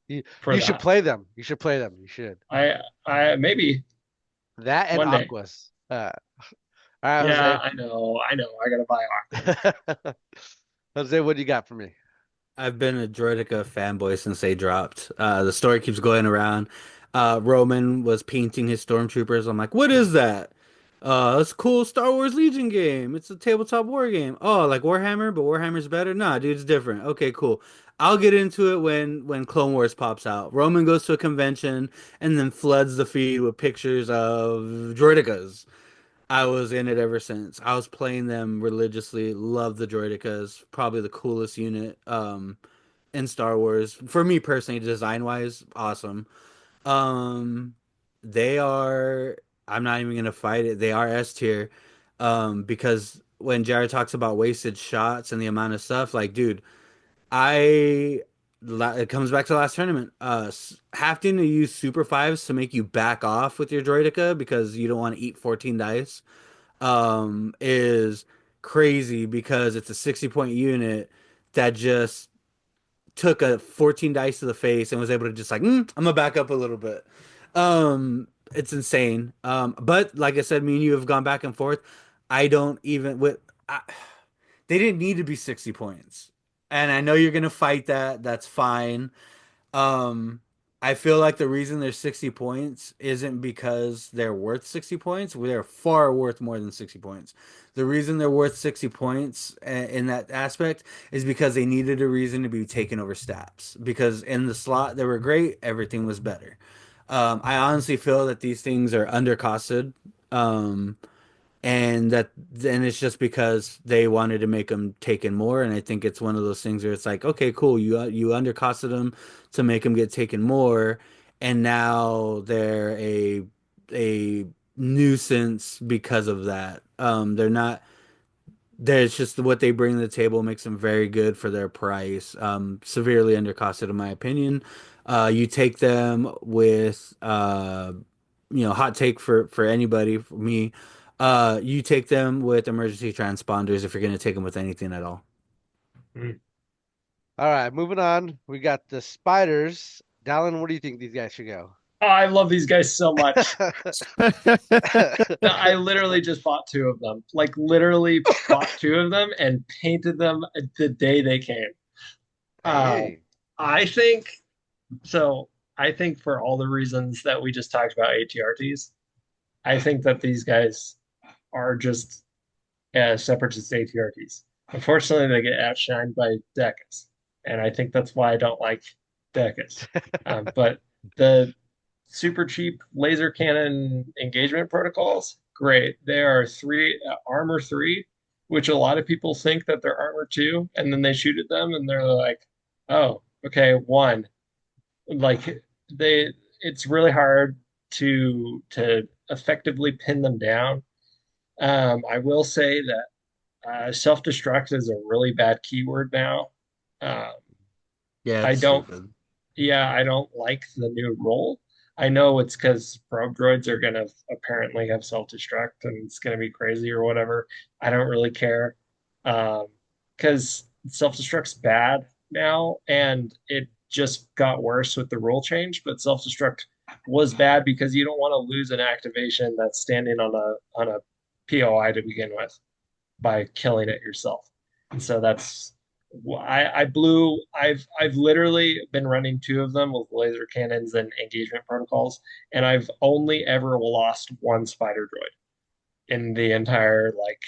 Speaker 1: You,
Speaker 4: for
Speaker 1: you should
Speaker 4: that.
Speaker 1: play them. You should play them. You should.
Speaker 4: I maybe
Speaker 1: That and
Speaker 4: one day.
Speaker 1: Aquas. All right,
Speaker 4: Yeah,
Speaker 1: Jose.
Speaker 4: I know. I gotta buy Aqua.
Speaker 1: Jose, what do you got for me?
Speaker 3: I've been a Droideka fanboy since they dropped. The story keeps going around. Roman was painting his stormtroopers. I'm like, what is that? It's a cool Star Wars Legion game. It's a tabletop war game. Oh, like Warhammer, but Warhammer's better? Nah, dude, it's different. Okay, cool. I'll get into it when Clone Wars pops out. Roman goes to a convention and then floods the feed with pictures of Droidekas. I was in it ever since. I was playing them religiously. Love the Droidekas. Probably the coolest unit in Star Wars. For me personally, design wise, awesome. Um they are I'm not even gonna fight it. They are S tier. Because when Jared talks about wasted shots and the amount of stuff, like dude, it comes back to the last tournament. Having to use super fives to make you back off with your Droideka because you don't want to eat 14 dice is crazy because it's a 60-point unit that just took a 14 dice to the face and was able to just like, I'm gonna back up a little bit. It's insane. But like I said, me and you have gone back and forth. I don't even with I, they didn't need to be 60 points. And I know you're gonna fight that. That's fine. Um, I feel like the reason they're 60 points isn't because they're worth 60 points. They're far worth more than 60 points. The reason they're worth 60 points in that aspect is because they needed a reason to be taken over stats. Because in the slot, they were great, everything was better. I honestly feel that these things are undercosted. Um, and that then it's just because they wanted to make them take in more, and I think it's one of those things where it's like, okay, cool, you undercosted them to make them get taken more, and now they're a nuisance because of that. They're not. There's just what they bring to the table makes them very good for their price. Severely undercosted in my opinion. You take them with hot take for anybody, for me. You take them with emergency transponders if you're going to take them with anything at all.
Speaker 4: Mm.
Speaker 1: All right, moving on. We got the spiders. Dallin, where do you think these guys should go?
Speaker 4: Oh, I love these guys so much. I literally just bought two of them. Like literally bought two of them and painted them the day they came.
Speaker 1: Hey.
Speaker 4: I think so. I think for all the reasons that we just talked about ATRTs, I think that these guys are just separatist ATRTs. Unfortunately, they get outshined by Decas, and I think that's why I don't like Decas. But the super cheap laser cannon engagement protocols, great. They are armor three, which a lot of people think that they're armor two, and then they shoot at them and they're like, oh, okay, one. Like it's really hard to effectively pin them down. I will say that self-destruct is a really bad keyword now. Um,
Speaker 3: Yeah,
Speaker 4: I
Speaker 3: it's
Speaker 4: don't,
Speaker 3: stupid.
Speaker 4: yeah, I don't like the new role. I know it's because probe droids are gonna apparently have self-destruct and it's gonna be crazy or whatever. I don't really care. Because self-destruct's bad now, and it just got worse with the rule change, but self-destruct was bad because you don't want to lose an activation that's standing on a POI to begin with by killing it yourself. And so that's I blew I've literally been running two of them with laser cannons and engagement protocols, and I've only ever lost one spider droid in the entire like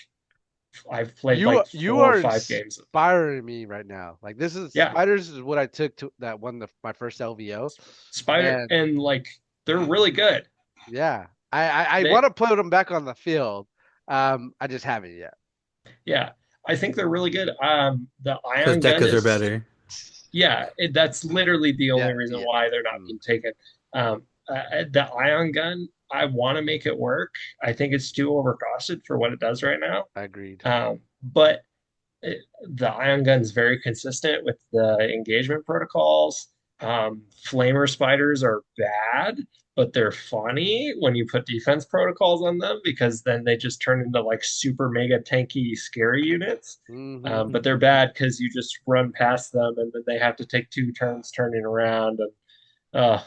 Speaker 4: I've played
Speaker 1: You
Speaker 4: like
Speaker 1: you
Speaker 4: four or
Speaker 1: are
Speaker 4: five games.
Speaker 1: inspiring me right now. Like this is
Speaker 4: Yeah,
Speaker 1: spiders is what I took to that won my first LVO,
Speaker 4: spider
Speaker 1: and
Speaker 4: and like they're really good.
Speaker 1: yeah, I
Speaker 4: They
Speaker 1: want to put them back on the field. I just haven't yet.
Speaker 4: yeah, I think they're really good. The
Speaker 3: Because
Speaker 4: ion gun
Speaker 3: Decas are
Speaker 4: is
Speaker 3: better.
Speaker 4: yeah, that's literally the only
Speaker 1: Yeah,
Speaker 4: reason
Speaker 1: yeah.
Speaker 4: why they're not
Speaker 1: Mm,
Speaker 4: being taken. The ion gun, I want to make it work. I think it's too overcosted for what it does right now.
Speaker 1: I agreed.
Speaker 4: But the ion gun is very consistent with the engagement protocols. Flamer spiders are bad, but they're funny when you put defense protocols on them because then they just turn into like super mega tanky scary units.
Speaker 1: Hmm.
Speaker 4: But they're bad because you just run past them and then they have to take two turns turning around. And uh,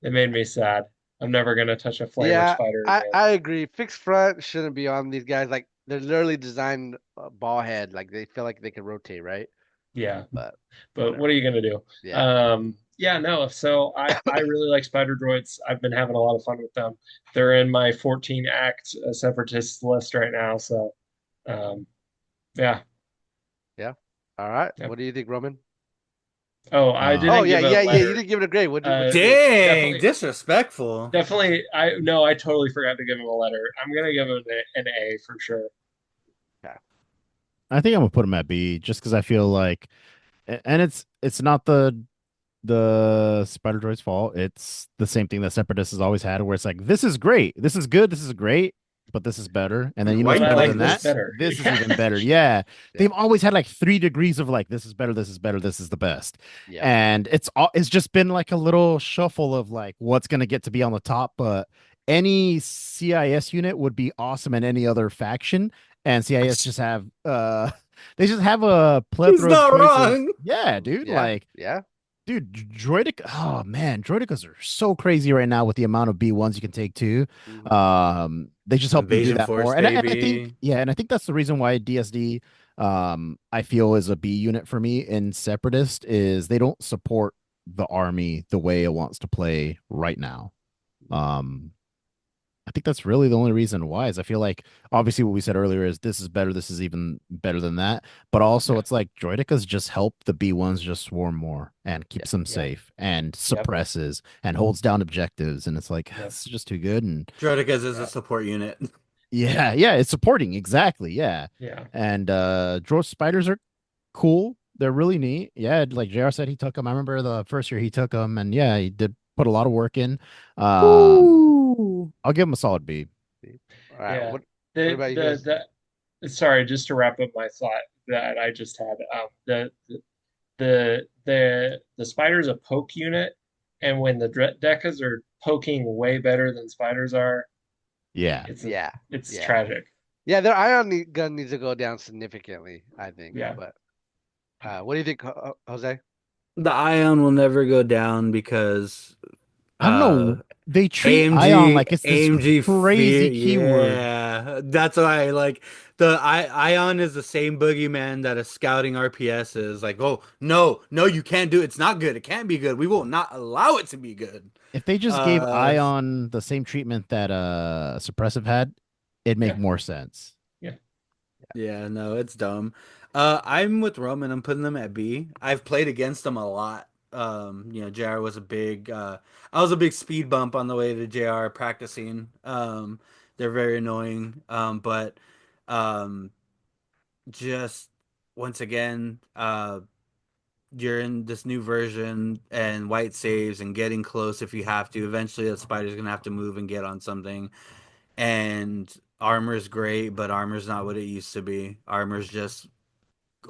Speaker 4: it made me sad. I'm never gonna touch a flamer
Speaker 1: Yeah,
Speaker 4: spider
Speaker 1: I
Speaker 4: again.
Speaker 1: I agree. Fixed front shouldn't be on these guys. Like they're literally designed ball head. Like they feel like they can rotate, right?
Speaker 4: Yeah.
Speaker 1: But
Speaker 4: But what
Speaker 1: whatever.
Speaker 4: are you gonna do?
Speaker 1: Yeah.
Speaker 4: Yeah, no. So I really like Spider Droids. I've been having a lot of fun with them. They're in my 14 act separatist list right now. So um, yeah,
Speaker 1: Yeah. All right.
Speaker 4: yeah.
Speaker 1: What do you think, Roman?
Speaker 4: Oh, I
Speaker 1: Oh
Speaker 4: didn't
Speaker 1: yeah,
Speaker 4: give a
Speaker 1: yeah, yeah. You
Speaker 4: letter.
Speaker 1: didn't give it a grade. What
Speaker 4: Uh,
Speaker 1: you think?
Speaker 3: Dang,
Speaker 4: definitely,
Speaker 3: disrespectful.
Speaker 4: definitely. I no, I totally forgot to give him a letter. I'm gonna give him an A for sure.
Speaker 1: Okay.
Speaker 2: I think I'm gonna put him at B just because I feel like, and it's not the Spider Droid's fault. It's the same thing that Separatist has always had, where it's like, this is great, this is good, this is great, but this is better. And then you know
Speaker 3: Why
Speaker 2: what's
Speaker 3: you
Speaker 4: But I
Speaker 2: better
Speaker 3: like
Speaker 4: like
Speaker 2: than
Speaker 4: this
Speaker 2: that?
Speaker 3: this?
Speaker 4: better.
Speaker 2: This is
Speaker 4: Yeah.
Speaker 2: even better. Yeah.
Speaker 1: Yeah.
Speaker 2: They've always had like 3 degrees of like, this is better, this is better, this is the best.
Speaker 1: Yeah.
Speaker 2: And it's just been like a little shuffle of like what's gonna get to be on the top, but any CIS unit would be awesome in any other faction. And CIS just have they just have a
Speaker 3: He's
Speaker 2: plethora of
Speaker 3: not
Speaker 2: choices.
Speaker 3: wrong.
Speaker 2: Yeah, dude.
Speaker 1: Yeah.
Speaker 2: Like,
Speaker 1: Yeah.
Speaker 2: dude, Droidic. Oh man, Droidicas are so crazy right now with the amount of B1s you can take too.
Speaker 1: Hmm.
Speaker 2: They just help you do
Speaker 3: Invasion
Speaker 2: that
Speaker 3: Force,
Speaker 2: more. And I think,
Speaker 3: baby.
Speaker 2: yeah, and I think that's the reason why DSD, I feel is a B unit for me in Separatist is they don't support the army the way it wants to play right now. Um, I think that's really the only reason why is I feel like obviously what we said earlier is this is better, this is even better than that. But also
Speaker 4: Yeah.
Speaker 2: it's like Droidicas just help the B1s just swarm more and
Speaker 1: Yeah.
Speaker 2: keeps them
Speaker 4: Yeah.
Speaker 2: safe and
Speaker 4: Yep.
Speaker 2: suppresses and holds down objectives. And it's like
Speaker 4: Yep.
Speaker 2: it's just too good. And
Speaker 3: Droidicas is
Speaker 4: Yeah.
Speaker 3: a support unit.
Speaker 2: yeah, it's supporting exactly. Yeah.
Speaker 4: Yeah.
Speaker 2: And Droid spiders are cool. They're really neat. Yeah, like JR said he took them. I remember the first year he took them and yeah, he did put a lot of work in. I'll give him a solid B.
Speaker 1: All right.
Speaker 4: Yeah.
Speaker 1: What about you guys?
Speaker 4: Sorry, just to wrap up my thought that I just had. The spider's a poke unit, and when the Decas are poking way better than spiders are,
Speaker 2: Yeah.
Speaker 1: Yeah.
Speaker 4: it's
Speaker 1: Yeah.
Speaker 4: tragic.
Speaker 1: Yeah, their ion gun needs to go down significantly, I think.
Speaker 4: Yeah.
Speaker 1: But what do you think, Jose?
Speaker 3: The Ion will never go down because
Speaker 2: I don't know. They treat Ion
Speaker 3: AMG
Speaker 2: like it's this
Speaker 3: AMG
Speaker 2: crazy
Speaker 3: fear,
Speaker 2: keyword.
Speaker 3: yeah. That's why like the Ion is the same boogeyman that a scouting RPS is. Like, oh no, no, you can't do it. It's not good. It can't be good. We will not allow it to be good.
Speaker 2: If they just gave Ion the same treatment that Suppressive had, it'd make more sense.
Speaker 3: Yeah, no, it's dumb. I'm with Roman. I'm putting them at B. I've played against them a lot. JR was a big I was a big speed bump on the way to JR practicing. They're very annoying. But just once again, you're in this new version and white saves and getting close if you have to. Eventually the spider's gonna have to move and get on something. And armor's great, but armor's not what it used to be. Armor's just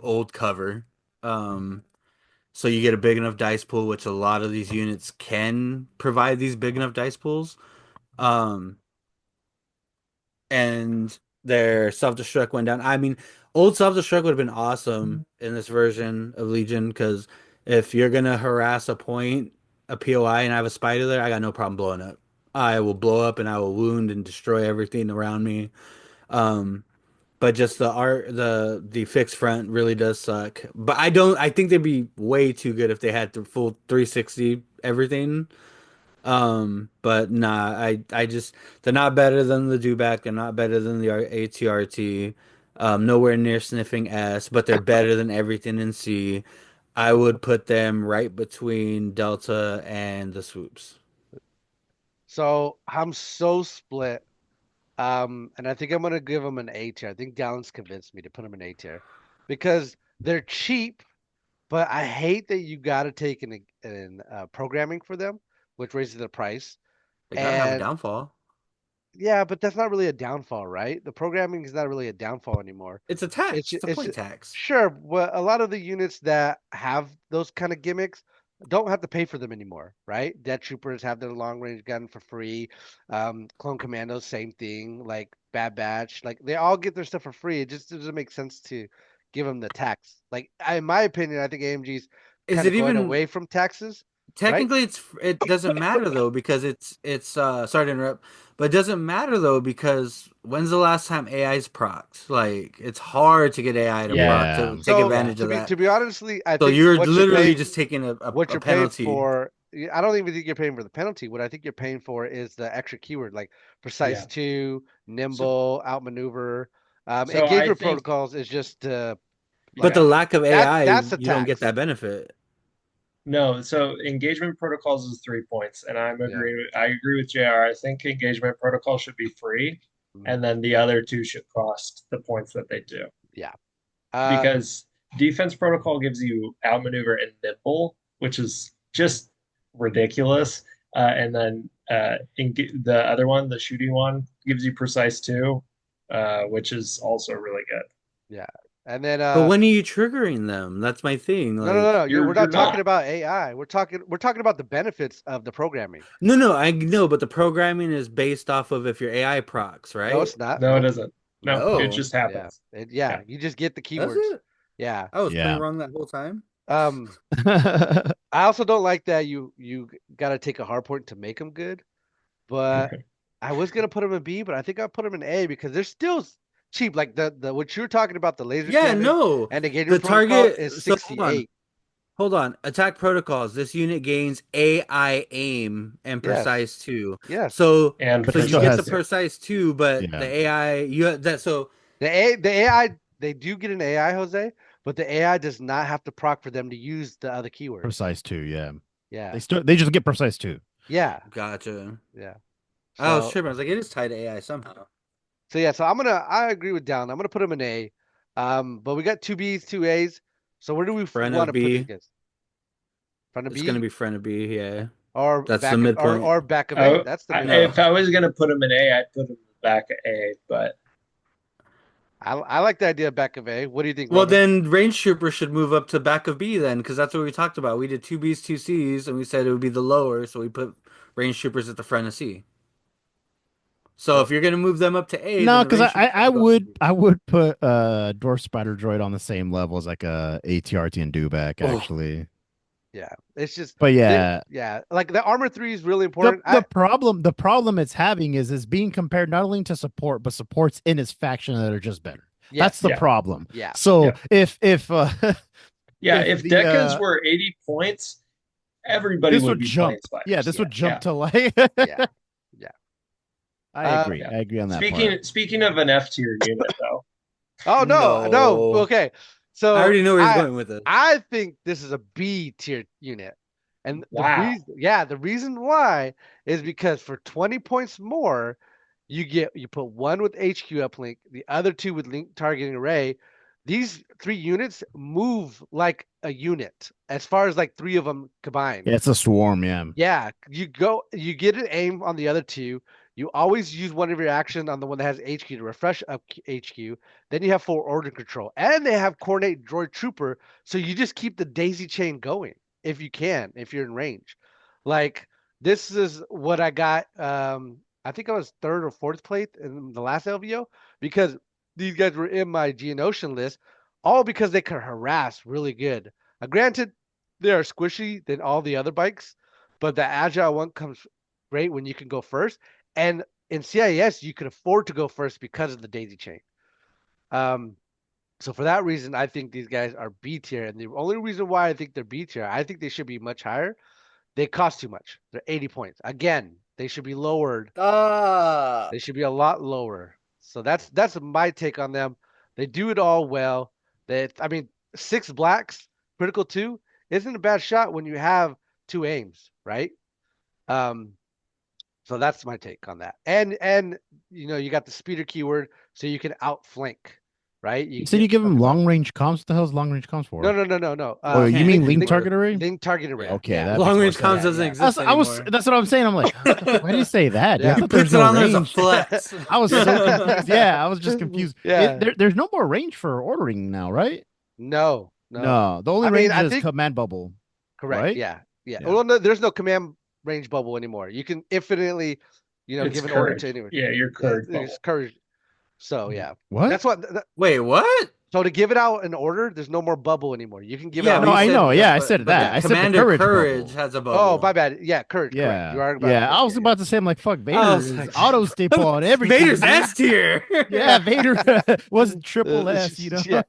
Speaker 3: old cover. So you get a big enough dice pool, which a lot of these units can provide these big enough dice pools. And their self-destruct went down. I mean, old self-destruct would have been awesome in this version of Legion, because if you're gonna harass a point, a POI, and I have a spider there, I got no problem blowing up. I will blow up and I will wound and destroy everything around me. But just the fixed front really does suck. But I think they'd be way too good if they had the full 360 everything. But nah, I just, they're not better than the Dewback, they're not better than the ATRT. Nowhere near sniffing S, but they're better than everything in C. I would put them right between Delta and the swoops.
Speaker 1: So I'm so split. And I think I'm gonna give them an A tier. I think Dallins convinced me to put them in A tier because they're cheap, but I hate that you got to take in programming for them, which raises the price.
Speaker 3: They gotta have a
Speaker 1: And
Speaker 3: downfall.
Speaker 1: yeah, but that's not really a downfall, right? The programming is not really a downfall anymore.
Speaker 3: It's a tax. It's a
Speaker 1: It's
Speaker 3: point tax.
Speaker 1: sure, but a lot of the units that have those kind of gimmicks don't have to pay for them anymore, right? Death Troopers have their long range gun for free. Clone Commandos, same thing. Like Bad Batch, like they all get their stuff for free. It just doesn't make sense to give them the tax. Like in my opinion, I think AMG's
Speaker 3: Is
Speaker 1: kind
Speaker 3: it
Speaker 1: of going
Speaker 3: even
Speaker 1: away from taxes, right?
Speaker 3: technically it doesn't matter though, because it's sorry to interrupt, but it doesn't matter though, because when's the last time AI's procced? Like, it's hard to get AI to proc
Speaker 2: Yeah.
Speaker 3: to take
Speaker 1: So
Speaker 3: advantage of that.
Speaker 1: to be honestly, I
Speaker 3: So
Speaker 1: think
Speaker 3: you're
Speaker 1: what
Speaker 3: literally
Speaker 1: paying,
Speaker 3: just taking
Speaker 1: what
Speaker 3: a
Speaker 1: you're paying
Speaker 3: penalty.
Speaker 1: for. I don't even think you're paying for the penalty. What I think you're paying for is the extra keyword, like precise
Speaker 4: Yeah.
Speaker 1: 2,
Speaker 4: So,
Speaker 1: nimble, outmaneuver.
Speaker 4: so I
Speaker 1: Engagement
Speaker 4: think
Speaker 1: protocols is just
Speaker 3: But
Speaker 1: like
Speaker 3: the lack of AI,
Speaker 1: that's a
Speaker 3: you don't get
Speaker 1: tax.
Speaker 3: that benefit.
Speaker 4: no. So engagement protocols is 3 points, and
Speaker 1: Yeah.
Speaker 4: I agree with JR. I think engagement protocol should be free,
Speaker 1: Mhm.
Speaker 4: and then the other two should cost the points that they do.
Speaker 1: Yeah.
Speaker 4: Because defense protocol gives you outmaneuver and nimble, which is just ridiculous. And then the other one, the shooting one, gives you precise 2, which is also really good.
Speaker 1: Yeah. And then
Speaker 3: But when are you triggering them? That's my thing.
Speaker 1: no,
Speaker 3: Like,
Speaker 1: we're not talking
Speaker 4: not.
Speaker 1: about AI. We're talking about the benefits of the programming.
Speaker 3: no, I know, but the programming is based off of if your AI procs,
Speaker 1: No,
Speaker 3: right?
Speaker 1: it's not.
Speaker 4: No, it
Speaker 1: Nope.
Speaker 4: doesn't. No, it
Speaker 3: No.
Speaker 4: just
Speaker 1: Yeah.
Speaker 4: happens.
Speaker 1: Yeah. You just get the
Speaker 3: Does
Speaker 1: keywords.
Speaker 3: it?
Speaker 1: Yeah.
Speaker 3: I was
Speaker 2: Yeah.
Speaker 3: playing wrong that whole time.
Speaker 1: I also don't like that you got to take a hard point to make them good. But I was gonna put them in B, but I think I'll put them in A because they're still cheap. Like the what you're talking about, the laser
Speaker 3: Yeah,
Speaker 1: cannon
Speaker 3: no.
Speaker 1: and the
Speaker 3: The
Speaker 1: Gator protocol
Speaker 3: target
Speaker 1: is
Speaker 3: so hold on.
Speaker 1: 68.
Speaker 3: Hold on. Attack protocols. This unit gains AI aim and
Speaker 1: Yes.
Speaker 3: precise 2.
Speaker 1: Yes.
Speaker 3: So
Speaker 4: And
Speaker 2: But
Speaker 3: so
Speaker 2: it
Speaker 3: you
Speaker 2: still
Speaker 3: get
Speaker 2: has
Speaker 3: the precise 2, but
Speaker 2: Yeah.
Speaker 3: the AI you that so
Speaker 1: The AI they do get an AI, Jose, but the AI does not have to proc for them to use the other keywords.
Speaker 2: Precise 2, yeah.
Speaker 1: Yeah.
Speaker 2: They just get precise 2.
Speaker 1: Yeah.
Speaker 3: gotcha.
Speaker 1: Yeah.
Speaker 3: I was
Speaker 1: So
Speaker 3: tripping. I was like, it is tied to AI somehow.
Speaker 1: so yeah, so I agree with Down. I'm gonna put them in A. But we got 2 Bs, 2 As. So where do we
Speaker 3: Front
Speaker 1: want
Speaker 3: of
Speaker 1: to put
Speaker 3: B.
Speaker 1: these guys? Front of
Speaker 3: It's
Speaker 1: B
Speaker 3: gonna be front of B, yeah.
Speaker 1: or
Speaker 3: That's
Speaker 1: back
Speaker 3: the
Speaker 1: of,
Speaker 3: midpoint.
Speaker 1: or back of A?
Speaker 4: I,
Speaker 1: That's the
Speaker 4: I,
Speaker 1: midpoint.
Speaker 4: if I was gonna put them in A, I'd put them back at A. But
Speaker 1: I like the idea of back of A. What do you think,
Speaker 3: Well,
Speaker 1: Roman?
Speaker 3: then Range Trooper should move up to back of B then, because that's what we talked about. We did 2 Bs, 2 Cs, and we said it would be the lower, so we put Range Troopers at the front of C. So if you're gonna move them up to A,
Speaker 2: No,
Speaker 3: then the
Speaker 2: because
Speaker 3: Range Troopers should go up to B.
Speaker 2: I would put Dwarf Spider Droid on the same level as like a ATRT and Dewback,
Speaker 3: Oh.
Speaker 2: actually.
Speaker 1: Yeah, it's just.
Speaker 2: But yeah,
Speaker 1: yeah, like the armor 3 is really
Speaker 2: the,
Speaker 1: important.
Speaker 2: the problem it's having is being compared not only to support, but supports in his faction that are just better.
Speaker 1: Yes.
Speaker 2: That's the
Speaker 4: Yeah.
Speaker 2: problem.
Speaker 1: Yeah.
Speaker 2: So
Speaker 4: Yeah.
Speaker 2: if
Speaker 4: Yeah,
Speaker 2: if
Speaker 4: if
Speaker 2: the
Speaker 4: Decans were 80 points, everybody
Speaker 2: this
Speaker 4: would
Speaker 2: would
Speaker 4: be
Speaker 2: jump.
Speaker 4: playing spiders.
Speaker 2: Yeah, this would jump
Speaker 4: Yeah.
Speaker 2: to like
Speaker 1: Yeah. Yeah.
Speaker 2: I
Speaker 1: Um,
Speaker 2: agree.
Speaker 4: Yeah.
Speaker 2: I agree on that part.
Speaker 4: Speaking of an F tier unit though.
Speaker 1: oh no, no.
Speaker 3: No.
Speaker 1: Okay.
Speaker 3: I
Speaker 1: So
Speaker 3: already know where he's going with this.
Speaker 1: I think this is a B tier unit. And
Speaker 4: Wow.
Speaker 1: the reason why is because for 20 points more, you put one with HQ uplink, the other two with link targeting array. These 3 units move like a unit as far as like 3 of them combined.
Speaker 2: Yeah, it's a swarm, yeah.
Speaker 1: Yeah, you get an aim on the other 2. You always use one of your action on the one that has HQ to refresh up HQ. Then you have 4 order control, and they have coordinate droid trooper. So you just keep the daisy chain going if you can, if you're in range. Like this is what I got. I think I was 3rd or 4th place in the last LVO because these guys were in my Geonosian list, all because they could harass really good. Granted, they are squishy than all the other bikes, but the agile one comes great when you can go first. And in CIS, you can afford to go first because of the daisy chain. So for that reason, I think these guys are B tier. And the only reason why I think they're B tier, I think they should be much higher. They cost too much. They're 80 points. Again, they should be lowered. They should be a lot lower. So that's my take on them. They do it all well. I mean, 6 blacks, critical 2 isn't a bad shot when you have 2 aims, right? So that's my take on that. And you got the speeder keyword, so you can outflank, right?
Speaker 2: You said you give him long range comms. What the hell's long range comms for?
Speaker 1: No.
Speaker 2: Oh, you mean link
Speaker 1: link
Speaker 2: target array?
Speaker 1: Link target array.
Speaker 2: Okay,
Speaker 1: Yeah.
Speaker 2: that
Speaker 3: Long
Speaker 2: makes
Speaker 3: range
Speaker 2: more
Speaker 3: comms
Speaker 2: sense.
Speaker 3: doesn't
Speaker 1: Yeah.
Speaker 3: exist anymore.
Speaker 2: That's what I'm saying. I'm like, why did he say that?
Speaker 1: Yeah.
Speaker 2: I
Speaker 3: He
Speaker 2: thought there's
Speaker 3: puts it
Speaker 2: no
Speaker 3: on there as a
Speaker 2: range.
Speaker 3: flex.
Speaker 2: I was so confused. Yeah, I was just confused.
Speaker 1: Yeah.
Speaker 2: There's no more range for ordering now, right?
Speaker 1: No.
Speaker 2: No, the only
Speaker 1: I mean,
Speaker 2: range
Speaker 1: I
Speaker 2: is
Speaker 1: think
Speaker 2: command bubble.
Speaker 1: correct.
Speaker 2: Right?
Speaker 1: Yeah.
Speaker 2: Yeah.
Speaker 1: Well, no, there's no command range bubble anymore. You can infinitely,
Speaker 4: It's
Speaker 1: give an order
Speaker 4: courage.
Speaker 1: to anyone.
Speaker 4: Yeah, your courage
Speaker 1: It's
Speaker 4: bubble.
Speaker 1: courage. So yeah,
Speaker 2: What?
Speaker 1: that's what.
Speaker 3: Wait, what?
Speaker 1: So to give it out in order, there's no more bubble anymore. You can give
Speaker 3: Yeah,
Speaker 1: out.
Speaker 2: No,
Speaker 3: we
Speaker 2: I
Speaker 3: said
Speaker 2: know. Yeah, I
Speaker 3: but-
Speaker 2: said
Speaker 3: but
Speaker 2: that.
Speaker 3: the
Speaker 2: I said the
Speaker 3: Commander
Speaker 2: courage bubble.
Speaker 3: has a bubble.
Speaker 1: Oh, my bad. Yeah, courage. Correct.
Speaker 2: Yeah,
Speaker 1: You are about
Speaker 2: yeah.
Speaker 1: to
Speaker 2: I was
Speaker 1: yeah,
Speaker 2: about to say, I'm like, fuck, Vader
Speaker 3: I was
Speaker 2: is
Speaker 3: like-
Speaker 2: auto staple on everything.
Speaker 3: Vader's
Speaker 2: dude.
Speaker 3: S tier.
Speaker 2: Yeah, Vader was triple S.
Speaker 1: Yeah.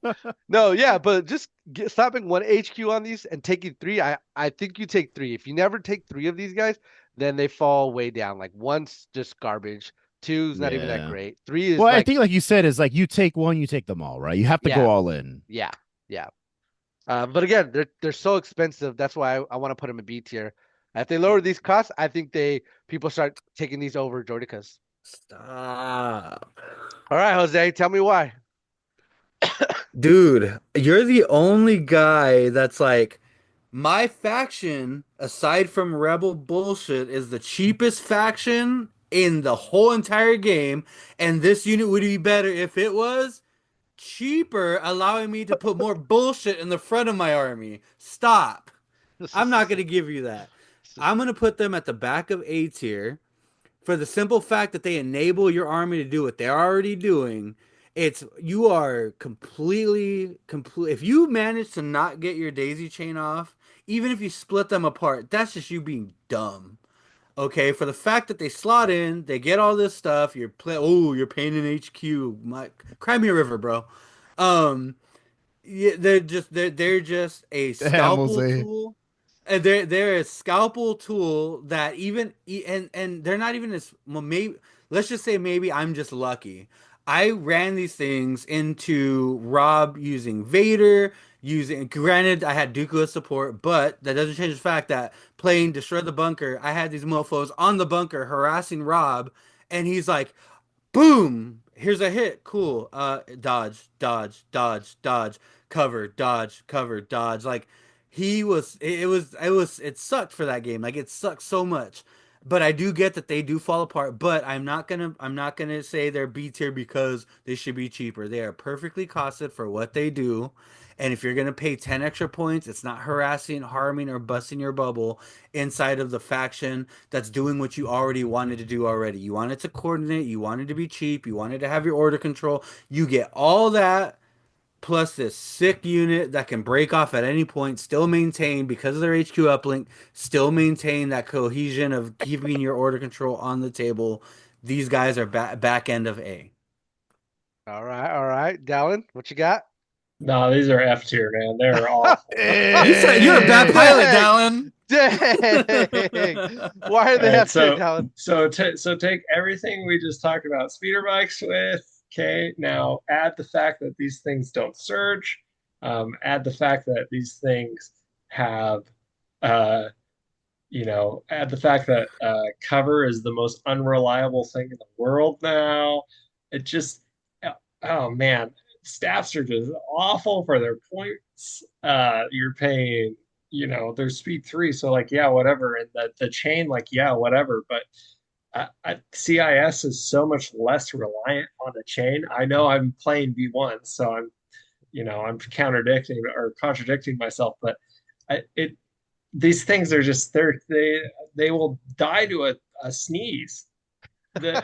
Speaker 1: No, yeah, but just stopping 1 HQ on these and taking 3. I think you take 3. If you never take 3 of these guys, then they fall way down. Like 1's just garbage. 2's not even that
Speaker 2: Yeah.
Speaker 1: great. 3 is
Speaker 2: Well, I
Speaker 1: like
Speaker 2: think, like you said, is like you take one, you take them all, right? You have to
Speaker 1: Yeah.
Speaker 2: go all in.
Speaker 1: yeah. But again, they're so expensive. That's why I want to put them in B tier. If they lower these costs, I think people start taking these over Jordicas.
Speaker 3: Stop.
Speaker 1: All right, Jose, tell me why.
Speaker 3: Dude, you're the only guy that's like, my faction, aside from Rebel bullshit, is the cheapest faction in the whole entire game, and this unit would be better if it was cheaper, allowing me to put more bullshit in the front of my army. Stop. I'm not going to give you that. I'm going to put them at the back of A tier for the simple fact that they enable your army to do what they're already doing. You are complete. If you manage to not get your daisy chain off, even if you split them apart, that's just you being dumb. Okay, for the fact that they slot in, they get all this stuff. You're paying in HQ. Cry me a river, bro. Yeah, they're just a scalpel
Speaker 2: Jose.
Speaker 3: tool. And they're a scalpel tool that and they're not even as well. Maybe let's just say maybe I'm just lucky. I ran these things into Rob using Vader. Granted, I had Dooku as support, but that doesn't change the fact that playing Destroy the Bunker, I had these mofos on the bunker harassing Rob, and he's like, boom, here's a hit, cool, dodge, cover, dodge. Like, it sucked for that game. Like, it sucked so much. But I do get that they do fall apart. But I'm not gonna say they're B tier because they should be cheaper. They are perfectly costed for what they do. And if you're gonna pay 10 extra points, it's not harassing, harming, or busting your bubble inside of the faction that's doing what you already wanted to do already. You wanted to coordinate, you wanted to be cheap, you wanted to have your order control. You get all that plus this sick unit that can break off at any point, still maintain, because of their HQ uplink, still maintain that cohesion of keeping your order control on the table. These guys are back end of A.
Speaker 1: All right. Dallin, what you got?
Speaker 4: No, these are F tier, man. They're awful.
Speaker 3: You're a bad pilot, Dallin.
Speaker 1: Dang. Why are
Speaker 4: All
Speaker 1: they
Speaker 4: right,
Speaker 1: F tier, Dallin?
Speaker 4: so take everything we just talked about speeder bikes with. Okay, now add the fact that these things don't surge. Add the fact that these things have, uh, add the fact that cover is the most unreliable thing in the world now. It just, oh man, staffs are just awful for their points. You're paying, their speed three, so like, yeah, whatever, and the chain, like, yeah, whatever, but CIS is so much less reliant on the chain. I know I'm playing V1, so I'm contradicting myself, but it these things are just they will die to a sneeze. The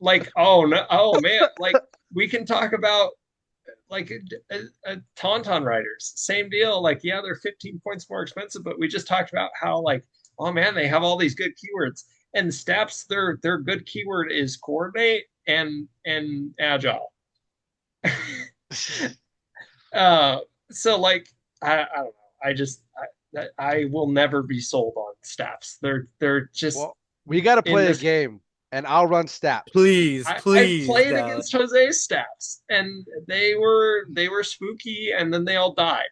Speaker 4: like oh no oh man like we can talk about like Tauntaun riders, same deal. Like yeah, they're 15 points more expensive, but we just talked about how like oh man they have all these good keywords and steps. Their good keyword is coordinate and agile. uh, so like I don't know. I will never be sold on Staps. They're just
Speaker 1: Well, we got to
Speaker 4: in
Speaker 1: play a
Speaker 4: this.
Speaker 1: game, and I'll run Staps.
Speaker 3: Please,
Speaker 4: I've
Speaker 3: please,
Speaker 4: played
Speaker 3: Dallin.
Speaker 4: against Jose's Staps, and they were spooky, and then they all died.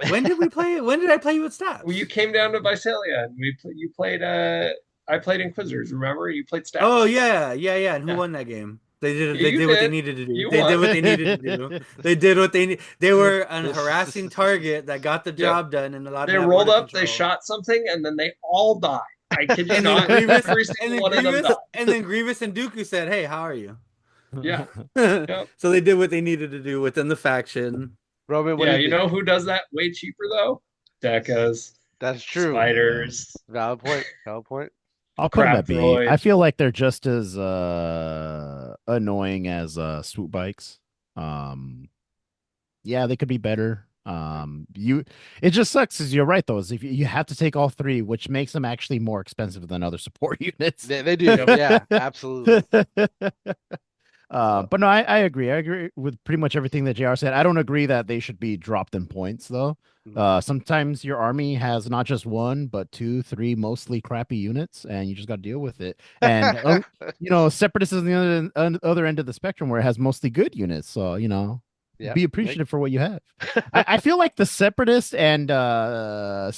Speaker 3: When did we play? When did I play you with Staps?
Speaker 4: Well, you came down to Visalia, and you played. I played Inquisitors. Remember, you played Staps.
Speaker 3: Oh yeah. And who
Speaker 4: Yeah.
Speaker 3: won that game? They did.
Speaker 4: Yeah,
Speaker 3: They
Speaker 4: you
Speaker 3: did what they
Speaker 4: did.
Speaker 3: needed to do.
Speaker 4: You
Speaker 3: They did
Speaker 4: won.
Speaker 3: what they needed to do. They did what they need. They were a harassing target that got the
Speaker 4: Yep.
Speaker 3: job done and allowed.
Speaker 4: They
Speaker 3: to have
Speaker 4: rolled
Speaker 3: order
Speaker 4: up, they
Speaker 3: control.
Speaker 4: shot something, and then they all died. I kid you
Speaker 3: And then
Speaker 4: not.
Speaker 3: Grievous,
Speaker 4: Every
Speaker 3: and
Speaker 4: single
Speaker 3: then
Speaker 4: one of them
Speaker 3: Grievous,
Speaker 4: died.
Speaker 3: and then Grievous and Dooku said, "Hey, how are you?"
Speaker 4: Yeah. Yep.
Speaker 3: So they did what they needed to do within the faction.
Speaker 1: Roman, what
Speaker 4: Yeah,
Speaker 1: do you think?
Speaker 4: know who does that way cheaper though? Decas,
Speaker 1: That's true.
Speaker 4: spiders.
Speaker 1: Valid point. Valid point.
Speaker 2: I'll put them
Speaker 4: Crap
Speaker 2: at B.
Speaker 4: droid.
Speaker 2: I feel like they're just as annoying as swoop bikes. Yeah, they could be better. It just sucks, as you're right though, is if you have to take all three, which makes them actually more expensive than other support units.
Speaker 1: They do. Yeah, absolutely.
Speaker 2: But no, I agree. I agree with pretty much everything that JR said. I don't agree that they should be dropped in points though. Sometimes your army has not just one, but two, three mostly crappy units, and you just got to deal with it. And Separatists is on the other end of the spectrum where it has mostly good units. So
Speaker 1: Yeah.
Speaker 2: be appreciative for what you have. I feel like the Separatists and I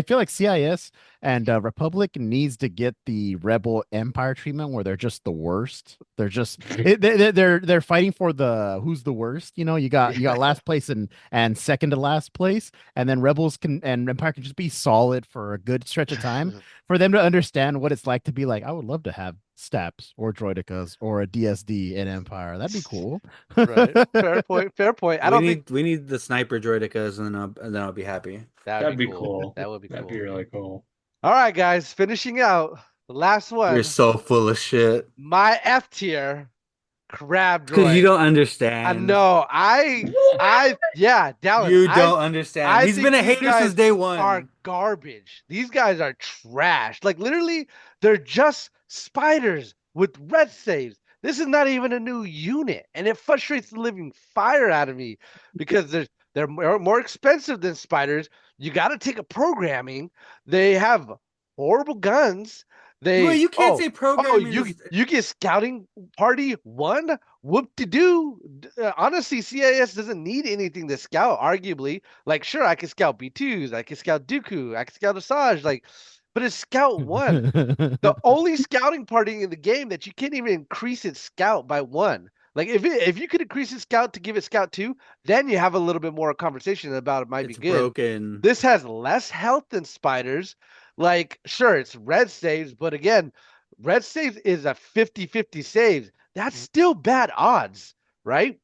Speaker 2: feel like CIS and Republic needs to get the Rebel Empire treatment where they're just the worst. They're just they're fighting for the who's the worst. You got last place and second to last place, and then Rebels and Empire can just be solid for a good stretch of time for them to understand what it's like to be like, I would love to have Staps or Droidicas or a DSD in Empire. That'd be cool.
Speaker 1: Right. Fair point. Fair point. I don't think
Speaker 3: we need the sniper droidicas, and then I'll be happy.
Speaker 4: That'd be cool.
Speaker 1: That would be cool.
Speaker 4: That'd be really cool.
Speaker 1: All right, guys. Finishing out the last one.
Speaker 3: You're so full of shit.
Speaker 1: My F tier crab droid.
Speaker 3: Because you don't understand.
Speaker 1: I know. Dallas.
Speaker 3: You don't understand. He's been a hater since day one.
Speaker 1: Are garbage. These guys are trash. Like literally, they're just spiders with red saves. This is not even a new unit, and it frustrates the living fire out of me because they're more expensive than spiders. You got to take a programming. They have horrible guns.
Speaker 3: Well, you can't say programming.
Speaker 1: You get scouting party one. Whoop de doo. Honestly, CIS doesn't need anything to scout. Arguably, like sure, I can scout B2s, I can scout Dooku, I can scout Asajj, but it's scout one. The only scouting party in the game that you can't even increase its scout by one. Like if you could increase its scout to give it scout two, then you have a little bit more conversation about it might be good.
Speaker 3: Broken.
Speaker 1: This has less health than spiders. Like sure, it's red saves, but again, red saves is a 50-50 saves. That's still bad odds, right?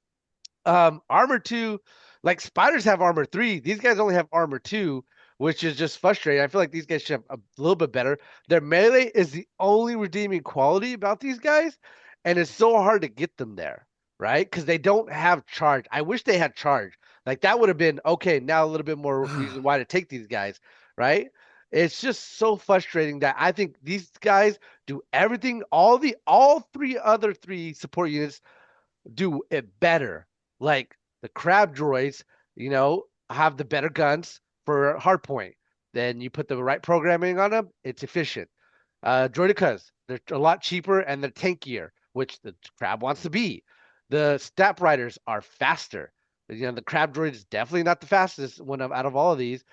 Speaker 1: Armor 2, like spiders have armor 3. These guys only have armor 2, which is just frustrating. I feel like these guys should have a little bit better. Their melee is the only redeeming quality about these guys, and it's so hard to get them there, right? Because they don't have charge. I wish they had charge. Like that would have been okay. Now a little bit more reason why to take these guys, right? It's just so frustrating that I think these guys do everything. All three support units do it better. Like the crab droids, have the better guns for hardpoint. Then you put the right programming on them, it's efficient. Droidicas, they're a lot cheaper and they're tankier, which the crab wants to be. The Step Riders are faster. The crab droid is definitely not the fastest one out of all of these.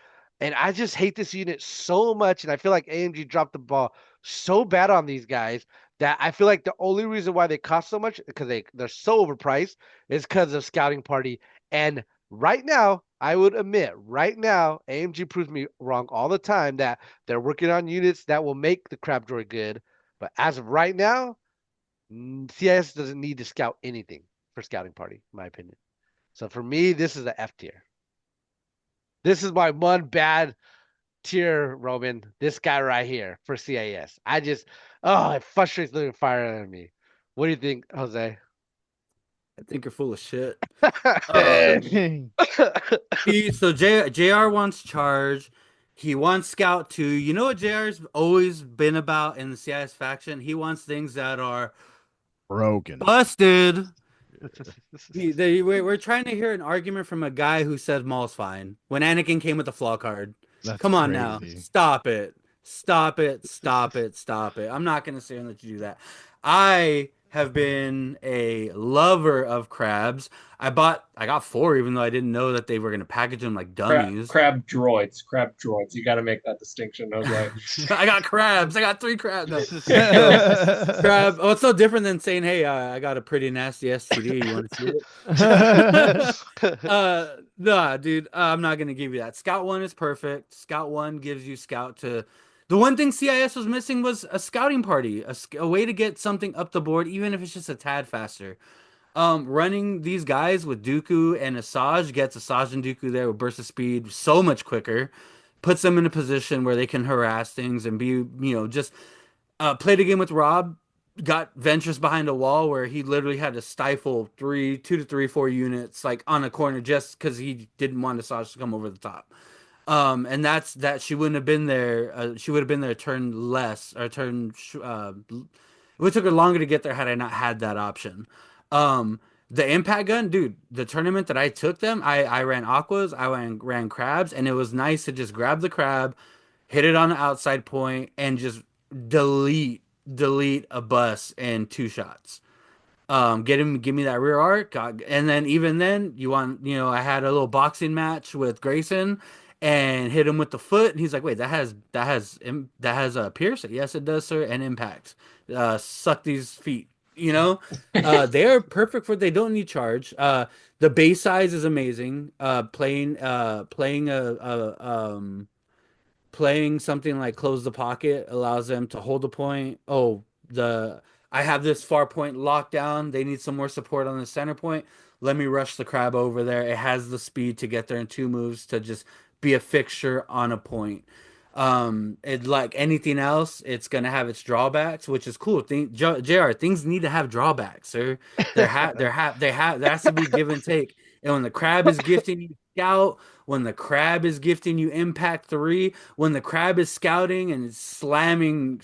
Speaker 1: And I just hate this unit so much. And I feel like AMG dropped the ball so bad on these guys that I feel like the only reason why they cost so much because they're so overpriced is because of scouting party. And right now, I would admit, right now, AMG proves me wrong all the time that they're working on units that will make the crab droid good. But as of right now, CIS doesn't need to scout anything for scouting party, in my opinion. So for me, this is the F tier. This is my one bad tier, Roman. This guy right here for CIS. It frustrates the fire out of me. What do you think, Jose?
Speaker 3: I think you're full of shit.
Speaker 2: Dang.
Speaker 3: So JR wants charge. He wants scout too. You know what JR's always been about in the CIS faction? He wants things that are
Speaker 2: Broken.
Speaker 3: busted. We're trying to hear an argument from a guy who said Maul's fine when Anakin came with the flaw card.
Speaker 2: That's
Speaker 3: Come on now.
Speaker 2: crazy.
Speaker 3: Stop it. Stop it. Stop it. Stop it. I'm not going to sit and let you do that. I have been a lover of crabs. I got 4, even though I didn't know that they were going to package them like dummies.
Speaker 4: Crab droids. Crab droids. You got to make that distinction. I was like,
Speaker 3: I got crabs. I got 3 crabs. No. Crab. Oh, it's so different than saying, "Hey, I got a pretty nasty STD. You want to see it?" Nah, dude. I'm not gonna give you that. Scout 1 is perfect. Scout 1 gives you scout to. The one thing CIS was missing was a scouting party, a way to get something up the board, even if it's just a tad faster. Running these guys with Dooku and Asajj gets Asajj and Dooku there with burst of speed so much quicker, puts them in a position where they can harass things and be, just played a game with Rob, got Ventress behind a wall where he literally had to stifle 4 units like on a corner just because he didn't want Asajj to come over the top. And that's that she wouldn't have been there. She would have been there a turn less or turn. It would took her longer to get there had I not had that option. The impact gun, dude. The tournament that I took them, I ran aquas, I ran crabs, and it was nice to just grab the crab, hit it on the outside point, and just delete a bus in 2 shots. Give me that rear arc, and then even then, I had a little boxing match with Grayson, and hit him with the foot, and he's like, "Wait, that has a pierce?" Yes, it does, sir, and impact. Suck these feet. They are perfect for. They don't need charge. The base size is amazing. Playing something like close the pocket allows them to hold the point. Oh, I have this far point locked down. They need some more support on the center point. Let me rush the crab over there. It has the speed to get there in 2 moves to just be a fixture on a point. It like anything else, it's gonna have its drawbacks, which is cool. JR, things need to have drawbacks, sir. There has to be give and take. And when the crab is gifting you scout, when the crab is gifting you impact 3, when the crab is scouting and slamming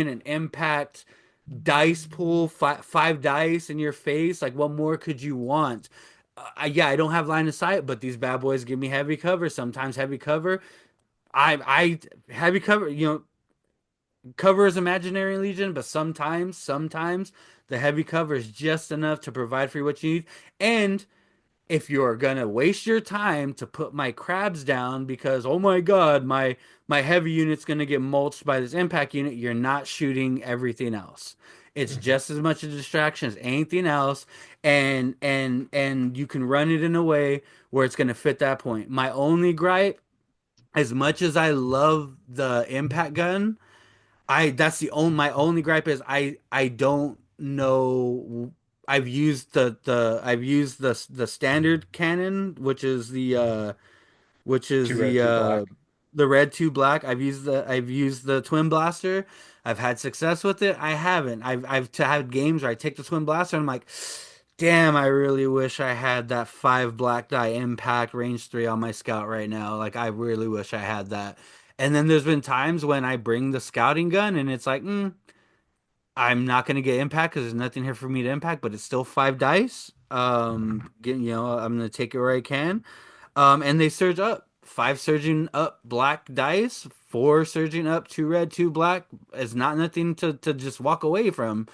Speaker 3: an impact dice pool, 5 dice in your face, like what more could you want? Yeah, I don't have line of sight, but these bad boys give me heavy cover. Sometimes heavy cover. I heavy cover. Cover is imaginary legion, but sometimes the heavy cover is just enough to provide for you what you need. And if you're gonna waste your time to put my crabs down because oh my god, my heavy unit's gonna get mulched by this impact unit, you're not shooting everything else. It's just as much a distraction as anything else, and you can run it in a way where it's gonna fit that point. My only gripe, as much as I love the impact gun, my only gripe is I don't know. I've used the standard cannon, which is
Speaker 4: 2 red, 2 black.
Speaker 3: the red 2 black. I've used the twin blaster. I've had success with it. I haven't. I've had games where I take the twin blaster and I'm like, damn, I really wish I had that 5 black die impact range 3 on my scout right now. Like I really wish I had that. And then there's been times when I bring the scouting gun and it's like, I'm not gonna get impact because there's nothing here for me to impact, but it's still 5 dice. I'm gonna take it where I can. And they surge up. 5 surging up black dice, 4 surging up, 2 red, 2 black is not nothing to just walk away from.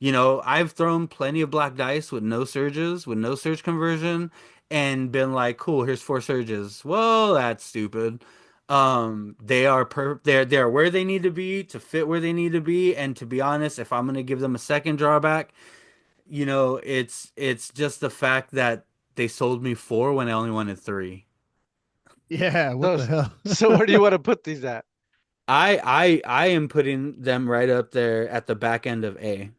Speaker 3: I've thrown plenty of black dice with no surges, with no surge conversion, and been like, cool, here's 4 surges. Well, that's stupid. They're where they need to be to fit where they need to be, and to be honest, if I'm gonna give them a second drawback, it's just the fact that they sold me 4 when I only wanted 3.
Speaker 2: Yeah, what the
Speaker 1: So,
Speaker 2: hell?
Speaker 1: so where do you want to put these at?
Speaker 3: I am putting them right up there at the back end of A.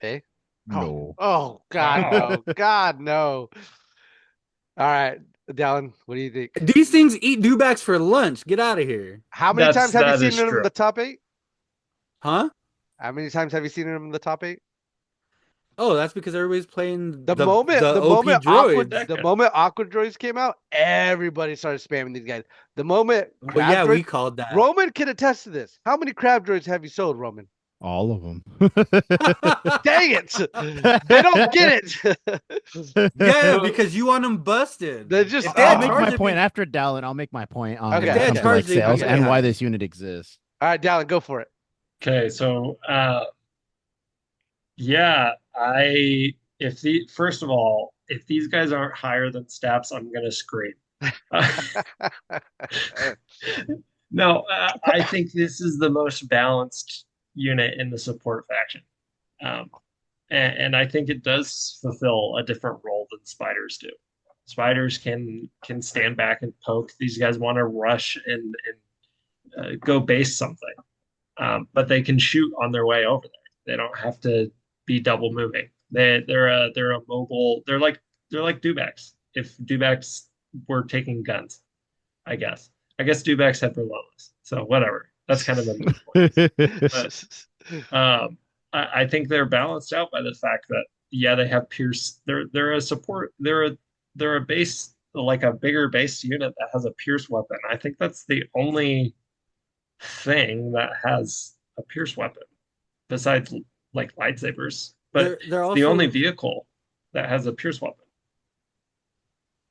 Speaker 1: Eh?
Speaker 2: No.
Speaker 1: Oh God,
Speaker 4: Wow.
Speaker 1: no. God, no. All right, Dallin, what do you think?
Speaker 3: These things eat dewbacks for lunch. Get out of here.
Speaker 1: How many times have you
Speaker 4: That
Speaker 1: seen
Speaker 4: is
Speaker 1: them in
Speaker 4: true.
Speaker 1: the top 8?
Speaker 3: Huh?
Speaker 1: How many times have you seen them in the top 8?
Speaker 3: Oh, that's because everybody's playing
Speaker 1: The
Speaker 3: the
Speaker 1: moment
Speaker 3: the
Speaker 1: the
Speaker 3: OP
Speaker 1: moment Aqua
Speaker 3: droids.
Speaker 1: the moment Aqua Droids came out, everybody started spamming these guys. The moment
Speaker 3: Well,
Speaker 1: Crab
Speaker 3: yeah, we
Speaker 1: Droids,
Speaker 3: called that.
Speaker 1: Roman can attest to this. How many Crab Droids have you sold, Roman?
Speaker 2: All of them.
Speaker 1: Dang it! They don't get it.
Speaker 3: Yeah, because you want them busted.
Speaker 1: They're just-
Speaker 3: If they
Speaker 2: I'll
Speaker 3: had
Speaker 2: make my
Speaker 3: charged
Speaker 2: point
Speaker 3: me-
Speaker 2: after Dallin. I'll make my point on
Speaker 1: Okay,
Speaker 2: when it
Speaker 1: okay.
Speaker 2: comes to like
Speaker 3: Charged, they'd be
Speaker 2: sales
Speaker 1: okay.
Speaker 2: and why
Speaker 3: happy.
Speaker 2: this unit exists.
Speaker 1: All right, Dallin, go for it.
Speaker 4: Okay, so yeah, first of all, if these guys aren't higher than Staps, I'm gonna scream. No, I think this is the most balanced unit in the support faction. Um, and I think it does fulfill a different role than spiders do. Spiders can stand back and poke. These guys want to rush and go base something, but they can shoot on their way over there. They don't have to be double moving. They're a mobile. They're like dewbacks. If dewbacks were taking guns, I guess. I guess dewbacks have relentless. So whatever. That's kind of a moot point. I think they're balanced out by the fact that yeah, they have Pierce. They're a support. They're a base, like a bigger base unit that has a Pierce weapon. I think that's the only thing that has a Pierce weapon besides like lightsabers. But
Speaker 3: They're
Speaker 4: the only
Speaker 3: also
Speaker 4: vehicle that has a Pierce weapon.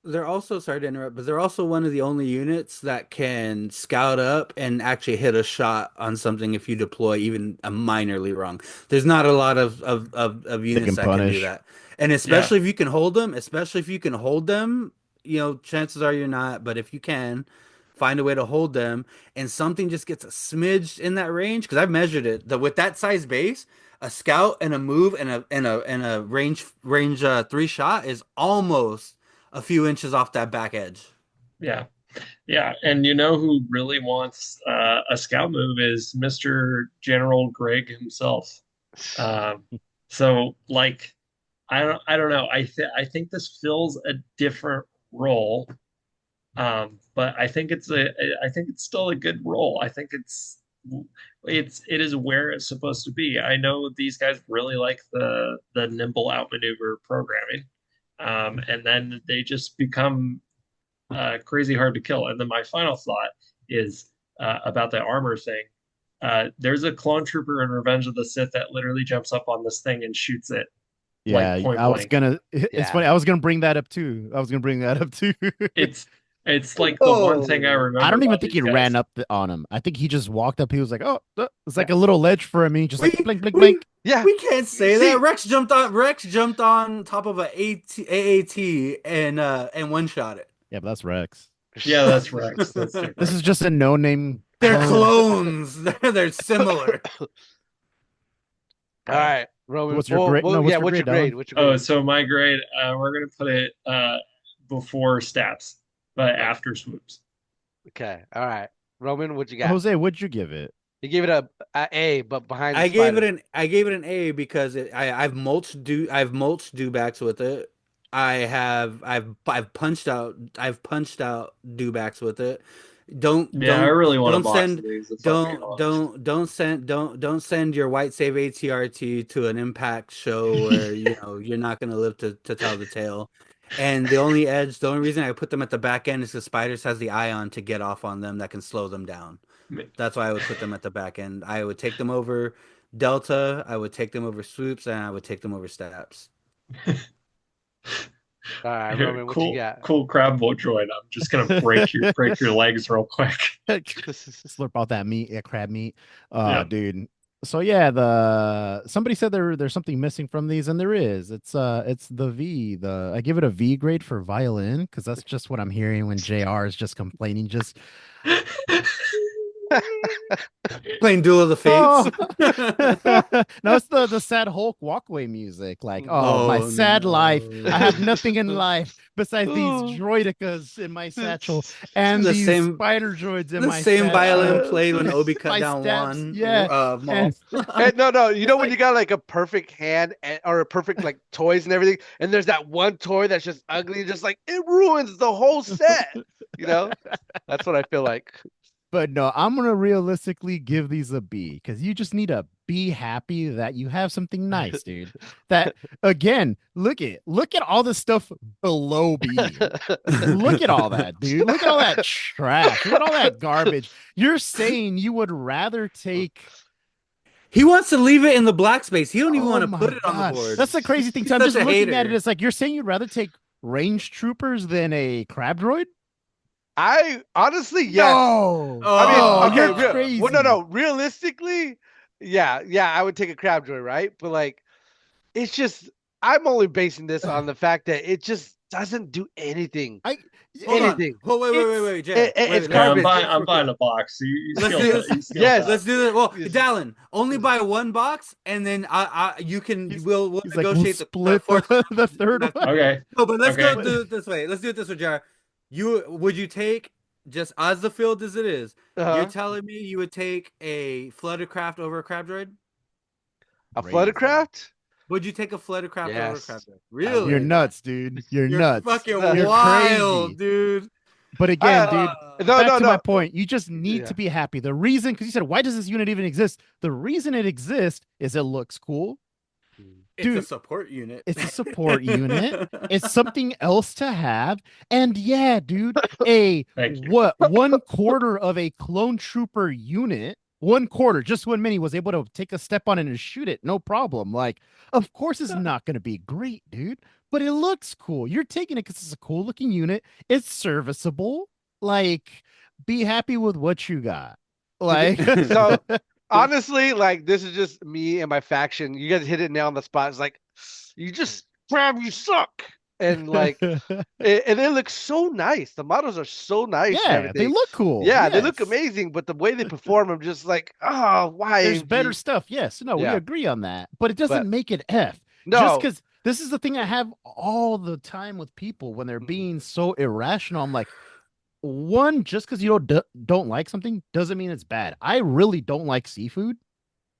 Speaker 3: they're also sorry to interrupt, but they're also one of the only units that can scout up and actually hit a shot on something if you deploy even a minorly wrong. There's not a lot of units
Speaker 2: can
Speaker 3: that can do
Speaker 2: punish.
Speaker 3: that. And especially if you can hold them, chances are you're not, but if you can find a way to hold them and something just gets a smidge in that range, because I've measured it, that with that size base, a scout and a move and a range 3 shot is almost a few inches off that back edge.
Speaker 4: Yeah. Yeah, and you know who really wants a scout move is Mr. General Greg himself. So like I don't know. I think this fills a different role. But I think it's still a good role. I think it is where it's supposed to be. I know these guys really like the nimble outmaneuver programming. And then they just become crazy hard to kill. And then my final thought is about the armor thing. There's a clone trooper in Revenge of the Sith that literally jumps up on this thing and shoots it.
Speaker 2: Yeah,
Speaker 4: Like point
Speaker 2: I was
Speaker 4: blank.
Speaker 2: gonna. It's
Speaker 1: Yeah.
Speaker 2: funny. I was gonna bring that up too.
Speaker 4: It's like the one thing I remember.
Speaker 2: I don't even
Speaker 4: about
Speaker 2: think
Speaker 4: these
Speaker 2: he
Speaker 4: guys.
Speaker 2: ran up on him. I think he just walked up. He was like, "Oh, it's like a little ledge for him." He just like
Speaker 3: We-
Speaker 2: blink, blink,
Speaker 3: we-
Speaker 2: blink.
Speaker 1: Yeah.
Speaker 3: We can't say
Speaker 1: See-
Speaker 3: that. Rex jumped on top of a AAT and one shot it.
Speaker 2: Yeah, but that's Rex.
Speaker 4: Yeah, that's Rex. That's different.
Speaker 2: This is just a no-name.
Speaker 3: They're
Speaker 2: clone.
Speaker 3: clones. They're similar.
Speaker 1: All right, Roman.
Speaker 2: What's your grade? No, what's
Speaker 1: yeah,
Speaker 2: your
Speaker 1: what's your
Speaker 2: grade,
Speaker 1: grade?
Speaker 2: Dallin?
Speaker 1: What's your grade?
Speaker 4: Oh, so my grade, we're gonna put it before stats, but after swoops.
Speaker 1: Okay. All right, Roman. What you got?
Speaker 2: Jose, what'd you give it?
Speaker 1: You gave it a A, but behind. The
Speaker 3: I gave
Speaker 1: spider.
Speaker 3: I gave it an A because I've mulched dewbacks with it. I've punched out dewbacks with it.
Speaker 4: Yeah, I really want to
Speaker 3: don't
Speaker 4: box
Speaker 3: send
Speaker 4: these. If I'm being honest.
Speaker 3: don't send your white save ATRT to an impact show where you're not gonna live to tell the tale. And the only reason I put them at the back end is because Spiders has the ion to get off on them that can slow them down. That's why I would put them at the back end. I would take them over Delta. I would take them over Swoops, and I would take them over Stabs.
Speaker 1: All right, Roman, what you
Speaker 4: Cool,
Speaker 1: got?
Speaker 4: cool crab boat droid. I'm just gonna break your legs real quick.
Speaker 2: Slurp out that meat, crab meat.
Speaker 4: Yeah.
Speaker 2: Dude. So yeah, somebody said there's something missing from these, and there is. It's the V. I give it a V grade for violin because that's just what I'm hearing when JR is just complaining. Just
Speaker 3: Playing Duel of the Fates.
Speaker 2: No, it's the sad Hulk walkway music. Like, my
Speaker 3: Oh,
Speaker 2: sad life.
Speaker 3: no.
Speaker 2: I have nothing in life besides these droidicas in my satchel and
Speaker 3: The
Speaker 2: these
Speaker 3: same-
Speaker 2: spider droids in
Speaker 3: The
Speaker 2: my
Speaker 3: same
Speaker 2: satchel.
Speaker 3: violin played when Obi cut
Speaker 2: My
Speaker 3: down
Speaker 2: stabs,
Speaker 3: one.
Speaker 2: yeah.
Speaker 3: Maul.
Speaker 1: Hey, no, you know when
Speaker 2: like-
Speaker 1: you got like a perfect hand or a perfect like toys and everything, and there's that one toy that's just ugly, just like it ruins the whole set. You know, that's what I feel like.
Speaker 2: But no, I'm gonna realistically give these a B because you just need to be happy that you have something nice, dude. That again, look at all the stuff below B. Look at all that, dude. Look at all that trash. Look at all that garbage. You're saying you would rather take.
Speaker 3: He wants to leave it in the black space. He don't even
Speaker 2: Oh
Speaker 3: want to
Speaker 2: my
Speaker 3: put it on
Speaker 2: God.
Speaker 3: the board.
Speaker 2: That's the crazy thing.
Speaker 3: He's
Speaker 2: So I'm
Speaker 3: such
Speaker 2: just
Speaker 3: a
Speaker 2: looking at
Speaker 3: hater.
Speaker 2: it. It's like you're saying you'd rather take range troopers than a crab droid.
Speaker 1: I honestly, yes.
Speaker 2: No.
Speaker 1: I mean,
Speaker 3: Oh,
Speaker 1: okay,
Speaker 2: you're crazy.
Speaker 1: well, no. Realistically, yeah, I would take a crab droid, right? But like, it's just I'm only basing this on the fact that it just doesn't do anything.
Speaker 3: Hold on.
Speaker 1: anything.
Speaker 3: Oh, wait, Jay.
Speaker 1: it's
Speaker 3: Wait,
Speaker 4: Yeah,
Speaker 1: garbage.
Speaker 4: I'm buying a box. You
Speaker 3: Let's
Speaker 4: steal
Speaker 3: do
Speaker 4: that.
Speaker 3: this.
Speaker 4: You steal
Speaker 1: Yes.
Speaker 4: that.
Speaker 3: Let's do this. Well,
Speaker 1: Yes.
Speaker 3: Dallin, only buy one box, and then you can we'll
Speaker 2: He's like, we'll
Speaker 3: negotiate
Speaker 2: split
Speaker 3: fourth.
Speaker 2: the third
Speaker 3: That's-
Speaker 2: one.
Speaker 4: Okay.
Speaker 3: No, but let's
Speaker 4: Okay.
Speaker 3: go do it this way. Let's do it this way, Jar. Would you take just as the field as it is?
Speaker 1: Uh-huh.
Speaker 3: You're telling me you would take a flooded craft over a crab droid?
Speaker 1: A flooded craft?
Speaker 3: Would you take a flooded craft over a
Speaker 1: Yes.
Speaker 3: crab droid? Really?
Speaker 2: You're nuts, dude. You're nuts.
Speaker 3: Fucking
Speaker 1: You're
Speaker 3: wild,
Speaker 2: crazy.
Speaker 3: dude.
Speaker 2: But again, dude,
Speaker 1: No,
Speaker 2: back to my
Speaker 1: no.
Speaker 2: point. You just need
Speaker 1: Yeah.
Speaker 2: to be happy. The reason, because you said, why does this unit even exist? The reason it exists is it looks cool.
Speaker 3: It's a
Speaker 2: Dude,
Speaker 3: support unit.
Speaker 2: It's a support unit. It's something else to have. And yeah, dude, a
Speaker 4: Thank you.
Speaker 2: what 1/4 of a clone trooper unit, 1/4, just when Mini was able to take a step on it and shoot it, no problem. Like, of course, it's not going to be great, dude, but it looks cool. You're taking it because it's a cool looking unit. It's serviceable. Like, be happy with what you got. Like,
Speaker 1: So, honestly, like this is just me and my faction. You guys hit it nail on the spot. It's like you just crab, you suck, and like and it looks so nice. The models are so nice. and
Speaker 2: yeah, they
Speaker 1: everything.
Speaker 2: look cool.
Speaker 1: Yeah, they look
Speaker 2: Yes.
Speaker 1: amazing, but the way they perform, I'm just like, oh, why?
Speaker 2: There's better
Speaker 1: AMG?
Speaker 2: stuff. Yes, no,
Speaker 1: Yeah.
Speaker 2: we agree on that, but it doesn't
Speaker 1: But-
Speaker 2: make it F.
Speaker 1: No,
Speaker 2: Just because this is the thing I have all the time with people when
Speaker 1: Mm-hmm.
Speaker 2: they're being so irrational. I'm like, one, just because you don't like something doesn't mean it's bad. I really don't like seafood.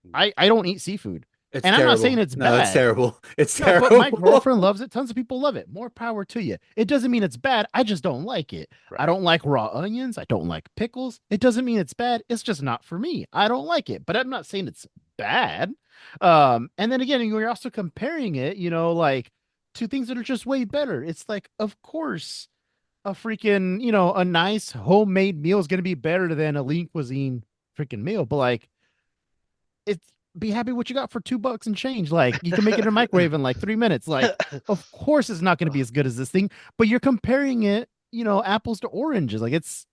Speaker 1: Mm.
Speaker 2: I don't eat seafood.
Speaker 3: It's
Speaker 2: And I'm not
Speaker 3: terrible.
Speaker 2: saying it's
Speaker 3: No, it's
Speaker 2: bad.
Speaker 3: terrible. It's
Speaker 2: No,
Speaker 3: terrible.
Speaker 2: but my girlfriend loves it. Tons of people love it. More power to you. It doesn't mean it's bad. I just don't like it.
Speaker 1: Right.
Speaker 2: I don't like raw onions. I don't like pickles. It doesn't mean it's bad. It's just not for me. I don't like it. But I'm not saying it's bad. And then again, you're also comparing it, like to things that are just way better. It's like, of course, a freaking, a nice homemade meal is going to be better than a lean cuisine freaking meal. But like, it's be happy what you got for $2 and change. Like, you can make it in a microwave in like 3 minutes. Like, of course, it's not going to be as good as this thing. But you're comparing it, apples to oranges. Like, it's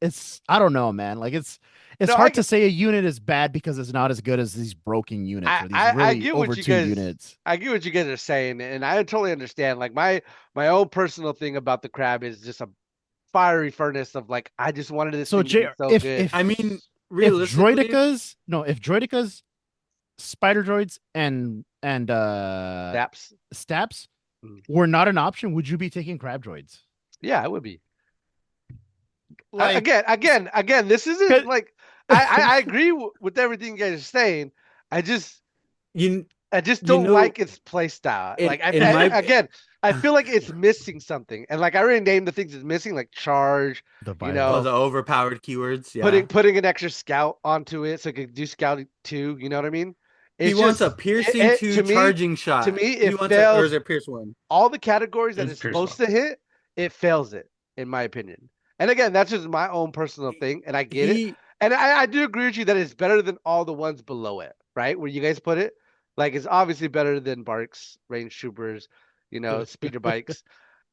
Speaker 2: I don't know, man. Like, it's
Speaker 1: No,
Speaker 2: hard
Speaker 1: I
Speaker 2: to say a unit is bad because it's not as good as these broken units or these
Speaker 1: I
Speaker 2: really
Speaker 1: get what
Speaker 2: over
Speaker 1: you
Speaker 2: two
Speaker 1: guys-
Speaker 2: units.
Speaker 1: I get what you guys are saying, and I totally understand. Like my own personal thing about the crab is just a fiery furnace of like I just wanted this
Speaker 2: So,
Speaker 1: thing to be
Speaker 2: JR,
Speaker 1: so
Speaker 2: if
Speaker 1: good.
Speaker 3: I mean,
Speaker 2: if
Speaker 3: realistically,
Speaker 2: Droidekas, spider droids, and
Speaker 1: Daps.
Speaker 2: Staps
Speaker 1: Mm.
Speaker 2: were not an option, would you be taking crab droids?
Speaker 1: Yeah, it would be.
Speaker 2: Like,
Speaker 1: Again, this isn't
Speaker 2: 'Cause-
Speaker 1: like I agree with everything you guys are saying. I just
Speaker 3: you
Speaker 1: don't
Speaker 3: know,
Speaker 1: like its play style.
Speaker 3: in-
Speaker 1: Like
Speaker 3: in my-
Speaker 1: again, I feel like it's missing something. And like I already named the things it's missing, like charge,
Speaker 2: the
Speaker 1: you know,
Speaker 3: the overpowered keywords. Yeah.
Speaker 1: putting an extra scout onto it so it could do scouting too. You know what I mean?
Speaker 3: He
Speaker 1: It's
Speaker 3: wants a
Speaker 1: just-
Speaker 3: piercing
Speaker 1: it-
Speaker 3: two
Speaker 1: to me-
Speaker 3: charging shot.
Speaker 1: to me,
Speaker 3: he
Speaker 1: it
Speaker 3: wants
Speaker 1: fails-
Speaker 3: or is it Pierce one?
Speaker 1: all the categories that
Speaker 4: It's
Speaker 1: it's
Speaker 4: Pierce
Speaker 1: supposed to hit, it fails it, in my opinion. And again, that's just my own personal thing, and I get it.
Speaker 3: He
Speaker 1: And I do agree with you that it's better than all the ones below it, right? Where you guys put it. Like it's obviously better than Barks, Range Troopers, speeder bikes.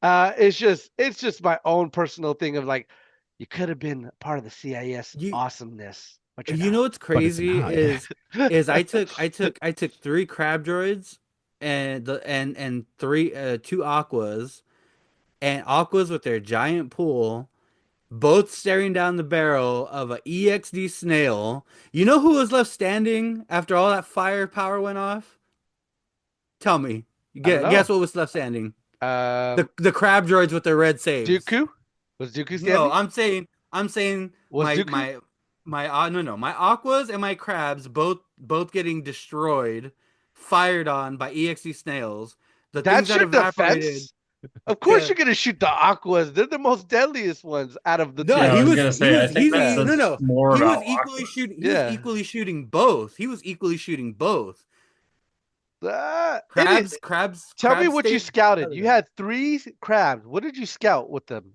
Speaker 1: It's just my own personal thing of like, you could have been part of the CIS
Speaker 3: You
Speaker 1: awesomeness, but you're
Speaker 3: you know
Speaker 1: not.
Speaker 3: what's
Speaker 2: But it's
Speaker 3: crazy
Speaker 2: not.
Speaker 3: is I took 3 crab droids and two aquas and aquas with their giant pool, both staring down the barrel of a EXD snail. You know who was left standing after all that firepower went off? Tell me.
Speaker 1: I don't
Speaker 3: Guess
Speaker 1: know.
Speaker 3: what was left standing?
Speaker 1: Um,
Speaker 3: The crab droids with their red saves.
Speaker 1: Dooku? Was Dooku
Speaker 3: No,
Speaker 1: standing?
Speaker 3: I'm saying
Speaker 1: Was
Speaker 3: my
Speaker 1: Dooku?
Speaker 3: no, my aquas and my crabs both getting destroyed, fired on by EXE snails. The things
Speaker 1: That's
Speaker 3: that
Speaker 1: your
Speaker 3: evaporated.
Speaker 1: defense? Of course
Speaker 3: Yeah.
Speaker 1: you're gonna shoot the Aquas. They're the most deadliest ones out of the
Speaker 3: No,
Speaker 1: two.
Speaker 4: Yeah, I
Speaker 3: he
Speaker 4: was
Speaker 3: was
Speaker 4: gonna
Speaker 3: he
Speaker 4: say, I
Speaker 3: was
Speaker 4: think
Speaker 3: he's
Speaker 4: that
Speaker 1: Yeah.
Speaker 3: no
Speaker 4: says
Speaker 3: no.
Speaker 4: more
Speaker 3: He was
Speaker 4: about
Speaker 3: equally
Speaker 4: Aquas.
Speaker 3: shooting. He was
Speaker 1: Yeah.
Speaker 3: equally shooting both. He was equally shooting both.
Speaker 1: Idiot. Tell me
Speaker 3: Crabs
Speaker 1: what you
Speaker 3: stayed
Speaker 1: scouted.
Speaker 3: out of
Speaker 1: You
Speaker 3: there.
Speaker 1: had 3 crabs. What did you scout with them?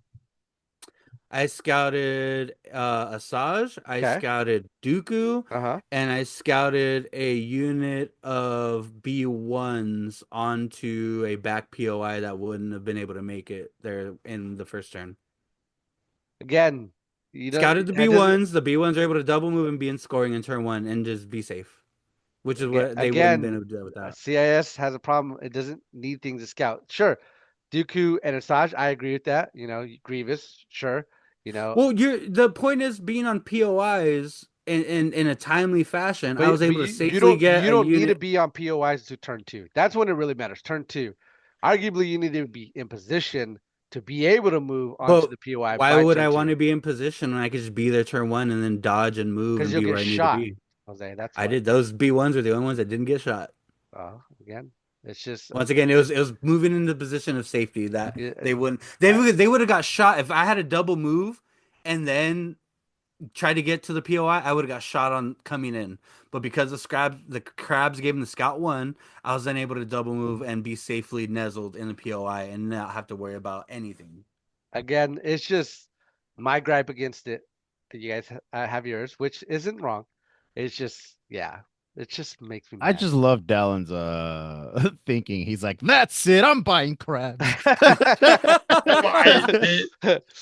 Speaker 3: I scouted Asajj, I
Speaker 1: Okay.
Speaker 3: scouted Dooku,
Speaker 1: Uh-huh.
Speaker 3: and I scouted a unit of B1s onto a back POI that wouldn't have been able to make it there in the first turn.
Speaker 1: Again, you know,
Speaker 3: Scouted the
Speaker 1: that doesn't
Speaker 3: B1s. The B1s are able to double move and be in scoring in turn 1 and just be safe, which is what they wouldn't have been
Speaker 1: again,
Speaker 3: able to do without.
Speaker 1: CIS has a problem. It doesn't need things to scout. Sure. Dooku and Asajj, I agree with that. Grievous, sure.
Speaker 3: Well, the point is being on POIs in a timely fashion. I
Speaker 1: But
Speaker 3: was
Speaker 1: but
Speaker 3: able to
Speaker 1: you
Speaker 3: safely
Speaker 1: don't
Speaker 3: get
Speaker 1: you
Speaker 3: a
Speaker 1: don't need to
Speaker 3: unit.
Speaker 1: be on POIs to turn 2. That's when it really matters. Turn 2. Arguably, you need to be in position to be able to move onto
Speaker 3: But
Speaker 1: the POI
Speaker 3: why
Speaker 1: by
Speaker 3: would
Speaker 1: turn
Speaker 3: I want
Speaker 1: 2
Speaker 3: to be in position when I could just be there turn 1 and then dodge and move
Speaker 1: because
Speaker 3: and
Speaker 1: you'll
Speaker 3: be
Speaker 1: get
Speaker 3: where I need to
Speaker 1: shot,
Speaker 3: be?
Speaker 1: Jose. That's
Speaker 3: I
Speaker 1: why.
Speaker 3: did. Those B1s were the only ones that didn't get shot.
Speaker 1: Again, it's just
Speaker 3: Once again, it was moving into the position of safety that
Speaker 1: it,
Speaker 3: they wouldn't they would have got shot if I had a double move and then tried to get to the POI. I would have got shot on coming in. But because the crabs gave him the scout 1, I was then able to double move and be safely nuzzled in the POI and not have to worry about anything.
Speaker 1: again, it's just my gripe against it. That you guys have yours, which isn't wrong. It's just it just makes me
Speaker 2: I
Speaker 1: mad.
Speaker 2: just love Dallin's thinking. He's like, that's it. I'm buying crabs.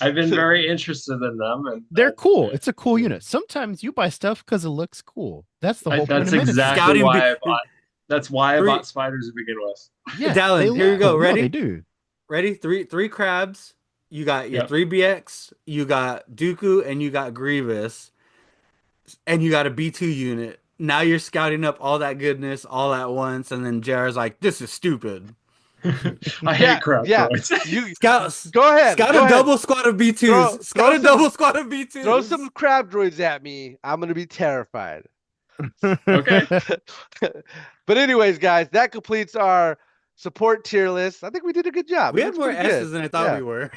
Speaker 4: I've been very interested in them, and
Speaker 2: They're cool. It's a cool unit. Sometimes you buy stuff because it looks cool. That's the whole point
Speaker 4: that's
Speaker 2: of Ministry.
Speaker 4: exactly
Speaker 3: Scouting
Speaker 4: why
Speaker 3: be-
Speaker 4: I bought. That's why I
Speaker 3: Three-
Speaker 4: bought spiders to begin with.
Speaker 2: Yeah,
Speaker 3: Dallin,
Speaker 2: they
Speaker 3: here
Speaker 2: look
Speaker 3: you go.
Speaker 2: cool. No,
Speaker 3: Ready?
Speaker 2: they do.
Speaker 3: Ready? Three crabs. You got your
Speaker 4: Yep.
Speaker 3: 3BX, you got Dooku, and you got Grievous, and you got a B2 unit. Now you're scouting up all that goodness all at once, and then JR's like, "This is stupid."
Speaker 4: I hate crab droids.
Speaker 1: You
Speaker 3: Scout,
Speaker 1: go ahead.
Speaker 3: scout
Speaker 1: go
Speaker 3: a
Speaker 1: ahead.
Speaker 3: double squad of B2s.
Speaker 1: Throw
Speaker 3: Scout a
Speaker 1: some-
Speaker 3: double squad of B2s.
Speaker 1: Throw some crab droids at me. I'm gonna be terrified.
Speaker 4: Okay.
Speaker 1: But anyways, guys, that completes our support tier list. I think we did a good job.
Speaker 3: We
Speaker 1: It
Speaker 3: had
Speaker 1: looks
Speaker 3: more
Speaker 1: pretty good.
Speaker 3: S's than I thought
Speaker 1: Yeah.
Speaker 3: we were.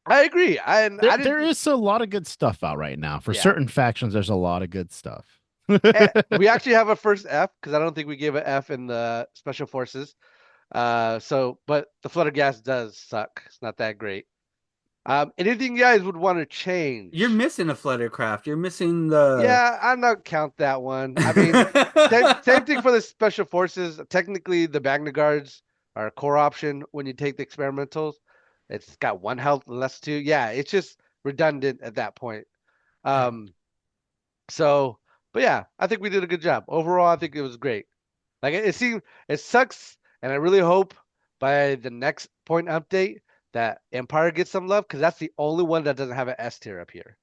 Speaker 1: I agree. I didn't.
Speaker 2: There is a lot of good stuff out right now. For
Speaker 1: Yeah.
Speaker 2: certain factions, there's a lot of good stuff.
Speaker 1: We actually have a first F because I don't think we gave an F in the special forces. But the flooded gas does suck. It's not that great. Anything you guys would want to change?
Speaker 3: You're missing a Fluttercraft. You're missing the.
Speaker 1: Yeah, I'm not count that one. I mean, same thing for the special forces. Technically, the Magna Guards are a core option when you take the experimentals. It's got 1 health less 2. Yeah, it's just redundant at that point. But yeah, I think we did a good job. Overall, I think it was great. Like it sucks, and I really hope by the next point update that Empire gets some love because that's the only one that doesn't have an S tier up here.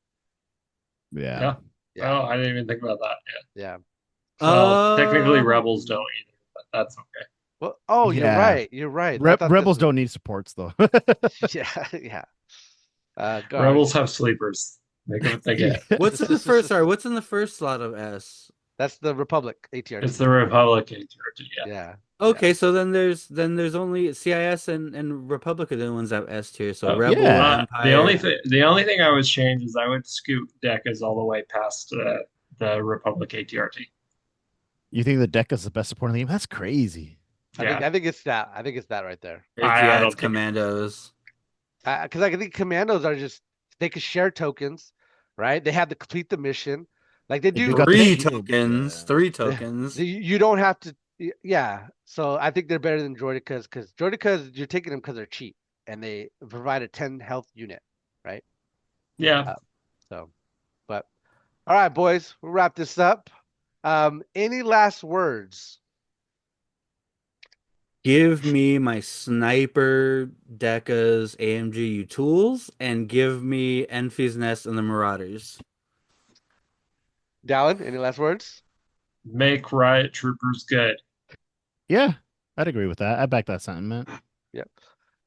Speaker 2: Yeah.
Speaker 1: Yeah.
Speaker 4: Oh, I didn't even think about that.
Speaker 1: Yeah.
Speaker 4: Well, technically, rebels don't either, but that's okay.
Speaker 1: Well, you're
Speaker 2: Yeah.
Speaker 1: right. You're right. I thought
Speaker 2: Rebels
Speaker 1: this
Speaker 2: don't need supports though.
Speaker 1: was- Yeah. Go on.
Speaker 4: Rebels have sleepers. Make them think it.
Speaker 3: What's in the first? Sorry, what's in the first slot of S?
Speaker 1: That's the Republic ATR.
Speaker 4: It's the Republic ATRT. Yeah.
Speaker 1: Yeah.
Speaker 3: Okay, so then there's only CIS and Republic are the ones that have S tier. So
Speaker 4: Oh,
Speaker 3: Rebel,
Speaker 2: yeah.
Speaker 3: Empire.
Speaker 4: The only thing I would change is I would scoot Decas all the way past the Republic ATRT.
Speaker 2: You think the deck is the best support in the game? That's crazy.
Speaker 1: I think it's that. I think it's that right there.
Speaker 4: I don't
Speaker 3: it's
Speaker 4: think-
Speaker 3: Commandos.
Speaker 1: Because I think commandos are just they can share tokens, right? They have to complete the mission. Like they
Speaker 2: They
Speaker 1: do.
Speaker 2: got the
Speaker 3: Three
Speaker 2: shield,
Speaker 3: tokens.
Speaker 2: yeah.
Speaker 3: 3 tokens.
Speaker 1: You don't have to. Yeah. So I think they're better than Jordicas because Jordicas you're taking them because they're cheap and they provide a 10 health unit, right?
Speaker 4: Yeah.
Speaker 1: So, but all right, boys, we'll wrap this up. Any last words?
Speaker 3: Give me my sniper Deca's AMGU tools and give me Enfy's Nest and the Marauders.
Speaker 1: Dallin, any last words?
Speaker 4: Make riot troopers good.
Speaker 2: Yeah, I'd agree with that. I back that sentiment.
Speaker 1: Yep.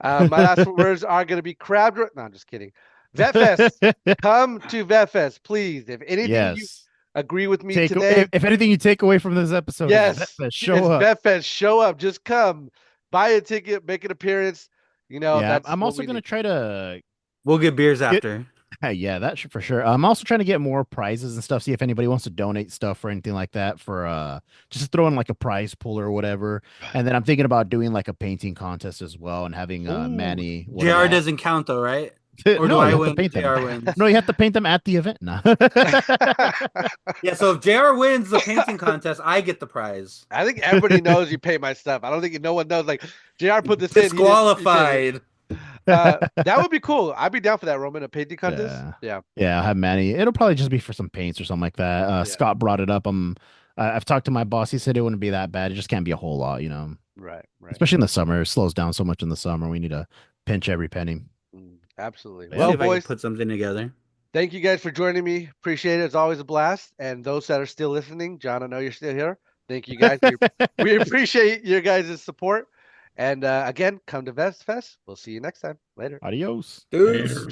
Speaker 1: My last words are going to be crab. No, I'm just kidding. VetFest, come to VetFest, please. If anything you
Speaker 2: Yes.
Speaker 1: agree with me
Speaker 2: Take
Speaker 1: today,
Speaker 2: if anything you take away from this episode,
Speaker 1: yes,
Speaker 2: is VetFest,
Speaker 1: it's
Speaker 2: show up.
Speaker 1: VetFest. Show up. Just come, buy a ticket, make an appearance. You know,
Speaker 2: Yeah,
Speaker 1: that's
Speaker 2: I'm
Speaker 1: what
Speaker 2: also
Speaker 1: we
Speaker 2: gonna
Speaker 1: need.
Speaker 2: try to
Speaker 3: We'll get beers after.
Speaker 2: yeah, that should for sure. I'm also trying to get more prizes and stuff. See if anybody wants to donate stuff or anything like that for just throw in like a prize pool or whatever. And then I'm thinking about doing like a painting contest as well and having
Speaker 1: Ooh.
Speaker 2: Manny.
Speaker 3: JR doesn't count though, right? Or do
Speaker 2: No,
Speaker 3: I
Speaker 2: you have to
Speaker 3: win?
Speaker 2: paint them.
Speaker 3: JR wins.
Speaker 2: No, you have to paint them at the event. No.
Speaker 3: Yeah, so if JR wins the painting contest, I get the prize.
Speaker 1: I think everybody knows you pay my stuff. I don't think no one knows. Like JR put this in.
Speaker 3: Disqualified.
Speaker 1: That would be cool. I'd be down for that, Roman. A painting contest. Yeah.
Speaker 2: Yeah, I'll have Manny. It'll probably just be for some paints or something like that.
Speaker 1: Yeah.
Speaker 2: Scott brought it up. I've talked to my boss. He said it wouldn't be that bad. It just can't be a whole lot,
Speaker 1: Right.
Speaker 2: Especially in the summer. It slows down so much in the summer. We need to pinch every penny.
Speaker 1: Absolutely.
Speaker 2: Yeah.
Speaker 3: See
Speaker 1: Well,
Speaker 3: if I can
Speaker 1: boys,
Speaker 3: put something together.
Speaker 1: thank you guys for joining me. Appreciate it. It's always a blast. And those that are still listening, John, I know you're still here. Thank you guys. We appreciate your guys' support. And again, come to VestFest. We'll see you next time. Later.
Speaker 2: Adios.
Speaker 3: Dude.
Speaker 4: Later.